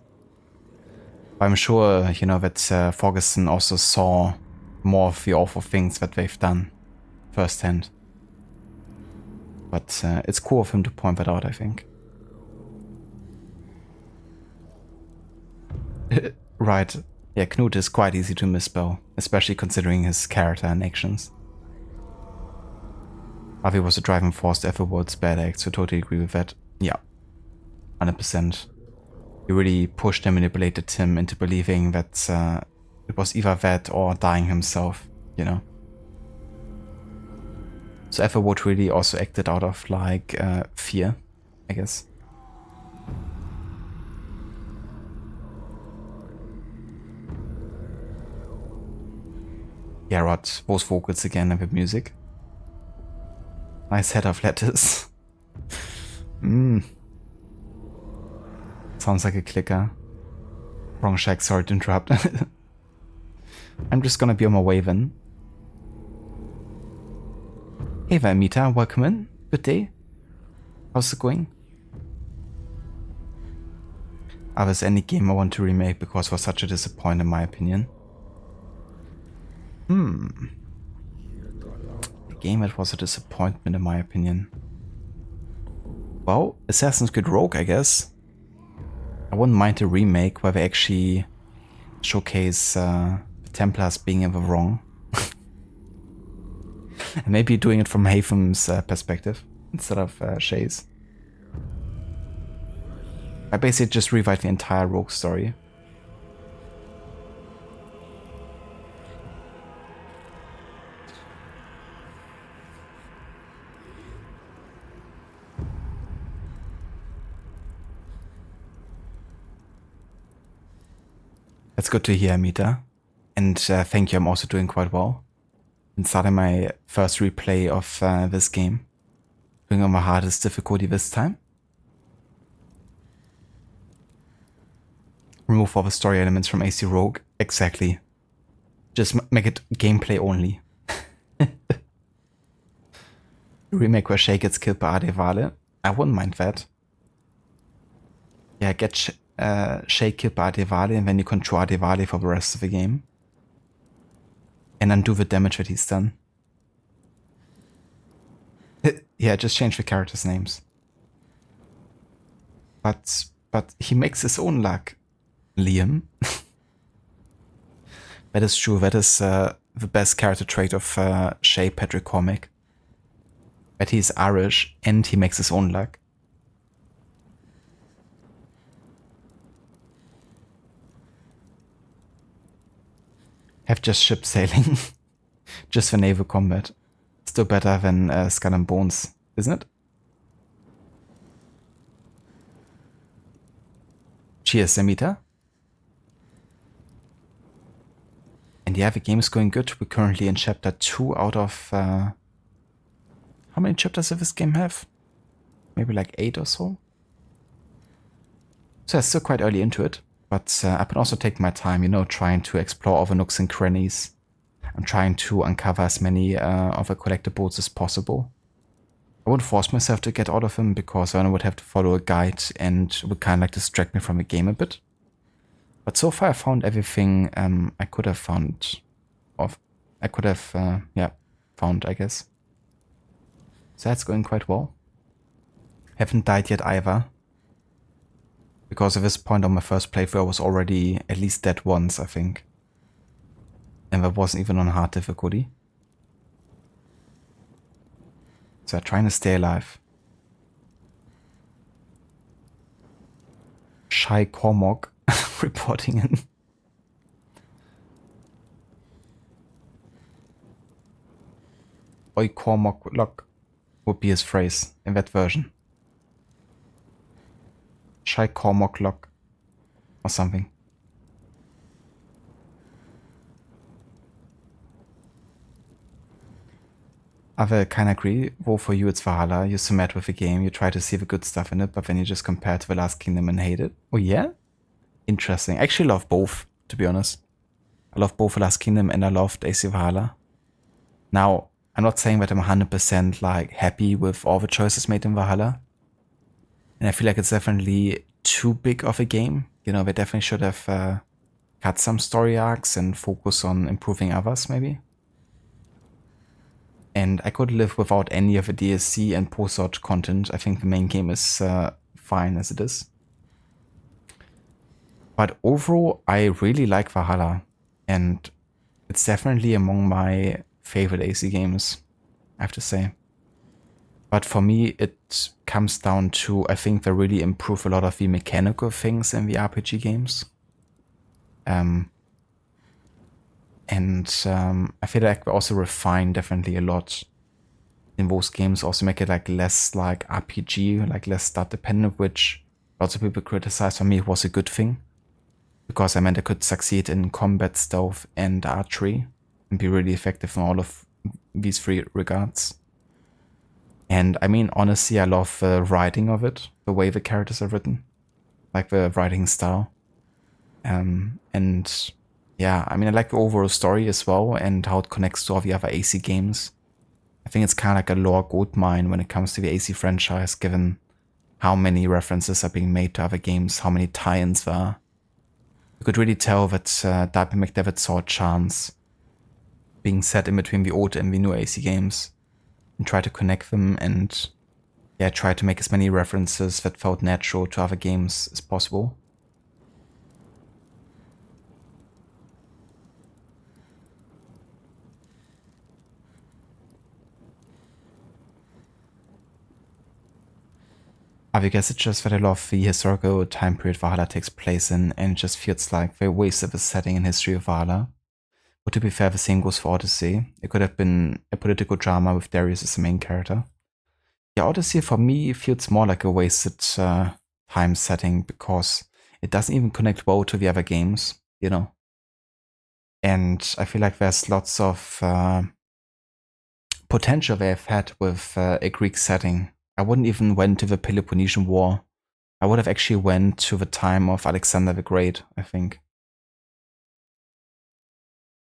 I'm sure, you know, that Ferguson also saw more of the awful things that they've done firsthand. But it's cool of him to point that out, I think. Right. Yeah, Knut is quite easy to misspell, especially considering his character and actions. Avi was a driving force to Ethelwald's bad act, so totally agree with that. Yeah, 100%. He really pushed and manipulated him into believing that it was either that or dying himself you know. So Everwood really also acted out of like fear, I guess. Yeah, Rod, those vocals again and with music. Nice head of lettuce. Sounds like a clicker. Wrong shack, sorry to interrupt. I'm just gonna be on my way then. Hey there, Mita, welcome in. Good day. How's it going? Are there any game I want to remake because it was such a disappointment in my opinion? A game that was a disappointment in my opinion. Well, Assassin's Creed Rogue, I guess. I wouldn't mind a remake where they actually showcase the Templars being in the wrong. And maybe doing it from Haven's perspective instead of Shay's. I basically just rewrite the entire Rogue story. That's good to hear, Amita. And thank you, I'm also doing quite well. And starting my first replay of this game. Doing on my hardest difficulty this time. Remove all the story elements from AC Rogue. Exactly. Just make it gameplay only. Remake where Shay gets killed by Adevale. I wouldn't mind that. Yeah, get Shay killed by Adevale and then you control Adevale for the rest of the game. And undo the damage that he's done. Yeah, just change the characters' names. But he makes his own luck, Liam. That is true. That is the best character trait of Shay Patrick Cormac. That he's Irish and he makes his own luck. Have just ship sailing. Just for naval combat. Still better than Skull and Bones, isn't it? Cheers, Amita. And yeah, the game is going good. We're currently in chapter 2 out of... how many chapters does this game have? Maybe like 8 or so? So I'm still quite early into it. But I can also take my time, you know, trying to explore all the nooks and crannies. I'm trying to uncover as many of the collectibles as possible. I won't force myself to get all of them because then I would have to follow a guide and it would kind of like distract me from the game a bit. But so far I found everything I could have found. Found, I guess. So that's going quite well. Haven't died yet either. Because at this point on my first playthrough I was already at least dead once, I think. And that wasn't even on hard difficulty. So I'm trying to stay alive. Shy Cormac reporting in. Oi Cormac lock would be his phrase in that version. Shy Cormac lock or something. I will kind of agree. Well, for you it's Valhalla. You're so mad with the game. You try to see the good stuff in it, but then you just compare it to The Last Kingdom and hate it. Oh yeah? Interesting. I actually love both, to be honest. I love both The Last Kingdom and I loved AC Valhalla. Now, I'm not saying that I'm 100% like happy with all the choices made in Valhalla. And I feel like it's definitely too big of a game. You know, they definitely should have cut some story arcs and focus on improving others, maybe. And I could live without any of the DLC and post-out content. I think the main game is fine as it is. But overall, I really like Valhalla. And it's definitely among my favorite AC games, I have to say. But for me, it comes down to, I think they really improve a lot of the mechanical things in the RPG games. And I feel like we also refine definitely a lot in those games, also make it like less like RPG, like less stat dependent, which lots of people criticize. For me, it was a good thing, because I meant I could succeed in combat, stealth, and archery and be really effective in all of these three regards. And I mean, honestly, I love the writing of it, the way the characters are written, like the writing style. And yeah, I mean, I like the overall story as well and how it connects to all the other AC games. I think it's kind of like a lore goldmine when it comes to the AC franchise, given how many references are being made to other games, how many tie-ins there are. You could really tell that Darby McDevitt saw a chance being set in between the old and the new AC games and try to connect them and yeah, try to make as many references that felt natural to other games as possible. I guess it's just that I love the historical time period Valhalla takes place in, and it just feels like they wasted the setting and history of Valhalla. But to be fair, the same goes for Odyssey. It could have been a political drama with Darius as the main character. Yeah, Odyssey for me feels more like a wasted time setting because it doesn't even connect well to the other games, you know. And I feel like there's lots of potential they've had with a Greek setting. I wouldn't even went to the Peloponnesian War. I would have actually went to the time of Alexander the Great, I think.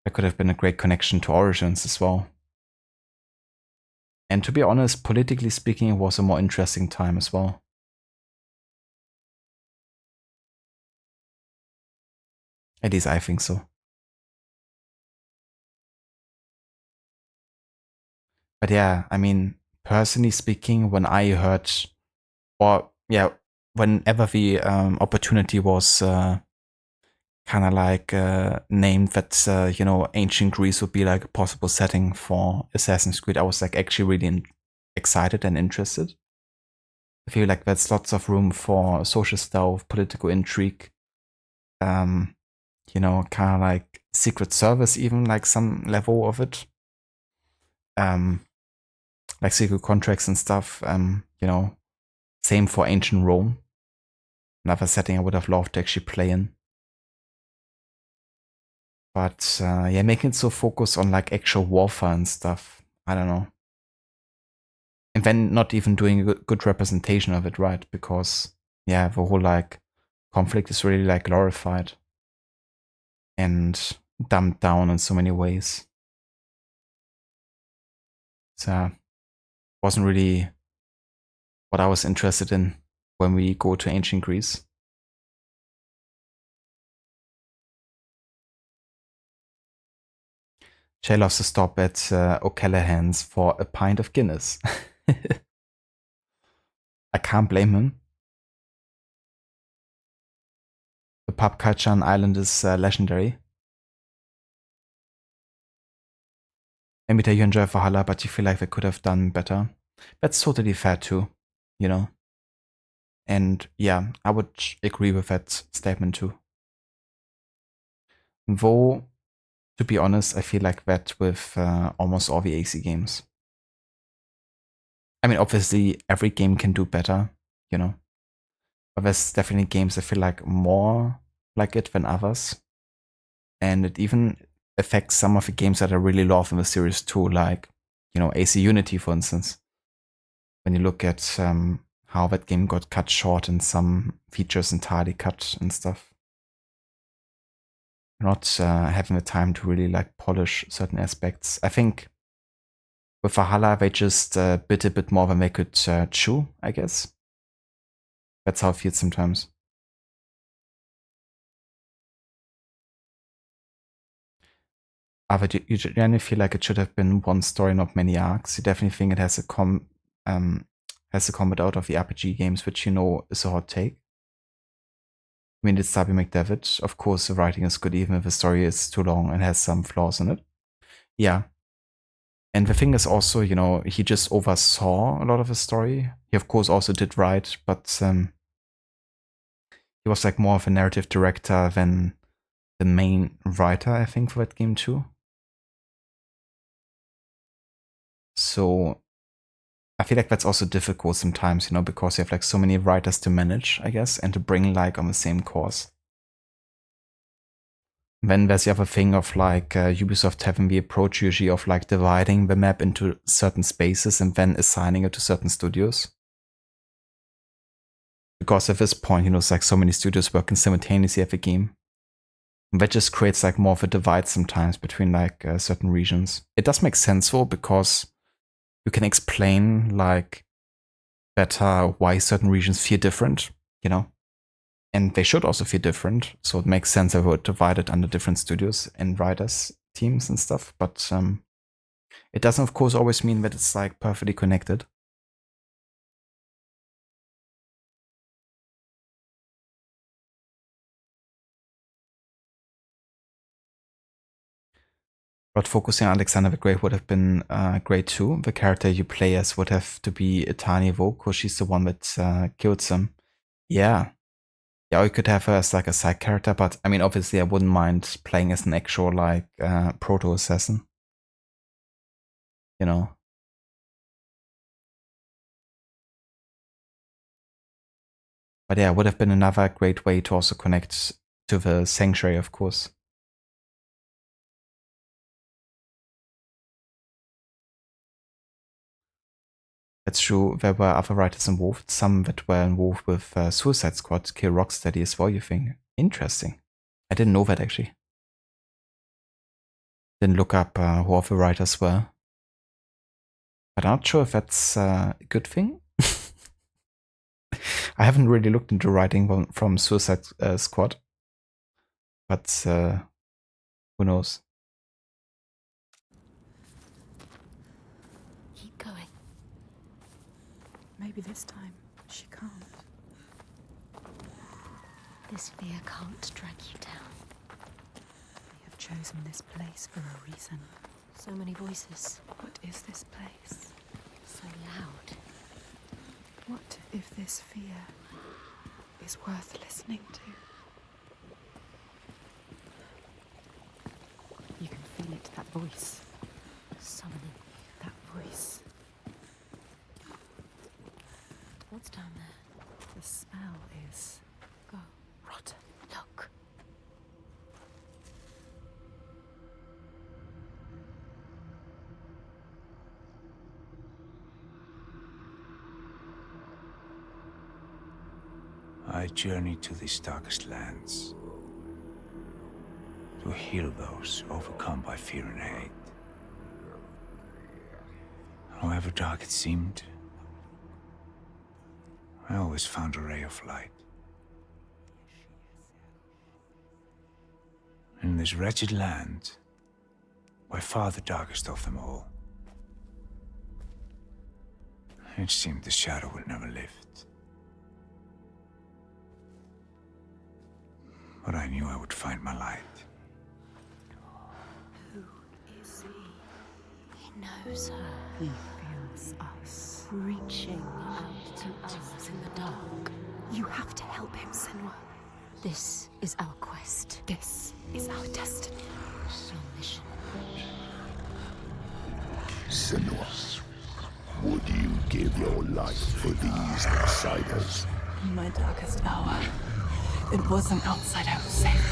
That could have been a great connection to Origins as well. And to be honest, politically speaking, it was a more interesting time as well. At least I think so. But yeah, I mean, personally speaking, when I heard, or yeah, whenever the opportunity was kind of like named that, you know, ancient Greece would be like a possible setting for Assassin's Creed, I was like actually really excited and interested. I feel like there's lots of room for social stealth, political intrigue, you know, kind of like Secret Service, even like some level of it. Like secret contracts and stuff, you know, same for ancient Rome. Another setting I would have loved to actually play in. But yeah, making it so focused on like actual warfare and stuff, I don't know. And then not even doing a good representation of it, right? Because yeah, the whole like conflict is really like glorified and dumbed down in so many ways. So wasn't really what I was interested in when we go to ancient Greece. Shay loves to stop at O'Callaghan's for a pint of Guinness. I can't blame him. The pub culture on Ireland is legendary. Maybe that you enjoy Valhalla, but you feel like they could have done better. That's totally fair too, you know. And yeah, I would agree with that statement too. Though, to be honest, I feel like that with almost all the AC games. I mean, obviously, every game can do better, you know. But there's definitely games I feel like more like it than others. And it even affects some of the games that I really love in the series too, like, you know, AC Unity, for instance. When you look at how that game got cut short and some features entirely cut and stuff. Not having the time to really like polish certain aspects. I think with Valhalla, they just bit a bit more than they could chew, I guess. That's how it feels sometimes. But you generally feel like it should have been one story, not many arcs. You definitely think it has to come out of the RPG games, which you know is a hot take. I mean, it's Darby McDevitt. Of course, the writing is good, even if the story is too long and has some flaws in it. Yeah. And the thing is also, you know, he just oversaw a lot of the story. He, of course, also did write, but he was like more of a narrative director than the main writer, I think, for that game too. So I feel like that's also difficult sometimes, you know, because you have like so many writers to manage, I guess, and to bring like on the same course. Then there's the other thing of like Ubisoft having the approach usually of like dividing the map into certain spaces and then assigning it to certain studios. Because at this point, you know, it's like so many studios working simultaneously at the game. And that just creates like more of a divide sometimes between like certain regions. It does make sense though, because you can explain like better why certain regions feel different, you know? And they should also feel different, so it makes sense that we're divided under different studios and writers, teams and stuff. But it doesn't, of course, always mean that it's like perfectly connected. But focusing on Alexander the Great would have been great too. The character you play as would have to be Etani Vogue, because she's the one that kills him. Yeah. Yeah, or you could have her as like a side character, but I mean, obviously I wouldn't mind playing as an actual like proto-assassin. You know? But yeah, it would have been another great way to also connect to the Sanctuary, of course. That's true, there were other writers involved, some that were involved with Suicide Squad, Kill Rocksteady as well, you think? Interesting. I didn't know that actually. Didn't look up who all the writers were. But I'm not sure if that's a good thing. I haven't really looked into writing from Suicide Squad. But who knows? Keep going. Maybe this time she can't. This fear can't drag you down. We have chosen this place for a reason. So many voices. What is this place? So loud. What if this fear is worth listening to? You can feel it, that voice. Summoning that voice. What's down there? The smell is... Go. Rotten. Look. I journey to these darkest lands to heal those overcome by fear and hate. However dark it seemed, I always found a ray of light. In this wretched land, by far the darkest of them all, it seemed the shadow would never lift. But I knew I would find my light. Who is he? He knows her. He feels us. Reaching out to us in the dark. You have to help him, Senua. This is our quest. This is our destiny. Our mission. Senua, would you give your life for these outsiders? In my darkest hour, it was an outsider who saved me.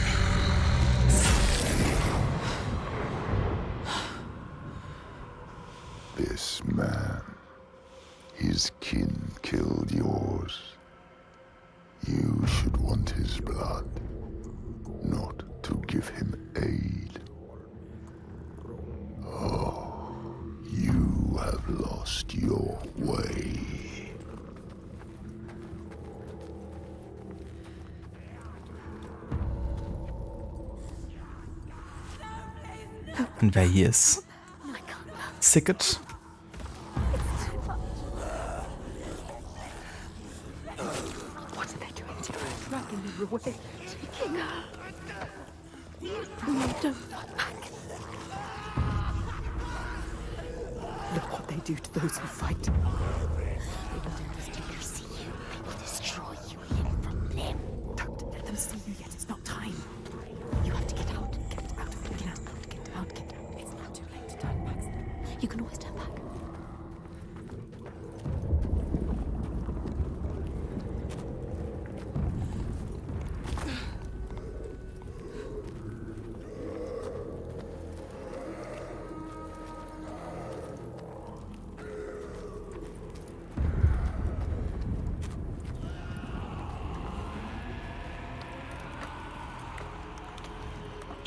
This man, his kin killed yours. You should want his blood, not to give him aid. Oh, you have lost your way. And there he is. Sicket. What are they doing to her? Dragging her away. Taking her. No, don't fall back. Look what they do to those who fight. They will do this to you, see you. They will destroy you hidden from them. Don't let them see you yet. It's not time. You have to get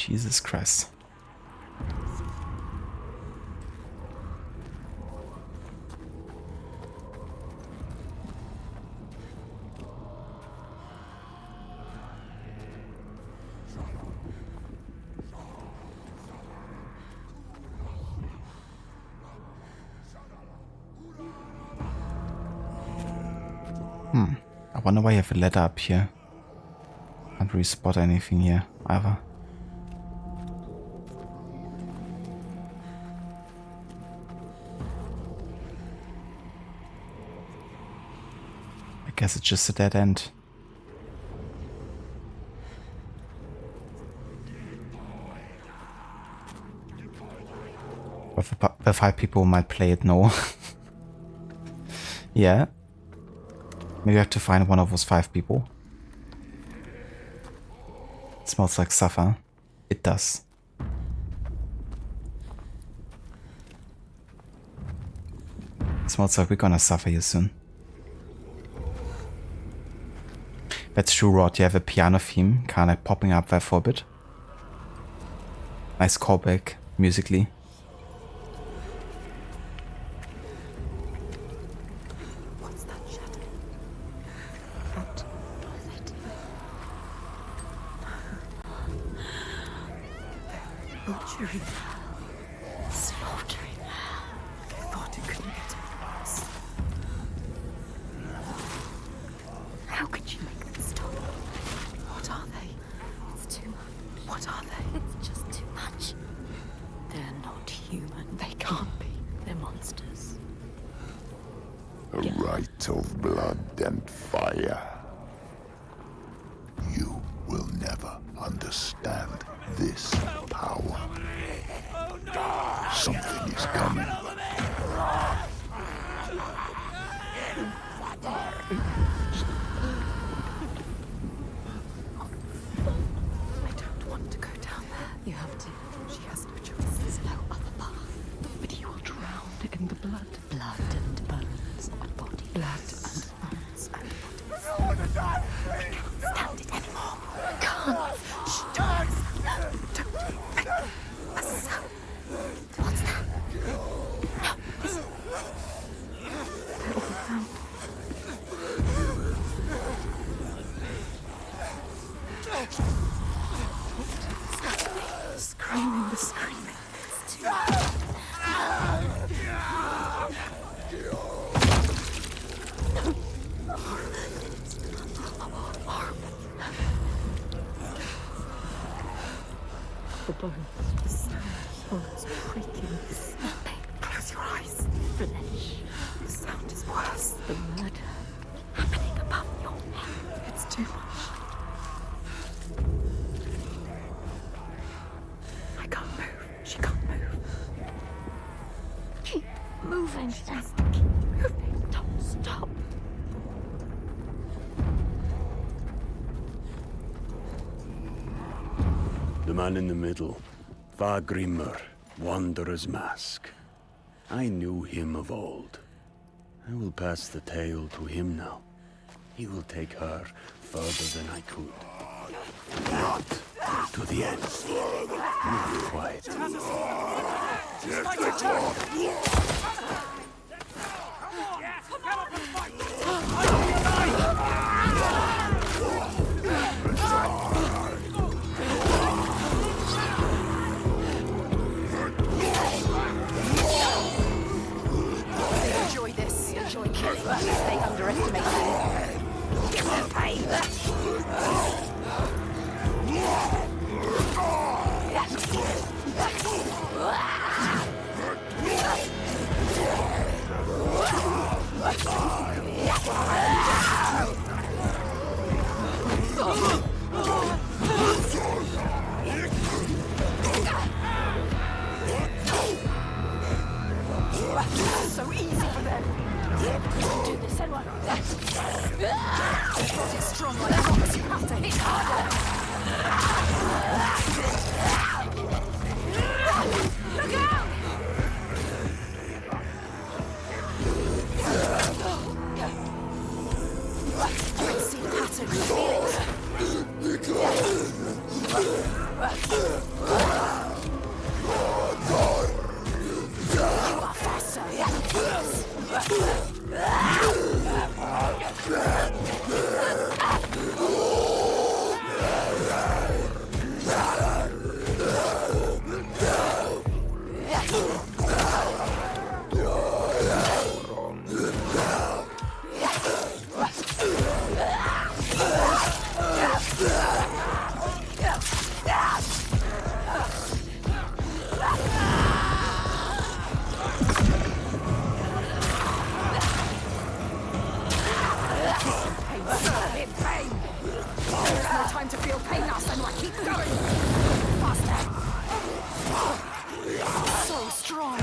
Jesus Christ. I wonder why you have a ladder up here. Can't really spot anything here either. I guess it's just a dead end. But the 5 people who might play it know. Yeah. Maybe I have to find one of those 5 people. It smells like sulfur. It does. It smells like we're gonna suffer here soon. That's true, Rod. You have a piano theme kind of popping up there for a bit. Nice callback musically. Slaughtering. I thought it couldn't get any worse. How could you make them stop? What are they? It's too much. What are they? It's just too much. They're not human. They can't be. They're monsters. A rite of blood and fire. You will never understand this power. Something is coming. I don't want to go down there. You have to. She has no choice. There's no other path. But you will drown in the blood. Blood and bones and body. Blood and bones and bodies. I can't stand it anymore. I can't. Shh, don't. A sound. What's that? No, listen. They're all around. Screaming, the screaming. It's too loud. The bones, the sound, bones breaking, snapping. Close your eyes. Flesh. The sound is worse. The murder happening above your head. It's too much. I can't move. She can't move. Keep moving. Just keep moving. Don't stop. The man in the middle, Vagrimur, Wanderer's Mask. I knew him of old. I will pass the tale to him now. He will take her further than I could. Not to the end. Move quiet. Enjoy this. Enjoy killing. They underestimate you. Give them pain. So easy for them. Do this, Senua. It's strong like rocks. You have to hit harder. Look out! I can see the pattern. Feel it. pain now, Senua. Keep going. Faster. So strong.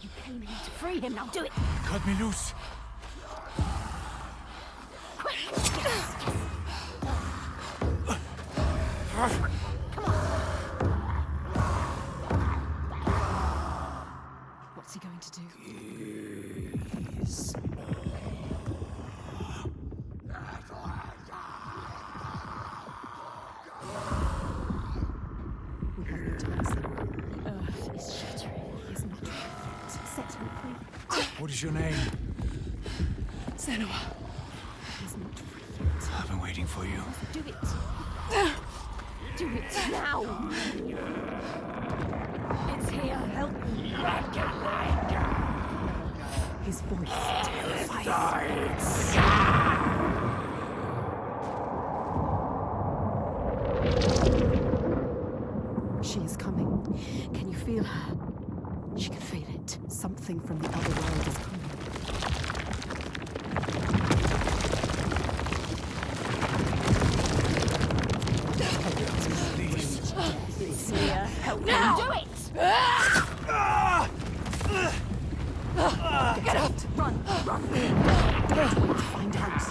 You came here to free him, now do it! Cut me loose! What's he going to do? We have no time, Senua. The earth is shattering. He is not refused. Set him free. What is your name? Senua. He is not free yet. I've been waiting for you. Do it. Do it now. It's here. Help me. His voice terrifies. She is coming. Can you feel her? She can feel it. Something from the other world is coming. It's here. Help me. Do it! Get out! Run! Run! Don't wait to find out.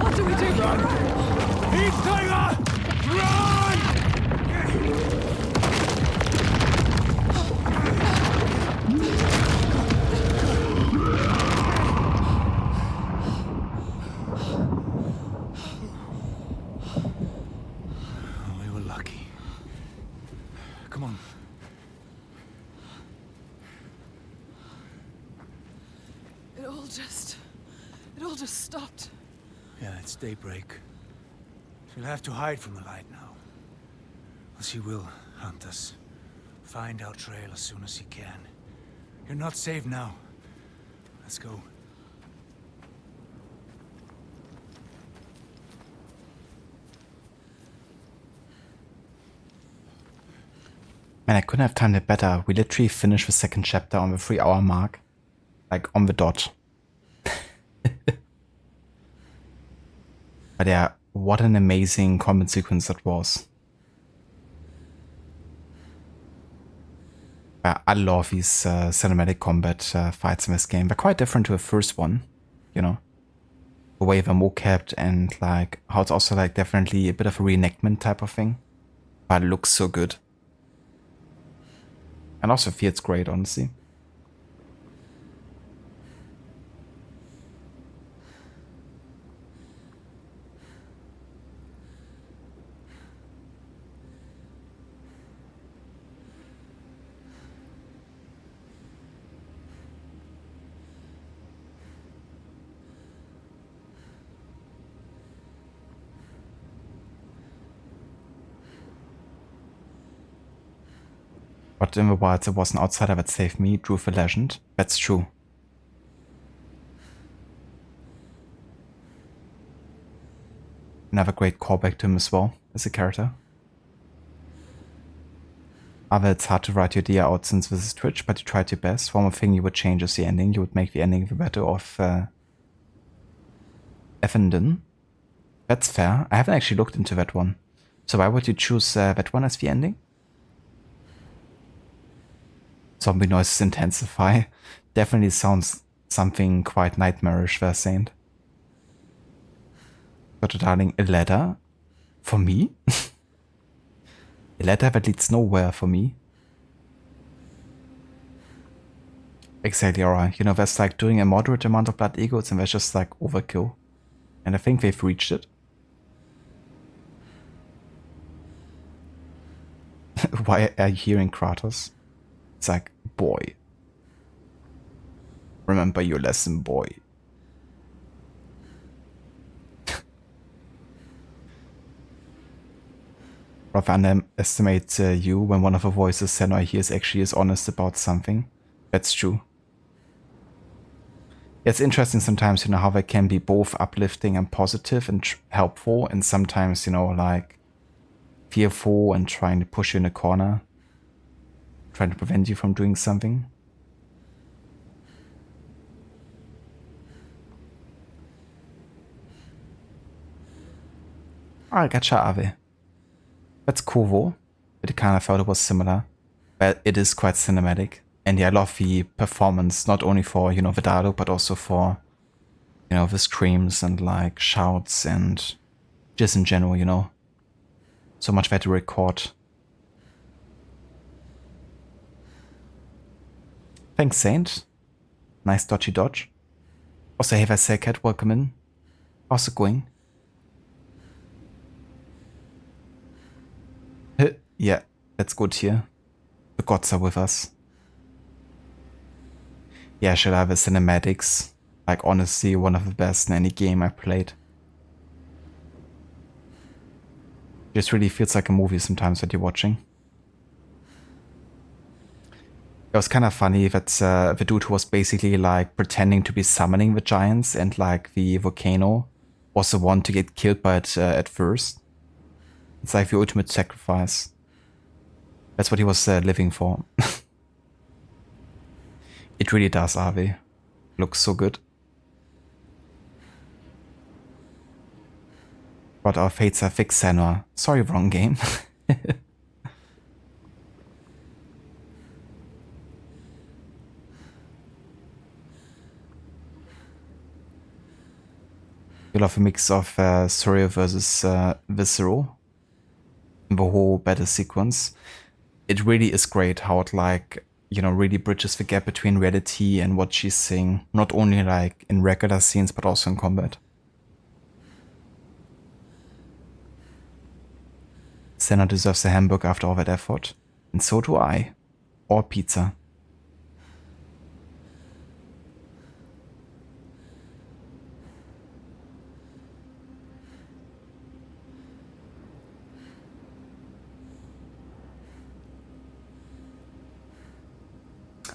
What do we do? Run! Heat Tiger! Run! We were lucky. Come on. It all just stopped. Yeah, it's daybreak. She'll have to hide from the light now. Or she will hunt us. Find our trail as soon as he can. You're not safe now. Let's go. Man, I couldn't have timed it better. We literally finished the second chapter on the 3-hour mark. Like, on the dot. But yeah, what an amazing combat sequence that was. I love these cinematic combat fights in this game. They're quite different to the first one, you know. The way they're more kept and like how it's also like definitely a bit of a reenactment type of thing. But it looks so good. And also feels great, honestly. But in the wild there was an outsider that saved me, drew the legend. That's true. Another great callback to him as well, as a character. Other, it's hard to write your idea out since this is Twitch, but you tried your best. One more thing you would change is the ending. You would make the ending the better of Effenden. That's fair. I haven't actually looked into that one. So why would you choose that one as the ending? Zombie noises intensify. Definitely sounds something quite nightmarish, there, Saint. But darling, a ladder? For me? A ladder that leads nowhere for me. Exactly, alright. You know, there's like doing a moderate amount of blood eagles and that's just like overkill. And I think they've reached it. Why are you hearing Kratos? It's like, boy. Remember your lesson, boy. Rather underestimate you when one of the voices Senua hears actually is honest about something. That's true. It's interesting sometimes, you know, how they can be both uplifting and positive and helpful, and sometimes, you know, like fearful and trying to push you in a corner, trying to prevent you from doing something. I gotcha, Ave. That's cool though. But I kind of felt it was similar. But it is quite cinematic. And yeah, I love the performance, not only for, you know, the dialogue, but also for, you know, the screams and like shouts and just in general, you know. So much there to record. Thanks, Saint. Nice dodgy dodge. Also, hey, Cat, welcome in. How's it going? Yeah, that's good here. The gods are with us. Yeah, should I have a cinematics? Like, honestly, one of the best in any game I played. Just really feels like a movie sometimes that you're watching. It was kind of funny that the dude who was basically like pretending to be summoning the giants and like the volcano was the one to get killed by it at first. It's like the ultimate sacrifice. That's what he was living for. It really does, Avi. Looks so good. But our fates are fixed, Senua. Sorry, wrong game. You love a mix of Surreal versus Visceral. The whole battle sequence. It really is great how it like, you know, really bridges the gap between reality and what she's seeing. Not only like in regular scenes, but also in combat. Senna deserves a hamburger after all that effort. And so do I. Or pizza.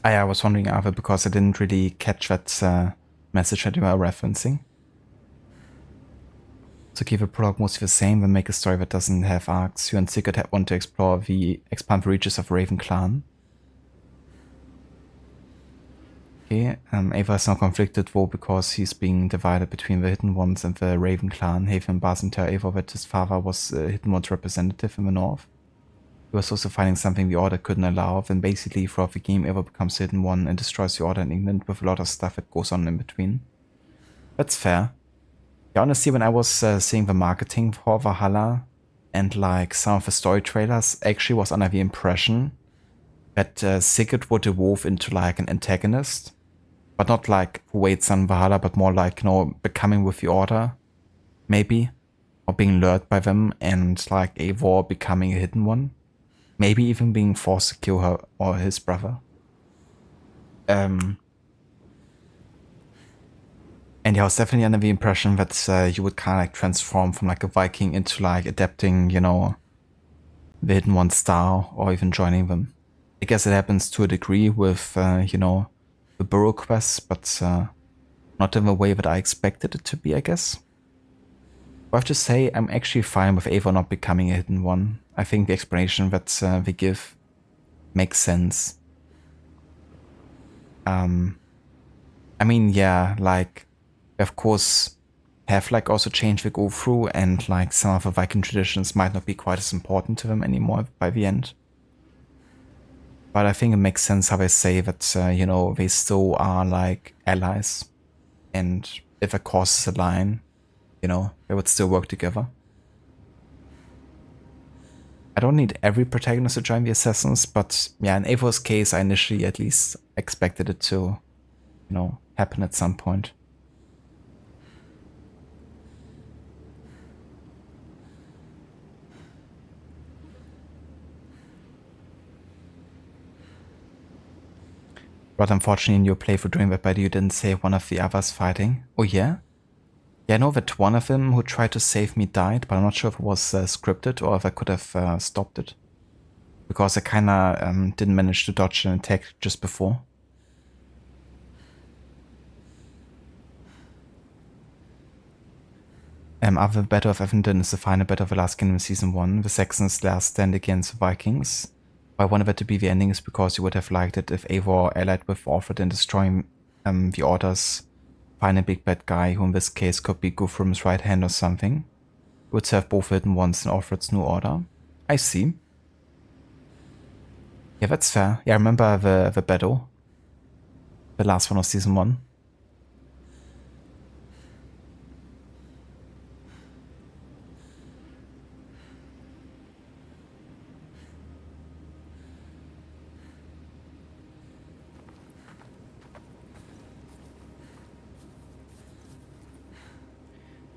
I was wondering, Ava, because I didn't really catch that message that you were referencing. So keep the prologue mostly the same, then make a story that doesn't have arcs. You and Sigurd want to expand the reaches of Raven Clan. Okay, Ava is now conflicted though because he's being divided between the Hidden Ones and the Raven Clan. Haven Basin tell Ava that his father was a Hidden Ones representative in the north. He was also finding something the Order couldn't allow, then basically throughout the game Ava becomes Hidden One and destroys the Order in England with a lot of stuff that goes on in between. That's fair. Yeah, honestly, when I was seeing the marketing for Valhalla and like some of the story trailers, I actually was under the impression that Sigurd would evolve into like an antagonist, but not like who waits on Valhalla, but more like, you know, becoming with the Order, maybe, or being lured by them and like Eivor becoming a Hidden One. Maybe even being forced to kill her or his brother. And yeah, I was definitely under the impression that you would kind of like transform from like a Viking into like adapting, you know, the Hidden One style or even joining them. I guess it happens to a degree with, you know, the burrow quests, but not in the way that I expected it to be, I guess. I have to say, I'm actually fine with Eivor not becoming a hidden one. I think the explanation that they give makes sense. I mean, yeah, like, of course, have like also changed the go through, and like some of the Viking traditions might not be quite as important to them anymore by the end. But I think it makes sense how they say that, you know, they still are like allies, and if a cause is a line, you know, they would still work together. I don't need every protagonist to join the assassins, but yeah, in Eivor's case, I initially at least expected it to, you know, happen at some point. But unfortunately in your playthrough during that battle you didn't save one of the others fighting. Oh yeah? Yeah, I know that one of them who tried to save me died, but I'm not sure if it was scripted or if I could have stopped it. Because I kinda didn't manage to dodge an attack just before. After the Battle of Evenden is the final battle of the Last Kingdom in Season 1, the Saxons last stand against the Vikings. Why I wanted that to be the ending is because you would have liked it if Eivor allied with Orfred in destroying the Order's final big bad guy, who in this case could be Guthrum's right hand or something. You would serve both hidden ones in Orfred's new order. I see. Yeah, that's fair. Yeah, I remember the battle. The last one of Season 1.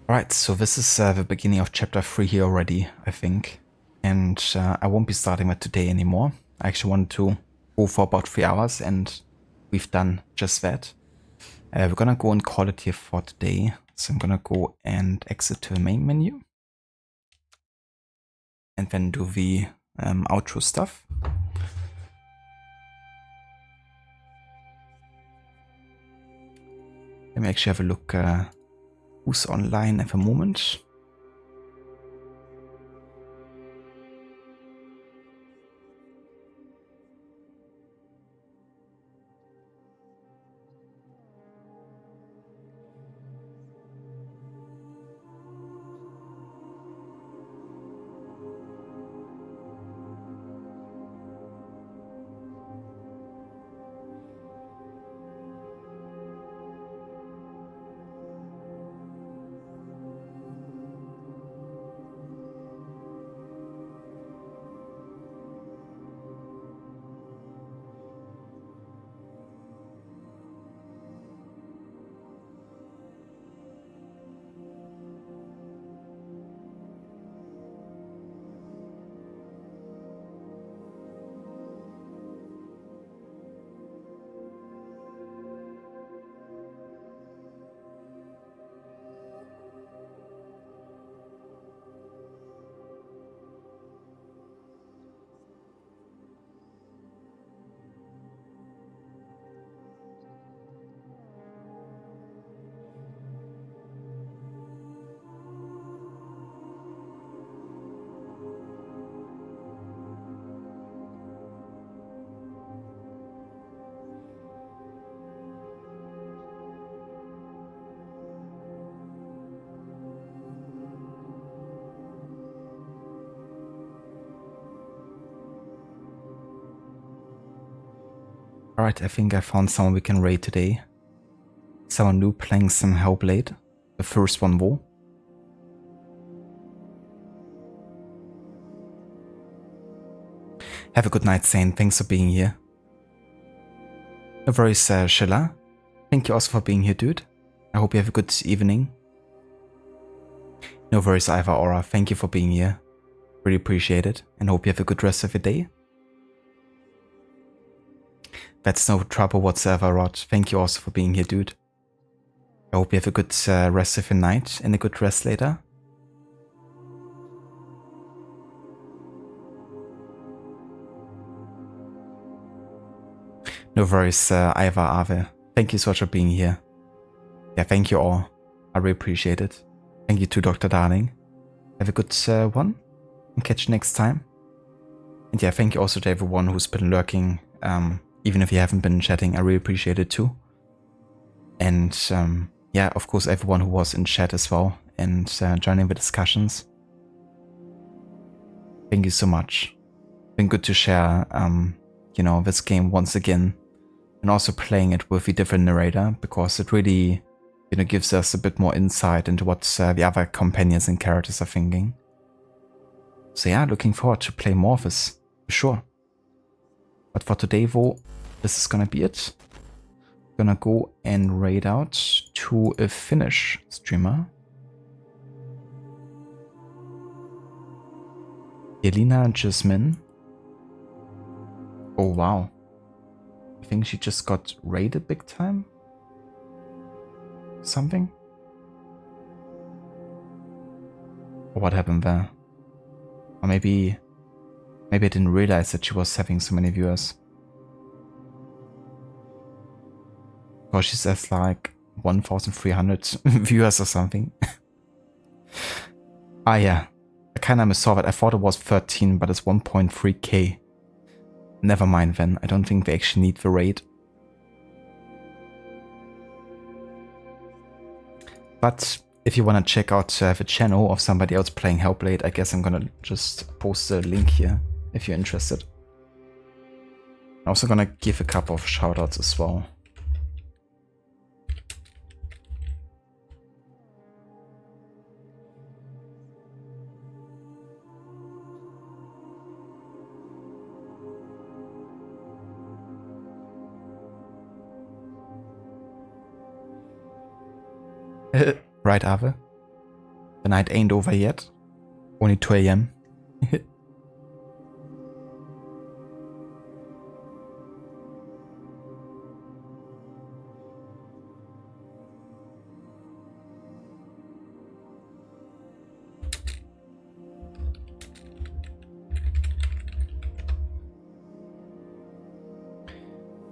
Alright, so this is the beginning of chapter 3 here already, I think. And I won't be starting that today anymore. I actually wanted to go for about 3 hours, and we've done just that. We're gonna go and call it here for today. So I'm gonna go and exit to the main menu. And then do the outro stuff. Let me actually have a look who's online at the moment. Alright, I think I found someone we can raid today. Someone new playing some Hellblade. The first one though. Have a good night, Saint. Thanks for being here. No worries, Shilla. Thank you also for being here, dude. I hope you have a good evening. No worries, Iva Aura. Thank you for being here. Really appreciate it, and hope you have a good rest of your day. That's no trouble whatsoever, Rod. Thank you also for being here, dude. I hope you have a good rest of your night and a good rest later. No worries, Iva, Ave. Thank you so much for being here. Yeah, thank you all. I really appreciate it. Thank you to Dr. Darling. Have a good one, and catch you next time. And yeah, thank you also to everyone who's been lurking, even if you haven't been chatting. I really appreciate it too. And yeah, of course, everyone who was in chat as well and joining the discussions. Thank you so much. Been good to share, you know, this game once again, and also playing it with a different narrator, because it really, you know, gives us a bit more insight into what the other companions and characters are thinking. So yeah, looking forward to play more of this, for sure. But for today, though, this is gonna be it. Gonna go and raid out to a Finnish streamer. Elina Jasmine. Oh wow. I think she just got raided big time. Something? Or what happened there? Or maybe I didn't realize that she was having so many viewers. Or she says like 1,300 viewers or something. Ah yeah, I kinda saw that. I thought it was 13, but it's 1.3k. Never mind then, I don't think they actually need the raid. But if you wanna check out the channel of somebody else playing Hellblade, I guess I'm gonna just post a link here if you're interested. I'm also gonna give a couple of shoutouts as well. Right, Ave? The night ain't over yet. Only 2 AM.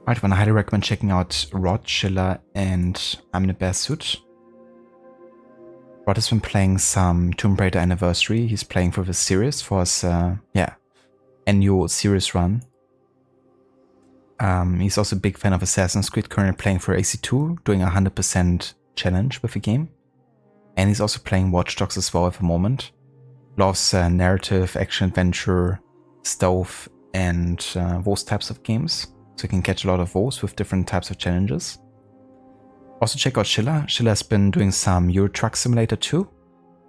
Right, I highly recommend checking out Rod, Schiller, and I'm in a Bear Suit. Rod has been playing some Tomb Raider Anniversary. He's playing for the series, for his annual series run. He's also a big fan of Assassin's Creed, currently playing for AC2, doing a 100% challenge with the game. And he's also playing Watch Dogs as well at the moment. Loves narrative, action-adventure, stealth, and those types of games. So you can catch a lot of those with different types of challenges. Also check out Schiller. Schiller has been doing some Euro Truck Simulator too.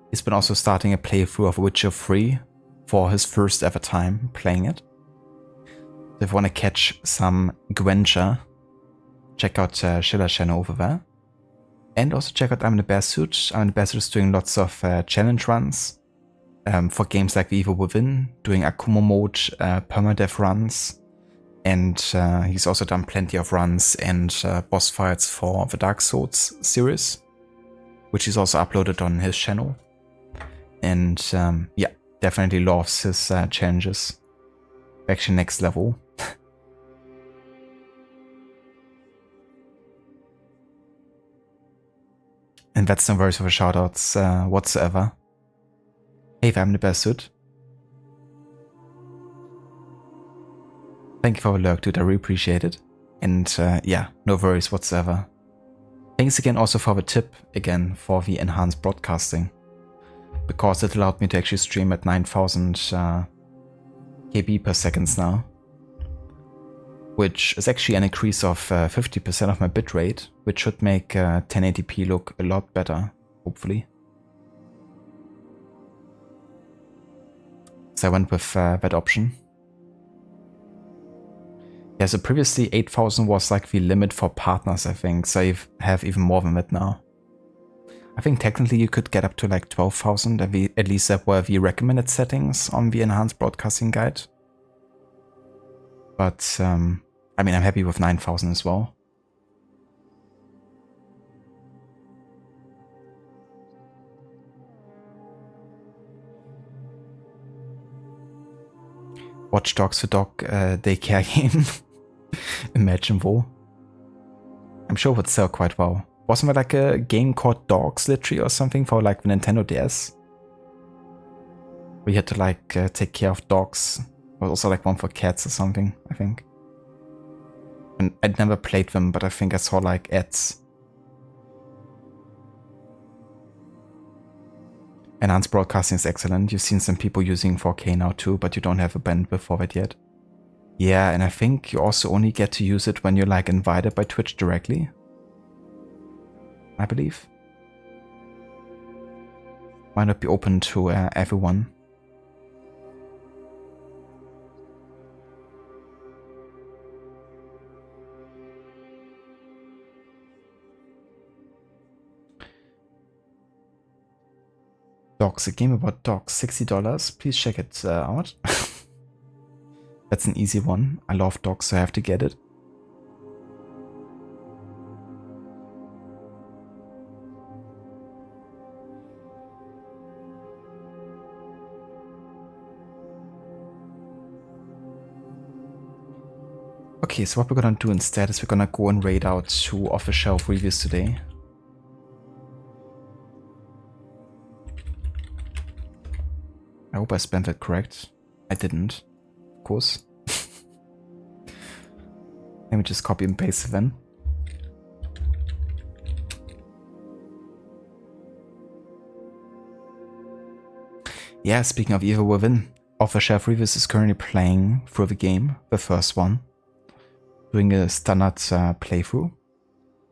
He's been also starting a playthrough of Witcher 3 for his first ever time playing it. So if you want to catch some Gwencha, check out Schiller's channel over there. And also check out I'm in the Bear Suit. I'm in the Bear Suit is doing lots of challenge runs for games like The Evil Within, doing Akumo mode, permadeath runs. And he's also done plenty of runs and boss fights for the Dark Souls series, which he's also uploaded on his channel. And yeah, definitely loves his challenges. Actually next level. And that's no worries for shoutouts whatsoever. Hey, I'm the Best Suit. Thank you for the lurk, dude. I really appreciate it. And yeah, no worries whatsoever. Thanks again also for the tip, again, for the enhanced broadcasting. Because it allowed me to actually stream at 9,000 KB per second now. Which is actually an increase of 50% of my bitrate, which should make 1080p look a lot better, hopefully. So I went with that option. Yeah, so previously 8,000 was like the limit for partners, I think, so I have even more than that now. I think technically you could get up to like 12,000, at least that were the recommended settings on the enhanced broadcasting guide. But, I mean, I'm happy with 9,000 as well. Watch Dogs, the dog daycare game. Imagine War. I'm sure it would sell quite well. Wasn't there like a game called Dogs literally or something for like the Nintendo DS? We had to like take care of dogs. There was also like one for cats or something, I think. And I'd never played them, but I think I saw like ads. Enhanced broadcasting is excellent. You've seen some people using 4K now too, but you don't have a bandwidth for that yet. Yeah, and I think you also only get to use it when you're like invited by Twitch directly. I believe. Might not be open to everyone. Dogs, a game about dogs, $60. Please check it out. That's an easy one. I love dogs, so I have to get it. Okay, so what we're gonna do instead is we're gonna go and raid out 2 off-the-shelf reviews today. I hope I spelled that correct. I didn't, of course. Let me just copy and paste it then. Yeah, speaking of Evil Within, Off-the-Shelf Reviews is currently playing through the game, the first one. Doing a standard playthrough.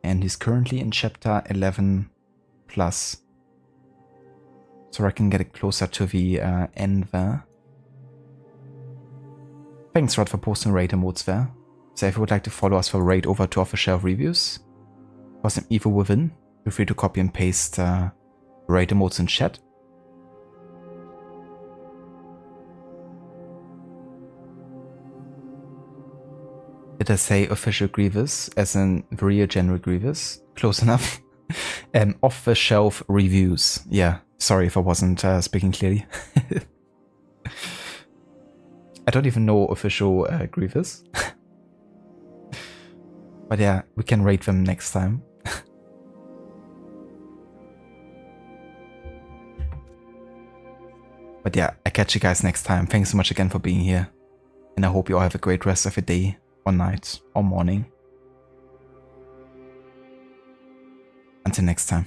And he's currently in chapter 11 plus. So I can get it closer to the end there. Thanks Rod for posting raid emotes there. So if you would like to follow us for raid over to Off-the-Shelf Reviews, for some Evil Within, feel free to copy and paste raid emotes in chat. Did I say official Grievous as in the real General Grievous? Close enough. Off-the-Shelf Reviews. Yeah. Sorry if I wasn't speaking clearly. I don't even know official Grievous. But yeah, we can rate them next time. But yeah, I catch you guys next time. Thanks so much again for being here. And I hope you all have a great rest of your day, or night, or morning. Until next time.